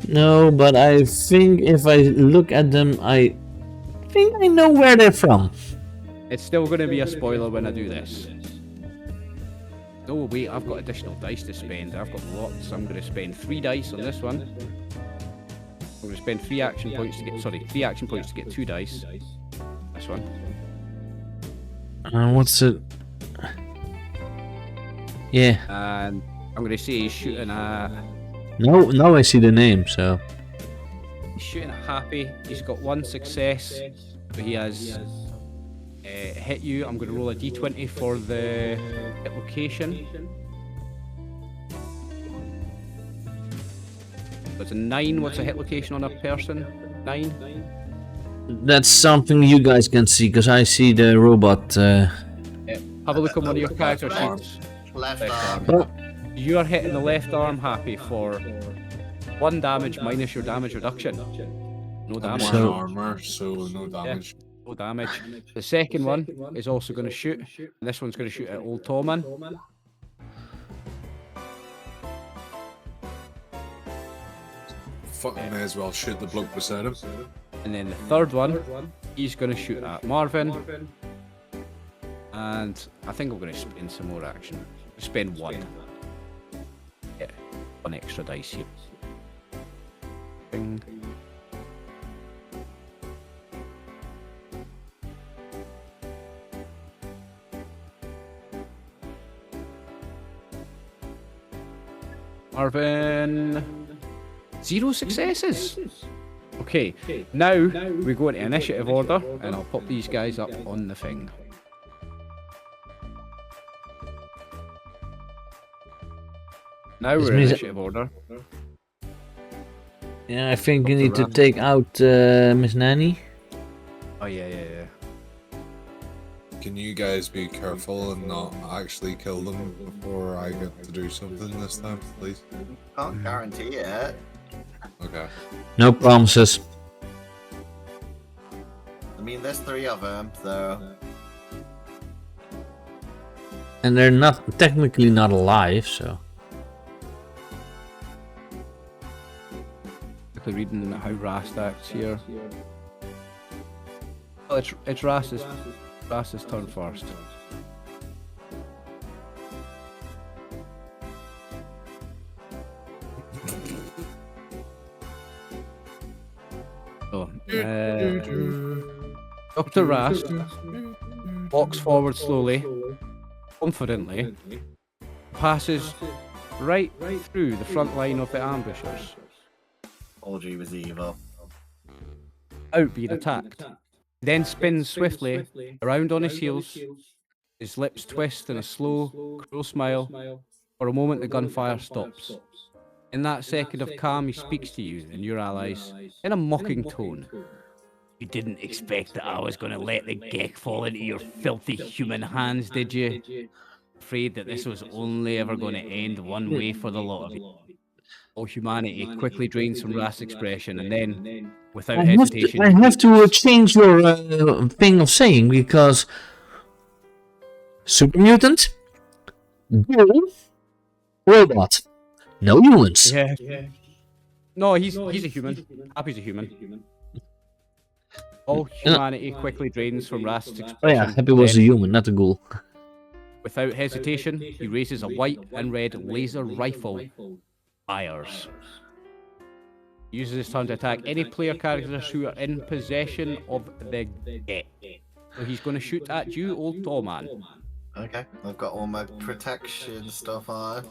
No, but I think if I look at them, I think I know where they're from. It's still going to be a spoiler when I do this. Oh wait, I've got additional dice to spend. I've got lots. I'm going to spend 3 dice on this one. I'm going to spend 3 action points to get. Sorry, 3 action points to get 2 dice. This one. What's it? Yeah. And I'm going to say he's shooting at. No, now I see the name. So. He's shooting at Happy. He's got 1 success, but he has hit you. I'm going to roll a d20 for the hit location. That's a 9. What's a hit location on a person? 9. That's something you guys can see, because I see the robot. Have a look on one of your character sheets. Left arm. Oh, You are hitting the left arm, Happy, for 1 damage minus your damage reduction. No I'm damage. wearing armor, so no damage. No damage. The second one is also going to shoot. And this one's going to shoot at Old Toman. Fuck, may as well shoot the bloke beside him. And then the third one, he's going to shoot at Marvin. And I think I'm going to spend some more action. Spend 1. Yeah, 1 extra dice here. Bing. Marvin. 0 successes. Okay, now we go into initiative order, and I'll pop these guys up on the thing. Now we're in means- initiative order. yeah, I think you need to take out Miss Nanny. Oh yeah. Can you guys be careful and not actually kill them before I get to do something this time, please? Can't guarantee it. Okay. No promises. I mean, there's 3 of them, so And they're not technically not alive, so. Quickly reading how Rast acts here. Oh, it's Rast's turn first. So, Dr. Rast walks forward slowly, confidently, passes right through the front line of the ambushers, Audrey was evil. out being attacked. Then spins swiftly around on his heels, his lips twist in a slow, cruel smile. For a moment, the gunfire stops. In that second of calm, he speaks to you and your allies in a mocking tone. You didn't expect that I was going to let the geck fall into your filthy human hands, did you? Afraid that this was only ever going to end one way for the lot of you. All humanity quickly drains from Rast's expression, and then, without hesitation, I have to change your thing of saying, because super mutant, ghoul, robot, no humans. Yeah. No, he's a human. Happy's a human. All humanity quickly drains from Rast's expression. Oh yeah, Happy was a human, not a ghoul. Without hesitation, he raises a white and red laser rifle. Fires. Uses his turn to attack any player characters who are in possession of the get. So he's going to shoot at you, old tall man. Okay, I've got all my protection stuff on.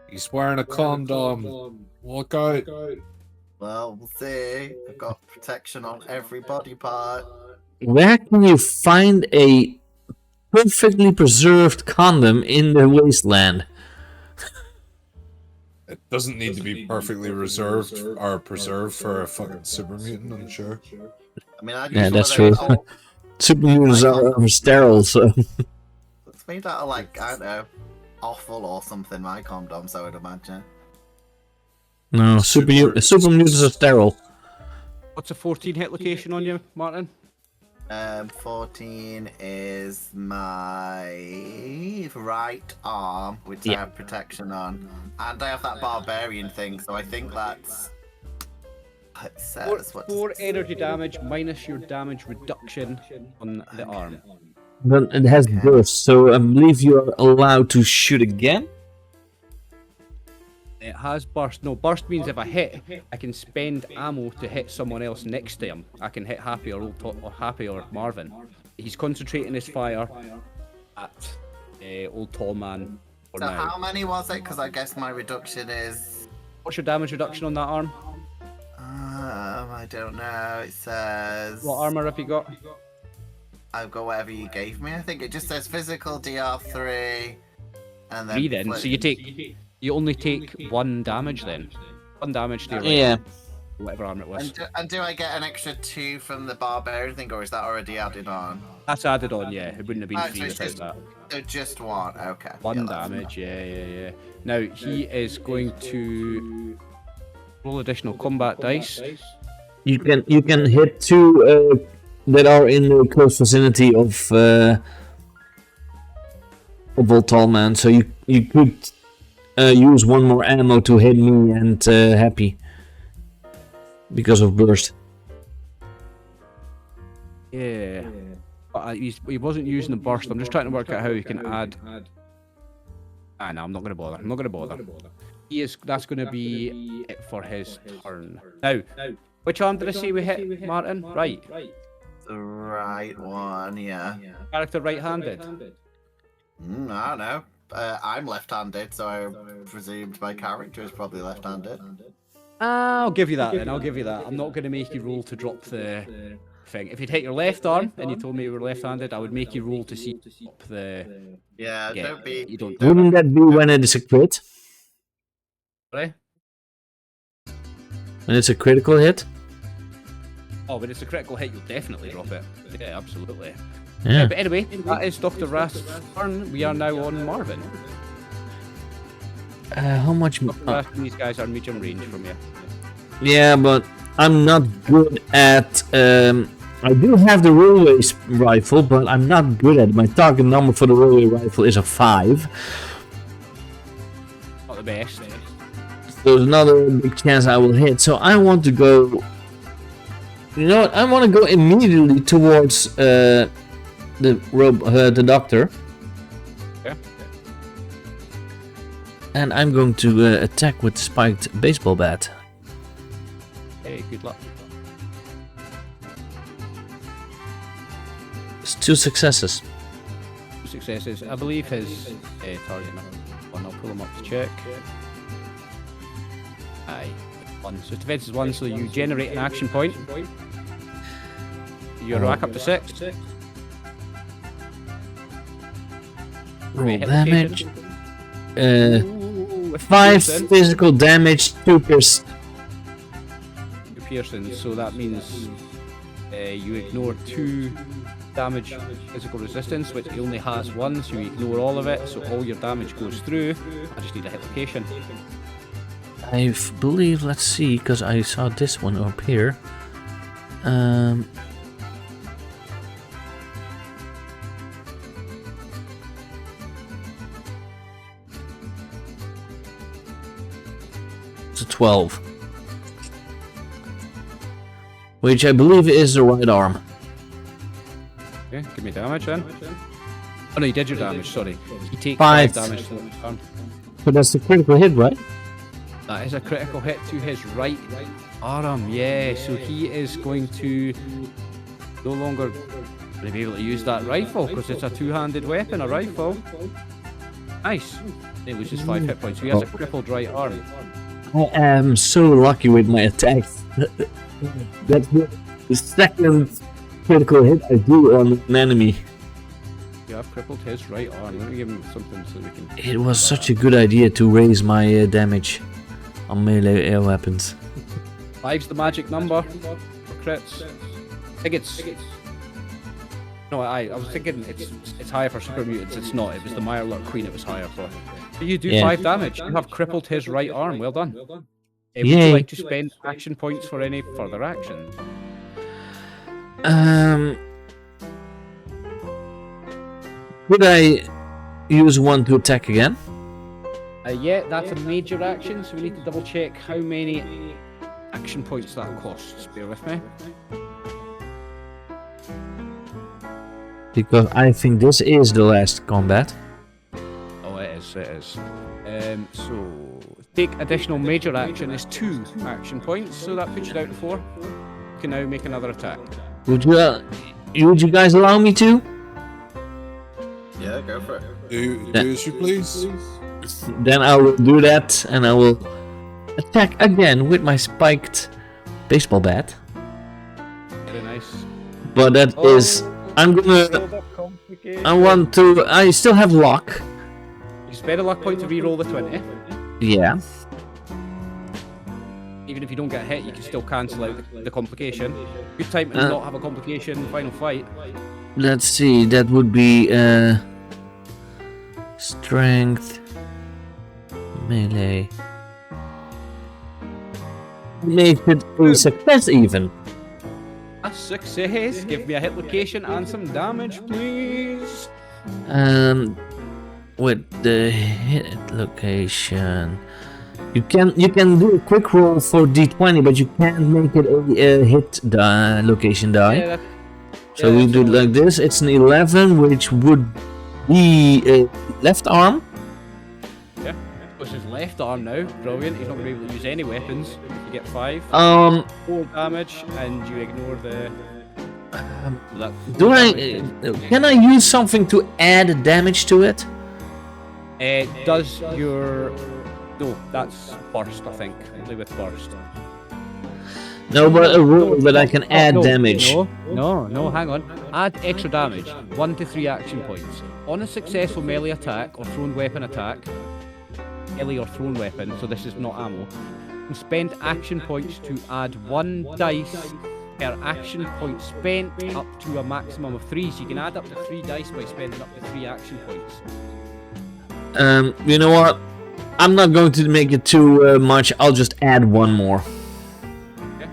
He's wearing a condom. Walk out. Well, we'll see. I've got protection on every body part. Where can you find a perfectly preserved condom in the wasteland? It doesn't need to be perfectly reserved or preserved for a fucking super mutant, I'm sure. I mean, I Yeah, that's true. Super mutants are sterile, so. It's made out of, like, I don't know, offal or something, my condoms, I would imagine. No, super mutants are sterile. What's a 14 hit location on you, Martin? 14 is my right arm, which I have protection on. And I have that barbarian thing, so I think that's... It says, Four energy damage minus your damage reduction on the arm. But it has burst, so I believe you're allowed to shoot again? It has burst. No, burst means if I hit, I can spend ammo to hit someone else next to him. I can hit Happy or Happy or Marvin. He's concentrating his fire at old tall man. So now. How many was it? Because I guess my reduction is... What's your damage reduction on that arm? I don't know. It says... What armor have you got? I've got whatever you gave me. I think it just says physical DR3, and then... 3 then, so you only take 1 damage then. 1 damage to your right. Yeah. Whatever armor it was. And do I get an extra 2 from the barbarian thing, or is that already added on? That's added on, yeah. It wouldn't have been 3 without that. So just 1, okay. 1 damage, yeah. Now, he is going to roll additional combat dice. You can hit 2 that are in the close vicinity of old tall man, so you could use 1 more ammo to hit me and Happy because of burst. Yeah, but he wasn't using the burst. I'm just trying to work out how you can add. No, I'm not going to bother. That's going to be it for his turn. Now, which arm did I say we hit, Martin? Right. The right one, yeah. Character right-handed. I don't know. I'm left-handed, so I presumed my character is probably left-handed. I'll give you that then. I'm not going to make you roll to drop the thing. If you'd hit your left arm and you told me you were left-handed, I would make you roll to see up the. Yeah, don't be. You don't. Wouldn't that be when it is a crit? Sorry? When it's a critical hit? Oh, when it's a critical hit, you'll definitely drop it. Yeah, absolutely. Yeah. But anyway, that is Dr. Rast's turn. We are now on Marvin. How much? These guys are medium range from you. Yeah, but I'm not good at. I do have the railway rifle, but I'm not good at it. My target number for the railway rifle is a 5. Not the best. So there's another big chance I will hit. So I want to go. You know what? I want to go immediately towards the doctor. Yeah. And I'm going to attack with the spiked baseball bat. Hey, good luck. It's 2 successes. 2 successes. I believe his target number 1. I'll pull him up to check. Aye. 1. So his defense is 1, so you generate an action point. You're back up to 6. Roll damage. 5 physical damage, 2 pierce. piercing, so that means you ignore 2 damage physical resistance, which he only has 1, so you ignore all of it, so all your damage goes through. I just need a hit location. I believe, let's see, because I saw this one up here. It's a 12. Which I believe is the right arm. Okay, give me damage then. Oh no, you did your damage, sorry. You take 5 damage to the arm. But that's the critical hit, right? That is a critical hit to his right arm, yeah. So he is going to no longer be able to use that rifle because it's a 2-handed weapon, a rifle. Nice. He loses 5 hit points. So he has a crippled right arm. I am so lucky with my attacks. That's the second critical hit I do on an enemy. You have crippled his right arm. Let me give him something so we can... It was such a good idea to raise my damage on melee air weapons. 5's the magic number for crits. I think it's... No, I was thinking it's higher for super mutants. It's not. It was the Mirelurk Queen it was higher for. So you do 5 damage. You have crippled his right arm. Well done. Would you like to spend action points for any further action? Would I use one to attack again? Yeah, that's a major action, so we need to double check how many action points that costs. Bear with me. Because I think this is the last combat. Oh, it is. So, take additional major action is 2 action points, so that puts you down to 4. You can now make another attack. Would you guys allow me to? Yeah, go for it. Do as you please. Then I will do that, and I will attack again with my spiked baseball bat. Very nice. But that is... I'm gonna... I still have luck. You spend a luck point to re-roll the 20. Yeah. Even if you don't get hit, you can still cancel out the complication. Good time to not have a complication final fight. Let's see, that would be... strength... melee... Make it a success even. A success! Give me a hit location and some damage, please! With the hit location... You can do a quick roll for d20, but you can't make it a hit location die. Yeah, so we do it like this. It's an 11, which would be a left arm. Yeah, it's his left arm now. Brilliant. He's not going to be able to use any weapons. You get 5. 4 damage, and you ignore the. Can I use something to add damage to it? Does your. No, that's burst, I think. Only with burst. No, but a rule that I can add damage. No, hang on. Add extra damage. 1 to 3 action points. On a successful melee attack or thrown weapon attack, melee or thrown weapon, so this is not ammo, you can spend action points to add 1 dice per action point spent up to a maximum of 3. So you can add up to 3 dice by spending up to 3 action points. You know what? I'm not going to make it too much. I'll just add 1 more. Okay.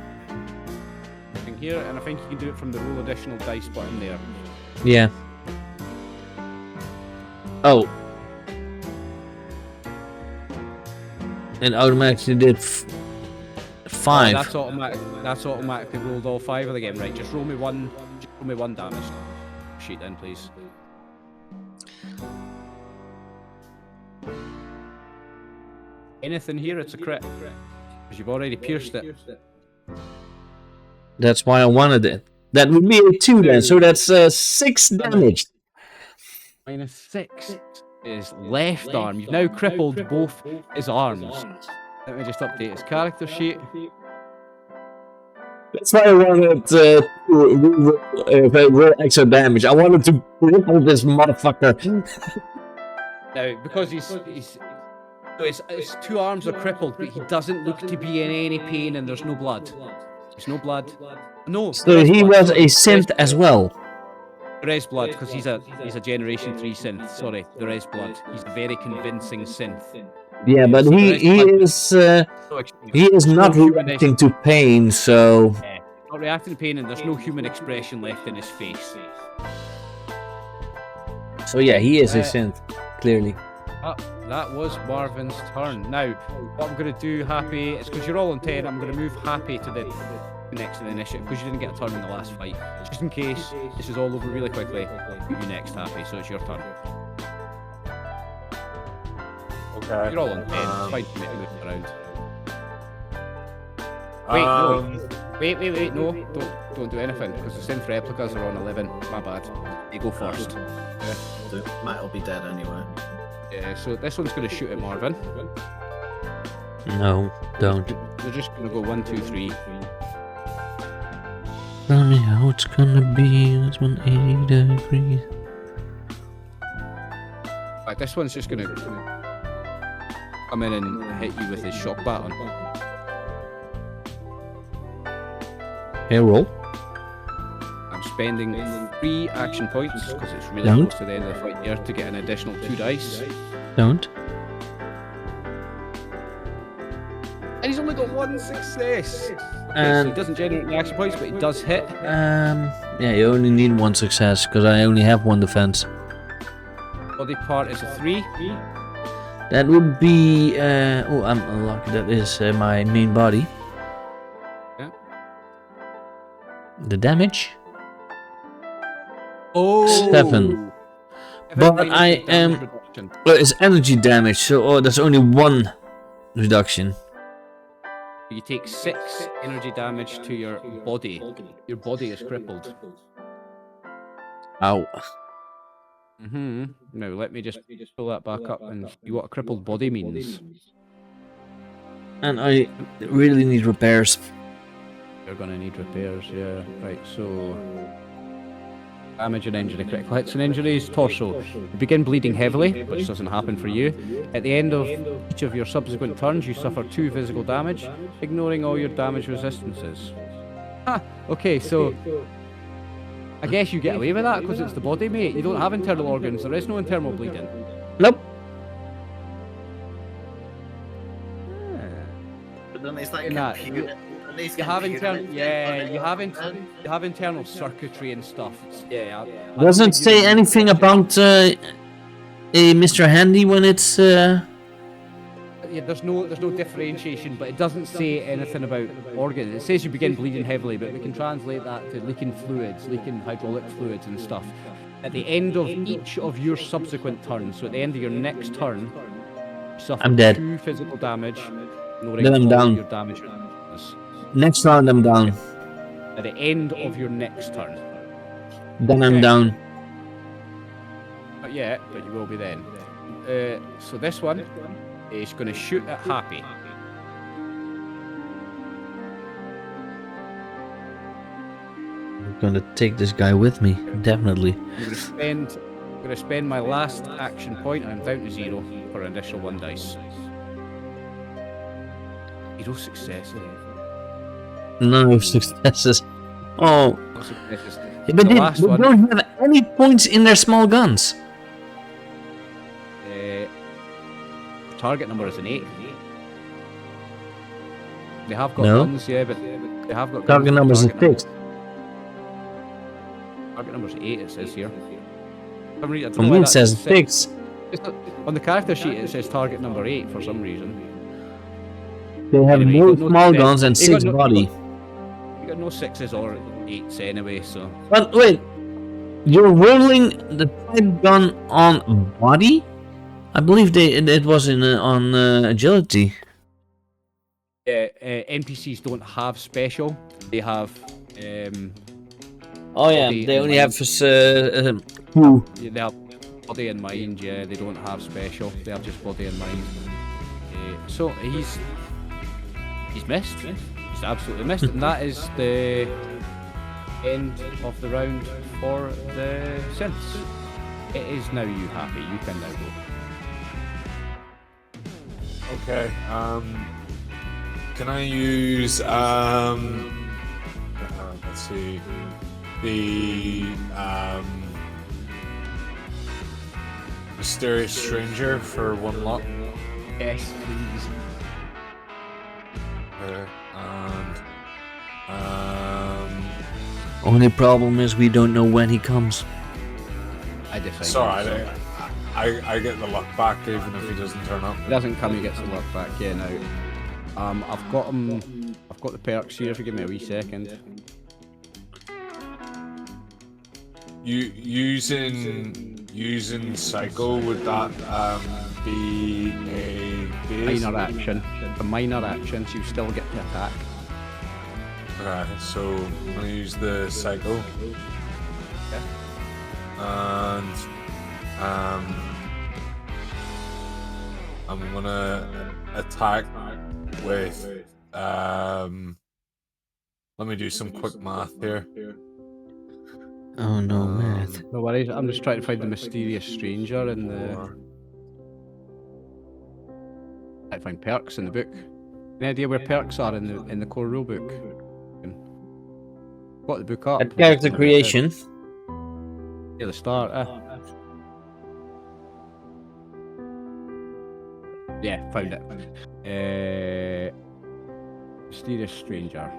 Here, and I think you can do it from the roll additional dice button there. Yeah. Oh. And automatically did 5. That's automatic. That's automatically rolled all 5 of the game, right? Just roll me one. Just roll me 1 damage. Sheet then, please. Anything here, it's a crit. Because you've already pierced it. That's why I wanted it. That would be a 2 then, so that's 6 damage. Minus 6 is left arm. You've now crippled both his arms. Let me just update his character sheet. That's why I wanted to roll extra damage. I wanted to cripple this motherfucker. Now, because so his 2 arms are crippled, but he doesn't look to be in any pain and there's no blood. There's no blood. No. So there is he blood. was Sorry, a synth as well. There is blood because he's a Generation 3 synth. Sorry, there is blood. He's a very convincing synth. Yeah, but so there he is not reacting to pain, so not reacting to pain, and there's no human expression left in his face. so yeah, he is a synth, clearly. That was Marvin's turn. Now, what I'm going to do, Happy, is because you're all on 10, I'm going to move Happy to the next to the initiative because you didn't get a turn in the last fight. Just in case this is all over really quickly, you next, Happy, so it's your turn. Okay. You're all on 10, it's fine to move around. Wait, no, don't do anything because the synth replicas are on 11. My bad. They go first. Might all be dead anyway. Yeah, so this one's going to shoot at Marvin. No, don't. They're just going to go 1, 2, 3. Tell me how it's gonna be. It's 180 degrees. Right, this one's just going to come in and hit you with his shock baton. Okay, roll. I'm spending 3 action points because it's really Don't. close to the end of the fight here to get an additional 2 dice. Don't. And he's only got 1 success. Okay, so And he doesn't generate any action points, but he does hit. yeah, you only need 1 success because I only have 1 defense. Body part is a 3. That would be oh, I'm unlucky. That is my main body. Yeah. The damage. Oh. 7. But I am. Well, it's energy damage, so that's only 1 reduction. You take 6 energy damage to your body. Your body is crippled. Ow. Now let me just pull that back up and see what a crippled body means. And I really need repairs. You're gonna need repairs, yeah. Right, so damage and injury. Critical hits and injuries. Torso. You begin bleeding heavily, which doesn't happen for you. At the end of each of your subsequent turns, you suffer 2 physical damage, ignoring all your damage resistances. Okay, so I guess you get away with that because it's the body, mate. You don't have internal organs. There is no internal bleeding. Nope. But then it's like In that, computer. You have internal circuitry and stuff. Yeah. Doesn't say anything about a Mr. Handy when it's. Yeah, there's no differentiation, but it doesn't say anything about organs. It says you begin bleeding heavily, but we can translate that to leaking fluids, leaking hydraulic fluids and stuff. At the end of each of your subsequent turns, so at the end of your next turn, you suffer I'm dead. 2 physical damage. Then I'm down. Your damage. Next round, I'm down. At the end of your next turn. Then I'm down. Not yet, but you will be then. So this one is going to shoot at Happy. I'm gonna take this guy with me, definitely. I'm going to spend my last action point, and I'm down to 0 for an additional 1 dice. 0 success. No successes. Oh. No successes. Yeah, but The they last one. don't have any points in their small guns. Target number is an 8. They have got No. guns, yeah, but they have got Target guns. number is Target 6. Target number is 8, it says here. For some reason, I don't For know me why it that's says 6. 6. On the character sheet, it says target number 8 for some reason. They have Anyway, no you got no small defense. guns and You 6 got no- body. You got no 6s or 8s anyway, so. But wait, you're rolling the type gun on body? I believe it was on agility. NPCs don't have special. They have. Oh yeah, Body they and only mind. have two. They have body and mind. Yeah, they don't have special. They have just body and mind. So he's missed. He's absolutely missed, and that is the end of the round for the synths. It is now you, Happy. You can now go. Okay. Can I use let's see. The Mysterious Stranger for 1 luck. Yes, please. And Only problem is we don't know when he comes. I decide. sorry, I get the luck back even if he doesn't turn up. If he doesn't come, he gets the luck back. Yeah, now. I've got him. I've got the perks here. If you give me a wee second. Using Psycho, would that be a base? Minor action. A minor action, so you still get to attack. Okay, so I'm gonna use the Psycho. Okay. And I'm gonna attack with let me do some quick math here. Oh no, math. No worries. I'm just trying to find the mysterious stranger in the. I find perks in the book. Any idea where perks are in the core rulebook? Got the book up. At character creation. Yeah, the start. Yeah, found it. Mysterious stranger.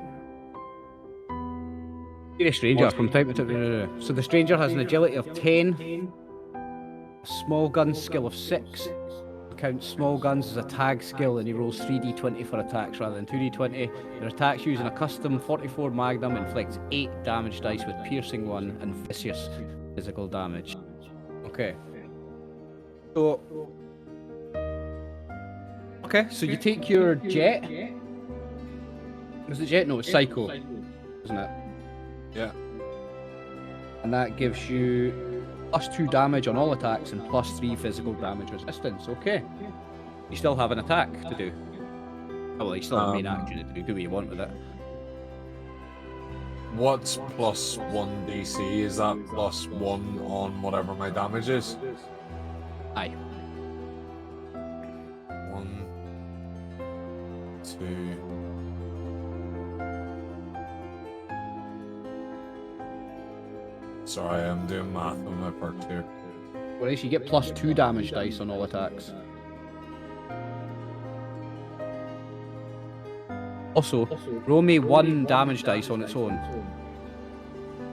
Mysterious stranger from time to time. So the stranger has an agility of 10, a small gun skill of 6. Counts small guns as a tag skill, and he rolls 3d20 for attacks rather than 2d20. Their attacks using a custom 44 Magnum inflicts 8 damage dice with piercing 1 and vicious physical damage. Okay. So you take your jet. Was it jet? No, it's Psycho, isn't it? Yeah. And that gives you +2 damage on all attacks and +3 physical damage resistance. Okay. You still have an attack to do. Oh, well, you still have a main action to do. Do what you want with it. What's +1 DC? Is that +1 on whatever my damage is? Aye. 1, 2. Sorry, I'm doing math on my perks here. Whereas you get +2 damage dice on all attacks. Also, roll me 1 damage dice on its own.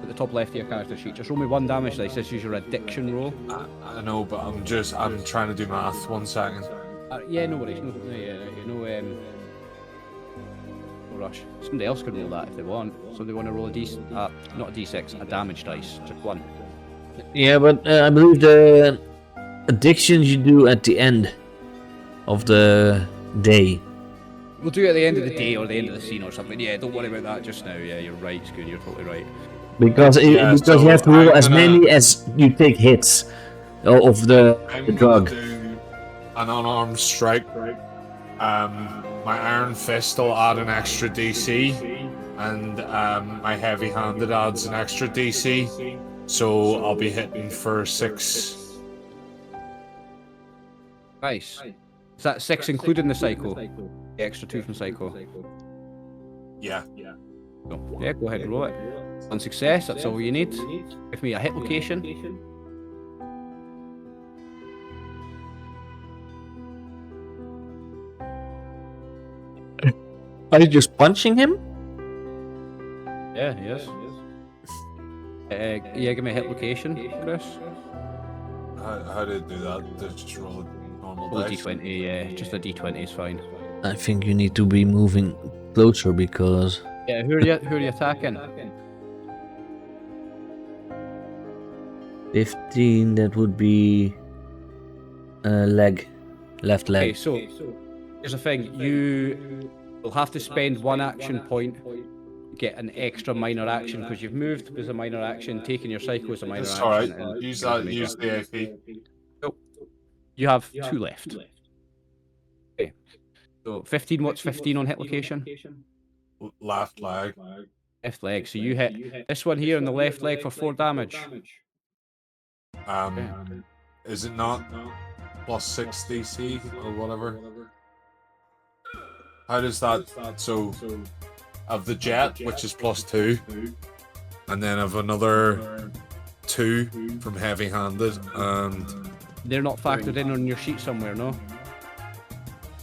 At the top left of your character sheet, just roll me 1 damage dice. This is your addiction roll. I know, but I'm trying to do math. 1 second. Yeah, no worries. No rush. Somebody else can roll that if they want. So they want to roll not a d6, a damage dice, just 1. Yeah, but I believe the addictions you do at the end of the day. We'll do it at the end of the day or the end of the scene or something. Yeah, don't worry about that just now. Yeah, you're right, Scoon. You're totally right. Because you have to roll as many as you take hits of the drug. Do an unarmed strike. My Iron Fist will add an extra DC, and my Heavy Handed adds an extra DC, so I'll be hitting for 6. Nice. Is that 6 including the Psycho? The extra 2 from Psycho? Yeah. So, yeah, go ahead and roll it. On success, that's all you need. Give me a hit location. Are you just punching him? Yeah, he is. Yeah, give me a hit location, Chris. How do you do that? Just roll a normal Roll a dice? d20, yeah. Just a d20 is fine. I think you need to be moving closer because... Yeah, who are you attacking? 15, that would be... left leg. Okay, so here's the thing. You will have to spend 1 action point to get an extra minor action because you've moved as a minor action, taking your Psycho as a minor It's action. alright. and Use the AP. You have 2 left. Okay. So 15, what's 15 on hit location? Left leg. Left leg. So you hit this one here on the left leg for 4 damage. Is it not +6 DC or whatever? How does that? So I've the jet, which is +2, and then I've another 2 from heavy-handed, and They're not factored in on your sheet somewhere, no?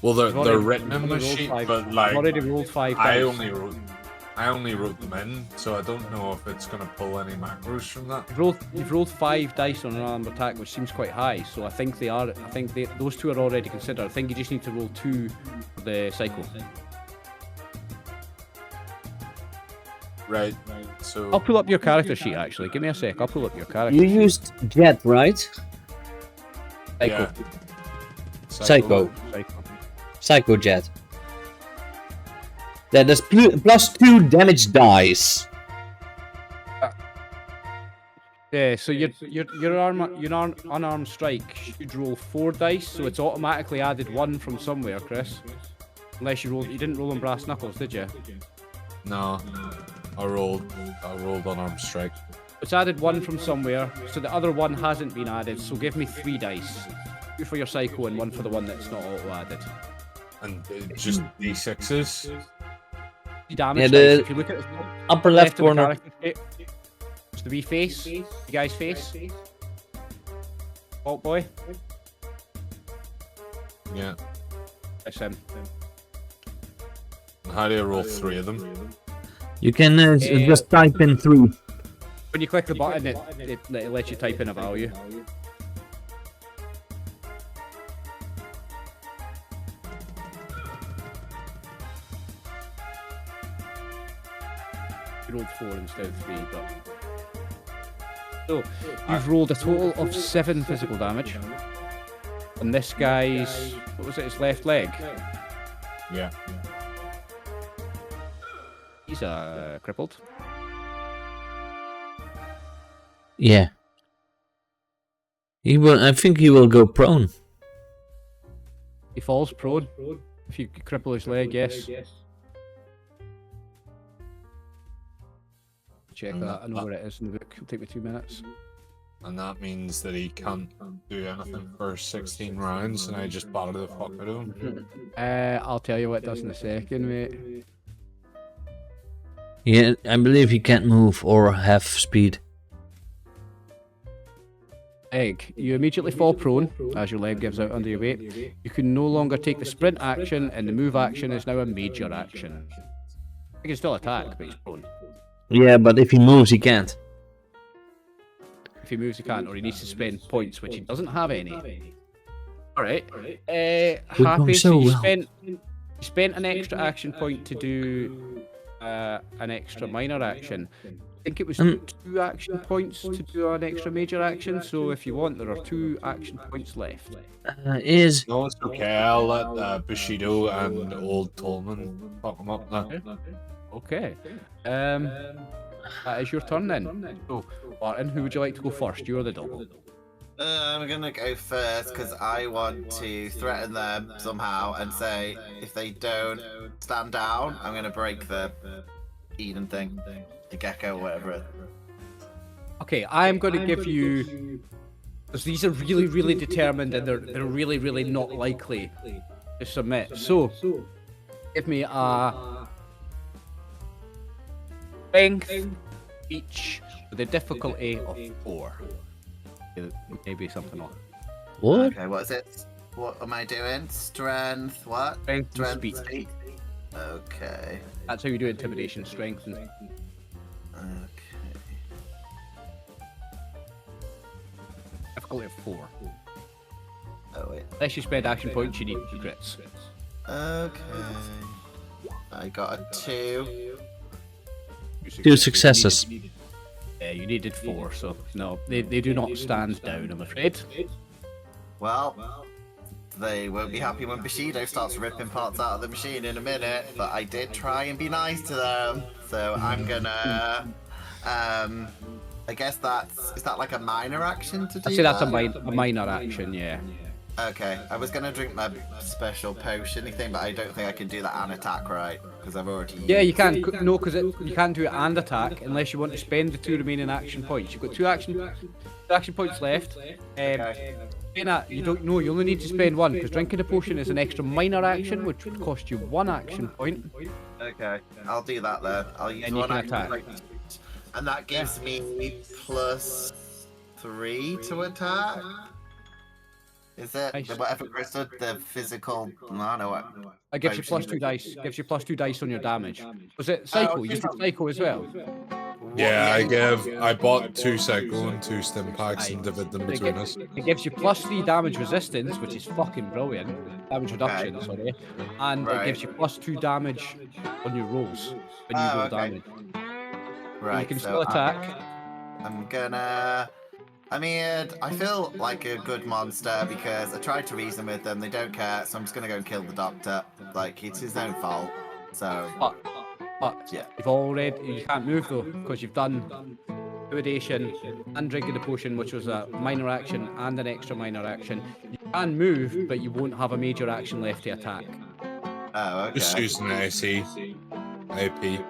well, they're already- written in you've the already sheet, rolled but I've like already rolled 5 I dice. only wrote them in, so I don't know if it's gonna pull any macros from that. You've rolled 5 dice on an unarmed attack, which seems quite high. So I think those 2 are already considered. I think you just need to roll 2 for the cycle. Right. So I'll pull up your character sheet actually. Give me a sec. I'll pull up your character You sheet. used jet, right? Cycle. yeah. Psycho. Cycle. Psycho jet. That is +2 damage dice. Yeah, so your unarmed strike should roll 4 dice, so it's automatically added 1 from somewhere, Chris. Unless you didn't roll on brass knuckles, did you? No, I rolled unarmed strike. It's added 1 from somewhere, so the other 1 hasn't been added. So give me 3 dice, 2 for your psycho and 1 for the one that's not auto added. And just D6s. Damage Yeah, dice. the If you look at the upper left of the corner. character sheet, it's the wee face, the guy's face. Vault boy, Yeah. that's him. And how do you roll 3 of them? You can just type in 3. When you click the button, it lets you type in a value. You rolled 4 instead of 3, but... So, you've rolled a total of 7 physical damage. And this guy's... What was it? His left leg? Yeah. He's crippled. Yeah. He will. I think he will go prone. He falls prone. If you cripple his leg, yes. Check that. I know where it is in the book. It'll take me 2 minutes. And that means that he can't do anything for 16 rounds, and I just battered the fuck out of him. I'll tell you what it does in a second, mate. Yeah, I believe he can't move or have speed. Egg. You immediately fall prone as your leg gives out under your weight. You can no longer take the sprint action, and the move action is now a major action. He can still attack, but he's prone. Yeah, but if he moves, he can't. If he moves, he can't, or he needs to spend points, which he doesn't have any. Alright. going Happy, so so you well. spent an extra action point to do an extra minor action. I think it was 2 action points to do an extra major action, so if you want, there are 2 action points left. Is No, it's okay. I'll let Bushido and Old Tolman fuck him up now. Okay. That is your turn then. So, Martin, who would you like to go first? You're the double. I'm gonna go first because I want to threaten them somehow and say if they don't stand down, I'm gonna break the Eden thing, the gecko, whatever it. Okay, I'm going to give you... Because these are really, really determined and they're really, really not likely to submit. So, give me a... Strength each with a difficulty of 4. Maybe something on. what? Okay, what is it? What am I doing? Strength, what? Strength and speed. speed. Okay. That's how you do intimidation, strength and... Okay. Difficulty of 4. Oh wait. Unless you spend action points, you need 2 crits. Okay. I got a 2. 2 successes. Yeah, you needed 4, so no, they do not stand down, I'm afraid. Well, they won't be happy when Bushido starts ripping parts out of the machine in a minute, but I did try and be nice to them. So I'm gonna, I guess is that like a minor action to do I'd say that's that? a minor action, yeah. Okay, I was gonna drink my special potion thing, but I don't think I can do that and attack, right? Because I've already. Yeah, you can. No, because you can't do it and attack unless you want to spend the 2 remaining action points. You've got 2 action points left. Saying that, you don't know. You only need to spend 1 because drinking a potion is an extra minor action, which would cost you 1 action point. Okay, I'll do that then. I'll use And you 1 can action attack. point, and that gives me +3 to attack. Is it Nice. whatever Krista the physical? No, I know what. It gives you +2 dice. Gives you +2 dice on your damage. Was it psycho? You did psycho as well. Yeah, I bought 2 Psycho and 2 Stim packs and divided them between us. It gives you +3 damage resistance, which is fucking brilliant. Damage reduction, sorry. And it gives you +2 damage on your rolls when you roll damage. Right. You can so still attack. I'm gonna. I mean, I feel like a good monster because I tried to reason with them. They don't care, so I'm just gonna go and kill the doctor. Like it's his own fault. So. But yeah. you can't move though because you've done intimidation and drinking the potion, which was a minor action and an extra minor action. You can move, but you won't have a major action left to attack. Oh, okay. Just using the AC. AP.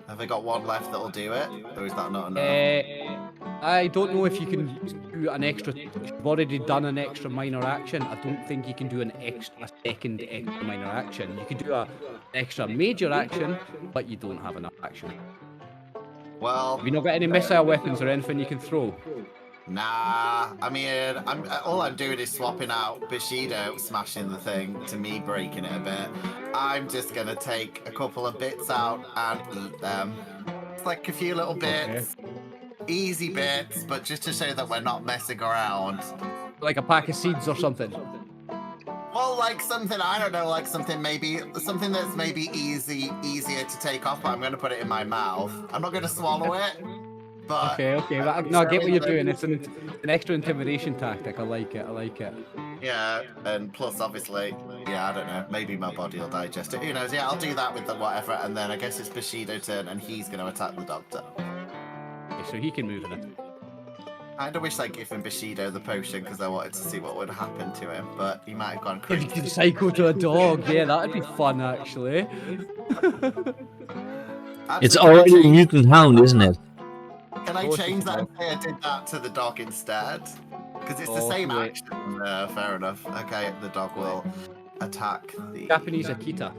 Have I got 1 left that'll do it, or is that not enough? I don't know if you can do an extra. You've already done an extra minor action. I don't think you can do a second extra minor action. You can do an extra major action, but you don't have enough action. Well, Have you not got any missile weapons or anything you can throw? nah. I mean, all I'm doing is swapping out Bushido smashing the thing to me breaking it a bit. I'm just gonna take a couple of bits out and eat them. It's like a few little bits. Easy bits, but just to show that we're not messing around. Like a pack of seeds or something. Well, like something, I don't know, like something that's maybe easier to take off, but I'm going to put it in my mouth. I'm not going to swallow it, but... Okay. No, I get what you're doing. It's an extra intimidation tactic. I like it. Yeah, and plus, obviously, yeah, I don't know, maybe my body will digest it. Who knows? Yeah, I'll do that with the whatever, and then I guess it's Bushido turn, and he's going to attack the doctor. Okay, so he can move in it. I kinda wish I'd given Bushido the potion because I wanted to see what would happen to him, but he might have gone If you crazy. could psycho to a dog, yeah, that'd be fun actually. It's already a mutant hound, isn't it? Can I change that and say I did that to the dog instead? Because it's the same wait. action. Fair enough. Okay, the dog will attack the... Japanese Akita.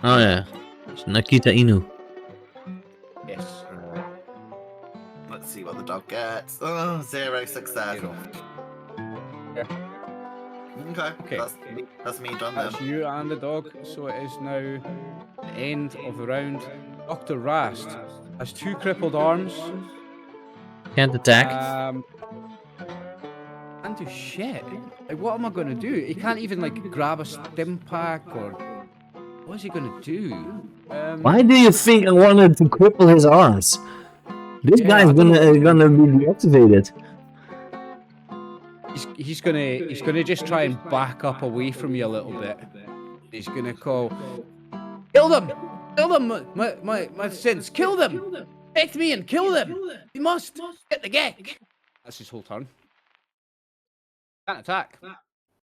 Oh yeah. It's Nakita Inu. Yes. Let's see what the dog gets. Oh, 0 success. Yeah. Okay. That's me done then. That's you and the dog, so it is now the end of the round. Dr. Rast has 2 crippled arms. Can't attack. Can't do shit. Like, what am I gonna do? He can't even like grab a stim pack or what is he gonna do? Why do you think I wanted to cripple his arms? This guy's gonna be deactivated. He's gonna just try and back up away from you a little bit. He's gonna call, kill them, my sins, kill them, take me and kill them. You must get the gag. That's his whole turn. Can't attack.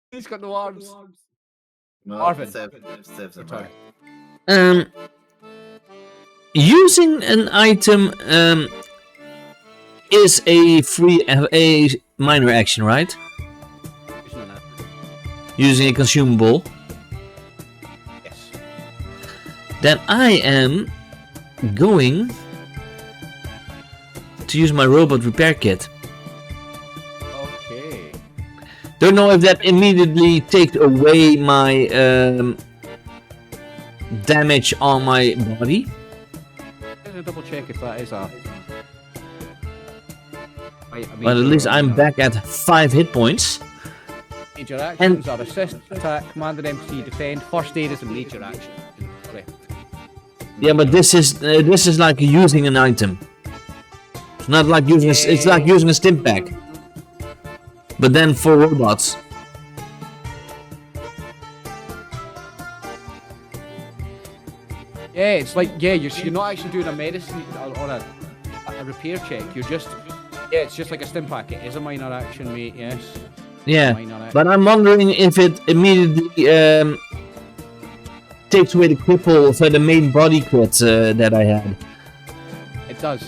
He's got no arms. No, Marvin. Saves him, right. Using an item is a minor action, right? Using a consumable. Yes. Then I am going to use my robot repair kit. Okay. Don't know if that immediately takes away my damage on my body. I'm gonna double check if that is a. But at least I'm back at 5 hit points. Major actions are assist, attack, command an MC, defend. First aid is a major action. Sorry. Yeah, but this is like using an item. It's not like using it's like using a stim pack. But then for robots. Yeah, it's like you're not actually doing a medicine or a repair check. You're just it's just like a stim pack. It is a minor action, mate. Yes. Yeah, mine on it. but I'm wondering if it immediately takes away the cripple for the main body crit that I had. It does.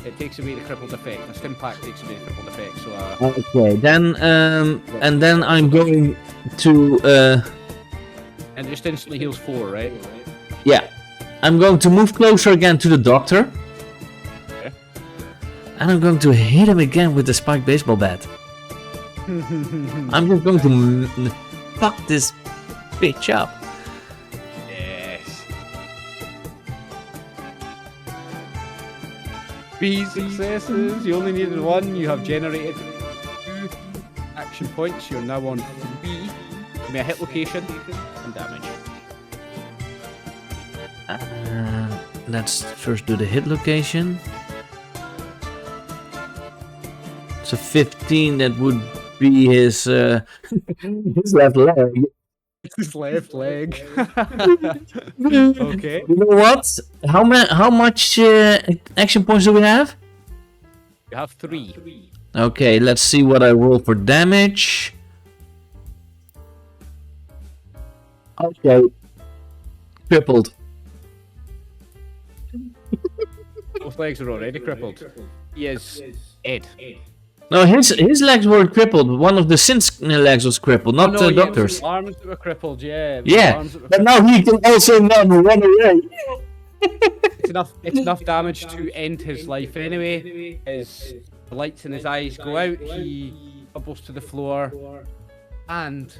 It takes away the crippled effect. The stim pack takes away the crippled effect. So Okay, then and then I'm going to and it just instantly heals 4, right? yeah, I'm going to move closer again to the doctor. Okay. And I'm going to hit him again with the spiked baseball bat. I'm just going to fuck this bitch up. Yes. 3 successes. You only needed 1. You have generated 2 action points. You're now on 3. Give me a hit location and damage. Let's first do the hit location. So 15, that would be his his left leg. His left leg. Okay. You know what? How much action points do we have? You have 3. Okay, let's see what I roll for damage. Okay. Crippled. Both legs are already crippled. He is dead. No, his legs weren't crippled. One of the Sin's legs was crippled, not the Yeah, doctor's. his arms that were crippled, yeah. Yeah, but now he can also not run away. It's enough damage to end his life anyway. As the lights in his eyes go out, he tumbles to the floor, and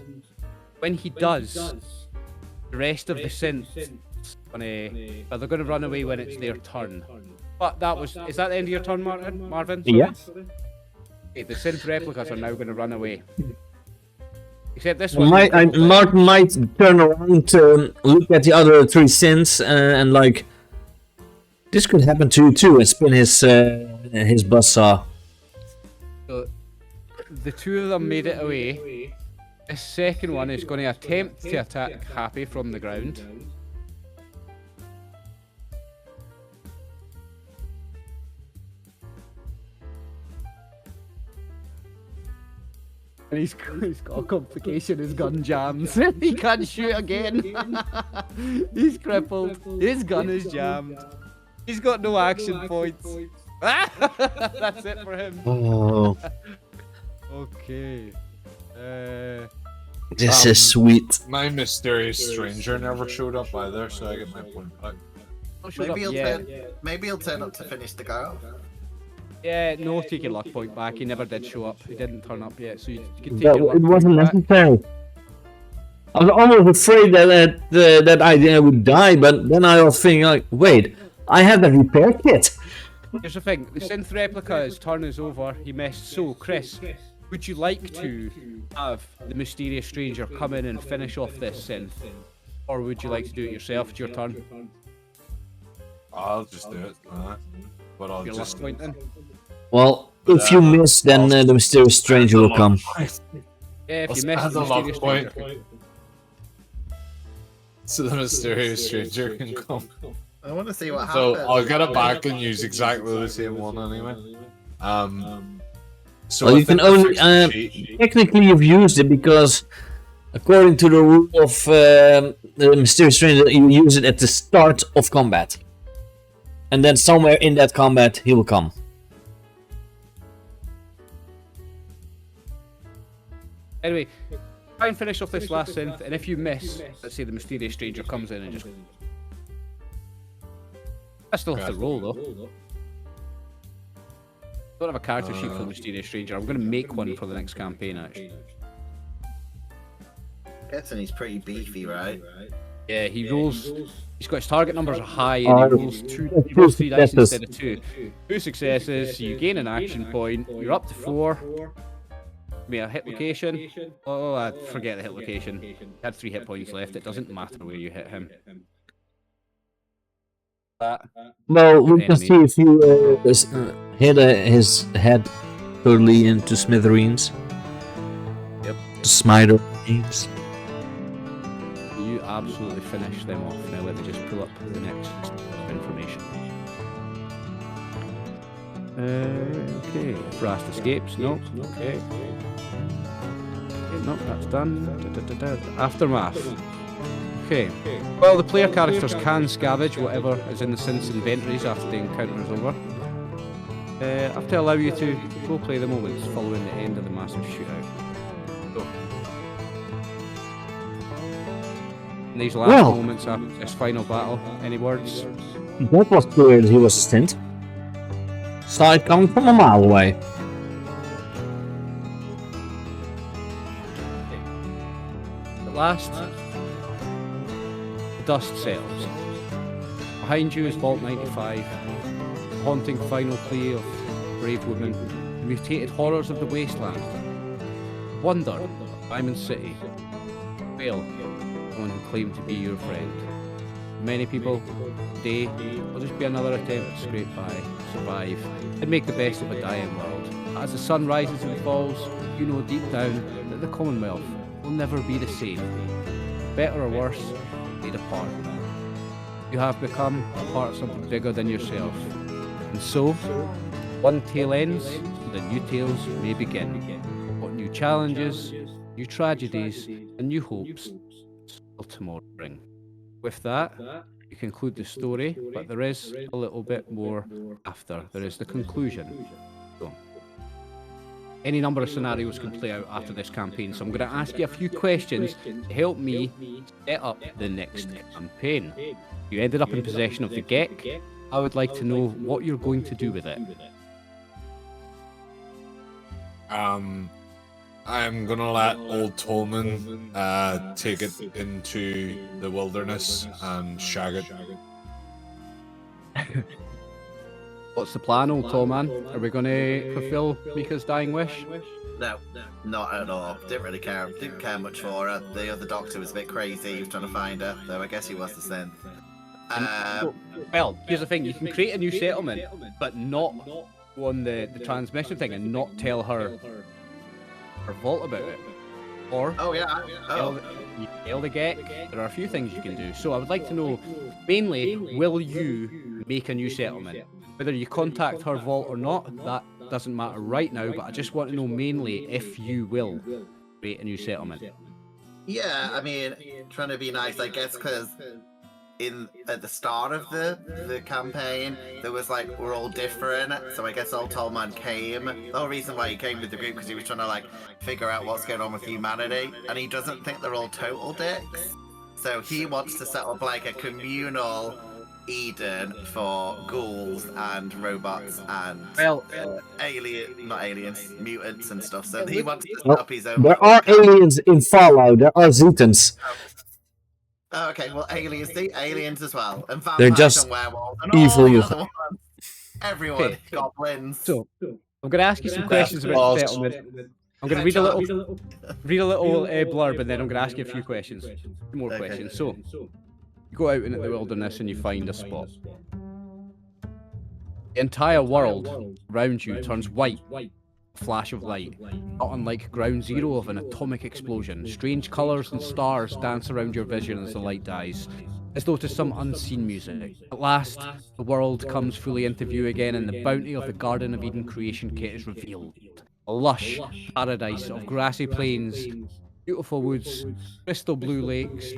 when he does, the rest of the synths they're going to run away when it's their turn. But is that the end of your turn, Marvin? Sorry? Yeah. Okay, the synth replicas are now going to run away. Except this one. Martin might turn around to look at the other 3 Sins and like, this could happen to you too, and spin his buzzsaw. So, the 2 of them made it away. The second one is going to attempt to attack Happy from the ground. And he's got a complication, his gun jams. He can't shoot again. He's crippled. His gun is jammed. He's got no action points. That's it for him. Oh, Okay. this is sweet. My mysterious stranger never showed up either, so I get my point back. Maybe he'll turn up to finish the girl. Yeah, no, take your luck point back. He never did show up. He didn't turn up yet, so you can take That, your luck it wasn't point back. necessary. I was almost afraid that I would die, but then I was thinking like, wait, I have the repair kit. Here's the thing, the synth replica's turn is over. He missed. So, Chris, would you like to have the mysterious stranger come in and finish off this synth? Or would you like to do it yourself? It's your turn. I'll just do it. But I'll Your luck just. point then. Well, if you miss, then the mysterious stranger will come. Yeah, if I'll you miss spend the the luck mysterious point. stranger. So the mysterious stranger can come. I want to see what So happens. I'll get it back and use exactly the same one anyway. So Well, I you can think the only fixed sheet- technically you've used it because, according to the rule of the mysterious stranger, you use it at the start of combat, and then somewhere in that combat he will come. Anyway, try and finish off this last synth, and if you miss, let's say the mysterious stranger comes in and just... I still have to roll though. I don't have a character sheet for the mysterious stranger. I'm going to make one for the next campaign actually. Guessing he's pretty beefy, right? Yeah, he rolls. He's got his target numbers are high, and he rolls He rolls 3 dice instead of 2. 2 successes. You gain an action point. You're up to 4. Give me a hit location. Oh, I forget the hit location. He had 3 hit points left. It doesn't matter where you hit him. Well, we can Enemy. see if you hit his head totally into smithereens. Yep. Smithereens. You absolutely finish them off. Now let me just pull up the next information. Okay. Frost escapes. No. Okay. No, that's done. Aftermath. Okay. Well, the player characters can scavenge whatever is in the synth's inventories after the encounter is over. I have to allow you to roleplay the moments following the end of the massive shootout. So, in these last moments after this final battle, any words? That was clear that he was a stint. Saw it coming from a mile away. At last, the dust settles. Behind you is Vault 95, the haunting final plea of brave women, the mutated horrors of the wasteland, wonder of Diamond City, Whale, someone who claimed to be your friend. For many people, today will just be another attempt to scrape by, survive, and make the best of a dying world. As the sun rises and falls, you know deep down that the Commonwealth will never be the same. Better or worse, laid apart. You have become a part of something bigger than yourself. And so, one tale ends, and the new tales may begin. What new challenges, new tragedies, and new hopes will tomorrow bring. With that, you conclude the story, but there is a little bit more after. There is the conclusion. So, any number of scenarios can play out after this campaign, so I'm going to ask you a few questions to help me set up the next campaign. You ended up in possession of the Gek. I would like to know what you're going to do with it. I'm gonna let old Tolman take it into the wilderness and shag it. What's the plan, old Tallman? Are we going to fulfill Mika's dying wish? No, not at all. Didn't really care. Didn't care much for her. The other doctor was a bit crazy. He was trying to find her, though I guess he was the synth. Well, here's the thing. You can create a new settlement, but not on the transmission thing and not tell her vault about it. Or you tell the Gek. There are a few things you can do. So I would like to know, mainly, will you make a new settlement? Whether you contact her vault or not, that doesn't matter right now, but I just want to know mainly if you will create a new settlement. Yeah, I mean, trying to be nice, I guess, because at the start of the campaign, there was like, we're all different, so I guess old Tallman came. The whole reason why he came with the group, because he was trying to like figure out what's going on with humanity, and he doesn't think they're all total dicks. So he wants to set up like a communal Eden for ghouls and robots and mutants and stuff. So he wants to set up his own. There are aliens in Fallout. There are Zetans. Oh, okay, well, aliens as well, and vampires They're just and werewolves and evil. all the other ones. Everyone, goblins. So I'm going to ask you some questions about the settlement. I'm going to read a little blurb, and then I'm going to ask you a few questions, more questions. So you go out into the wilderness and you find a spot. The entire world around you turns white. Flash of light, not unlike ground zero of an atomic explosion. Strange colours and stars dance around your vision as the light dies, as though to some unseen music. At last, the world comes fully into view again, and the bounty of the Garden of Eden creation kit is revealed. A lush paradise of grassy plains, beautiful woods, crystal blue lakes,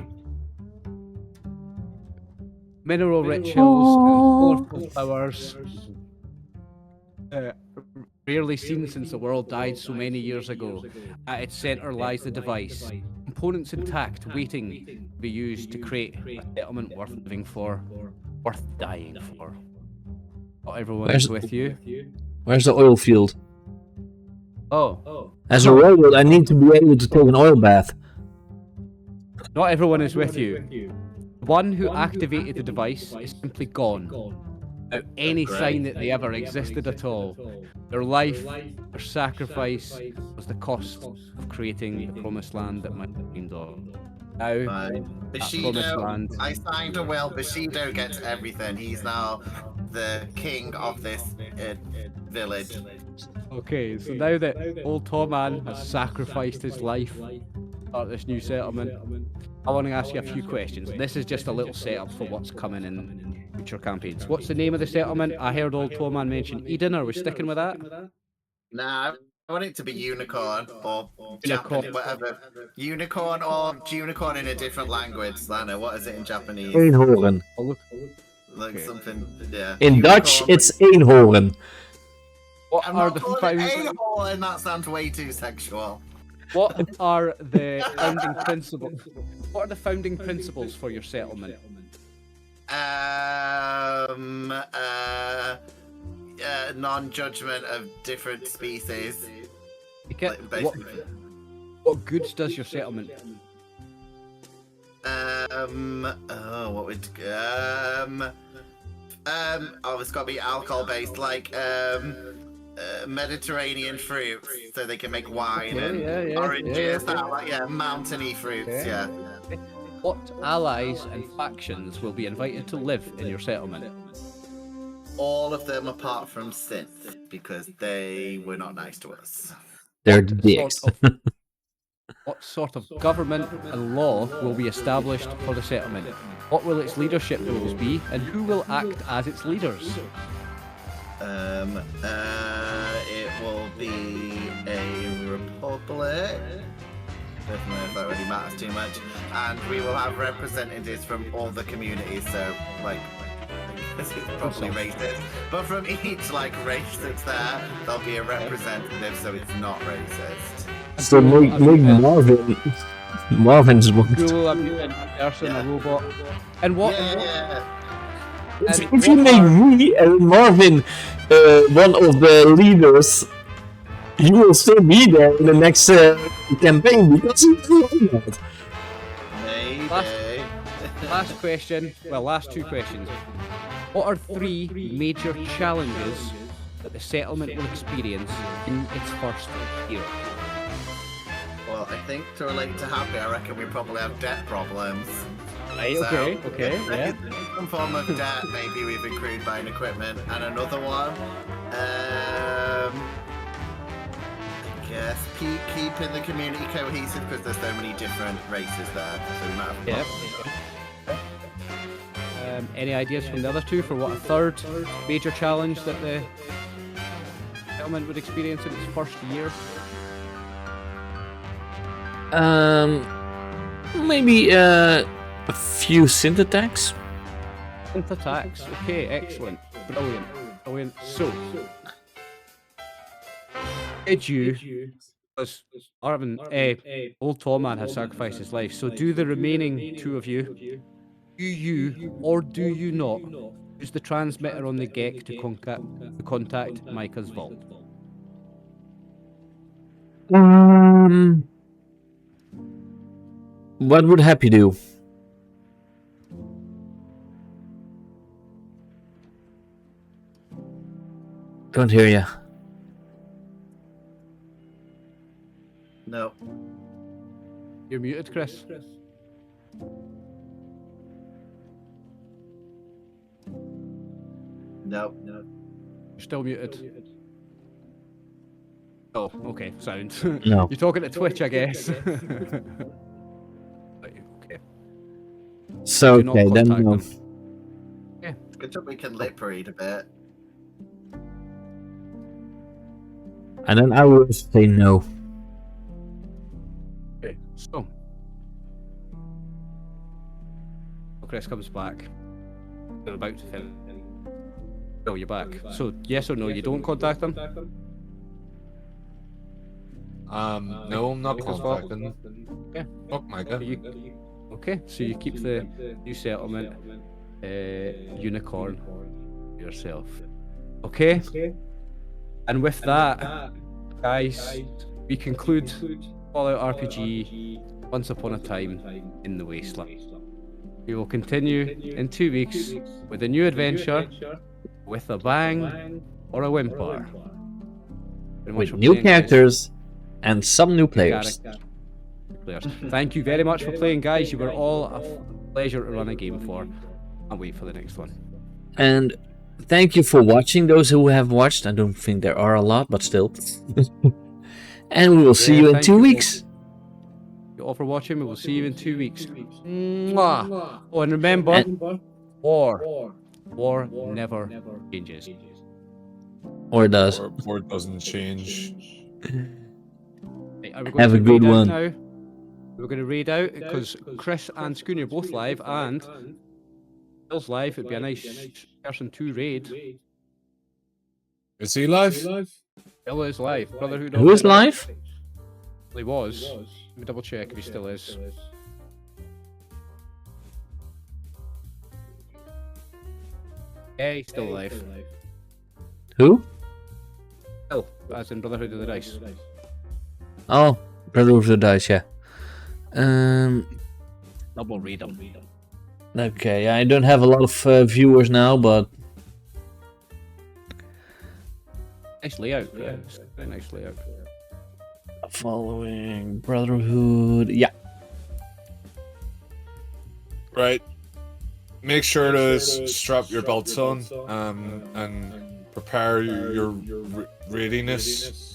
mineral-rich hills, and colourful flowers. Rarely seen since the world died so many years ago. At its centre lies the device, components intact, waiting to be used to create a settlement worth living for, worth dying for. Not everyone is with you. Where's the oil field? Oh. As a robot, I need to be able to take an oil bath. Not everyone is with you. The one who activated the device is simply gone, without any sign that they ever existed at all. Their life, their sacrifice, was the cost of creating the promised land that might have been of. Now, Bushido, I signed a will. Bushido gets everything. He's now the king of this village. Okay, so now that old Tallman has sacrificed his life to start this new settlement, I want to ask you a few questions. This is just a little setup for what's coming in future campaigns. What's the name of the settlement? I heard Old Toman mention Eden. Are we sticking with that? Nah, I want it to be unicorn or Unicorn. Japanese, whatever. Unicorn or unicorn in a different language. Lana, what is it in Japanese? Eenhoorn. I'll look. Like Okay. something, yeah. In Unicorn, Dutch, it's eenhoorn. What I'm are not the calling it found- a-hole, and that sounds way too sexual. What are the founding principles? What are the founding principles for your settlement? Non-judgment of different species. Okay. Like, What, basically. what goods does your settlement? What would it's got to be alcohol based, like Mediterranean fruits, so they can make wine and oranges, mountainy fruits, Okay. What allies and factions will be invited to live in your settlement? All of them apart from Synth, because they were not nice to us. They're dicks. What sort of government and law will be established for the settlement? What will its leadership roles be, and who will act as its leaders? It will be a republic. Don't know if that really matters too much. And we will have representatives from all the communities, so like this is probably racist. But from each like race that's there, there'll be a representative, so it's not racist. So make Marvin. Marvin's one. Who will have a person, a robot? And what? Yeah. If you make me and Marvin one of the leaders, he will still be there in the next campaign because he's that. Maybe. Last question. Well, last two questions. What are three major challenges that the settlement will experience in its first year? Well, I think to relate to Happy, I reckon we probably have debt problems. Right, So, okay, yeah. Some form of debt maybe we've accrued buying equipment. And another one, I guess keeping the community cohesive because there's so many different races there. So we might have Yep. Any ideas from the other two for what a third major challenge that the settlement would experience in its first year? Maybe a few synth attacks. Synth attacks. Okay, excellent. Brilliant. Brilliant. So, did you, because Arvin, old Toman had sacrificed his life, so do the remaining two of you, do you or do you not use the transmitter on the Gek to contact Micah's vault? What would Happy do? Don't hear ya. No. You're muted, Chris. No. You're still muted. Oh, okay, sound. No. You're talking to Twitch, I guess. Right, okay. So Do not okay, then contact no. them. Yeah. Good job we can lip read a bit. And then I will say no. Okay, so Chris comes back. They're about to finish. Oh, you're back. So yes or no, you don't contact them? No, I'm not contacting. Yeah. Fuck Micah. Okay, so you keep the new settlement unicorn yourself. Okay? And with that, guys, we conclude Fallout RPG Once Upon a Time in the Wasteland. We will continue in 2 weeks with a new adventure with a bang or a whimper. Very much With for new playing, guys. characters and some new players. Thank you very much for playing, guys. You were all a pleasure to run a game for. I'll wait for the next one. And thank you for watching, those who have watched. I don't think there are a lot, but still. And we will see you in thank 2 you weeks. Thank you all for watching. We will see you in 2 weeks. Mwah. Oh, and remember, war War never changes. Or it does. Or it doesn't change. Right, are we going Have to a good read out one. now? We're going to read out because Chris and Scoon are both live, and Bill's live. It'd be a nice person to raid. Is he live? Bill is live. Brotherhood. Who is live? He was. Let me double check if he still is. Yeah, he's still alive. Who? Bill, as in Brotherhood of the Dice. Oh, Brother of the Dice, yeah. Double read them. Okay, I don't have a lot of viewers now, but Nice layout. Yeah, it's a very nice layout. following Brotherhood, yeah. Right. Make sure to strap your belts on and prepare your readiness.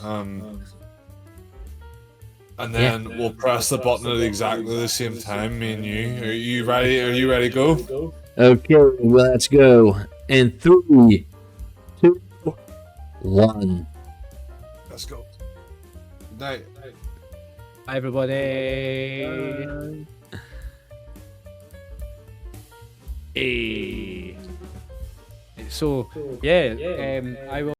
And then we'll press the button at exactly the same time, me and you. Are you ready? Are you ready to go? Okay, well, let's go. In 3, 2, 1. Let's go. Good night. Hi, everybody. Hey. So, yeah, I will.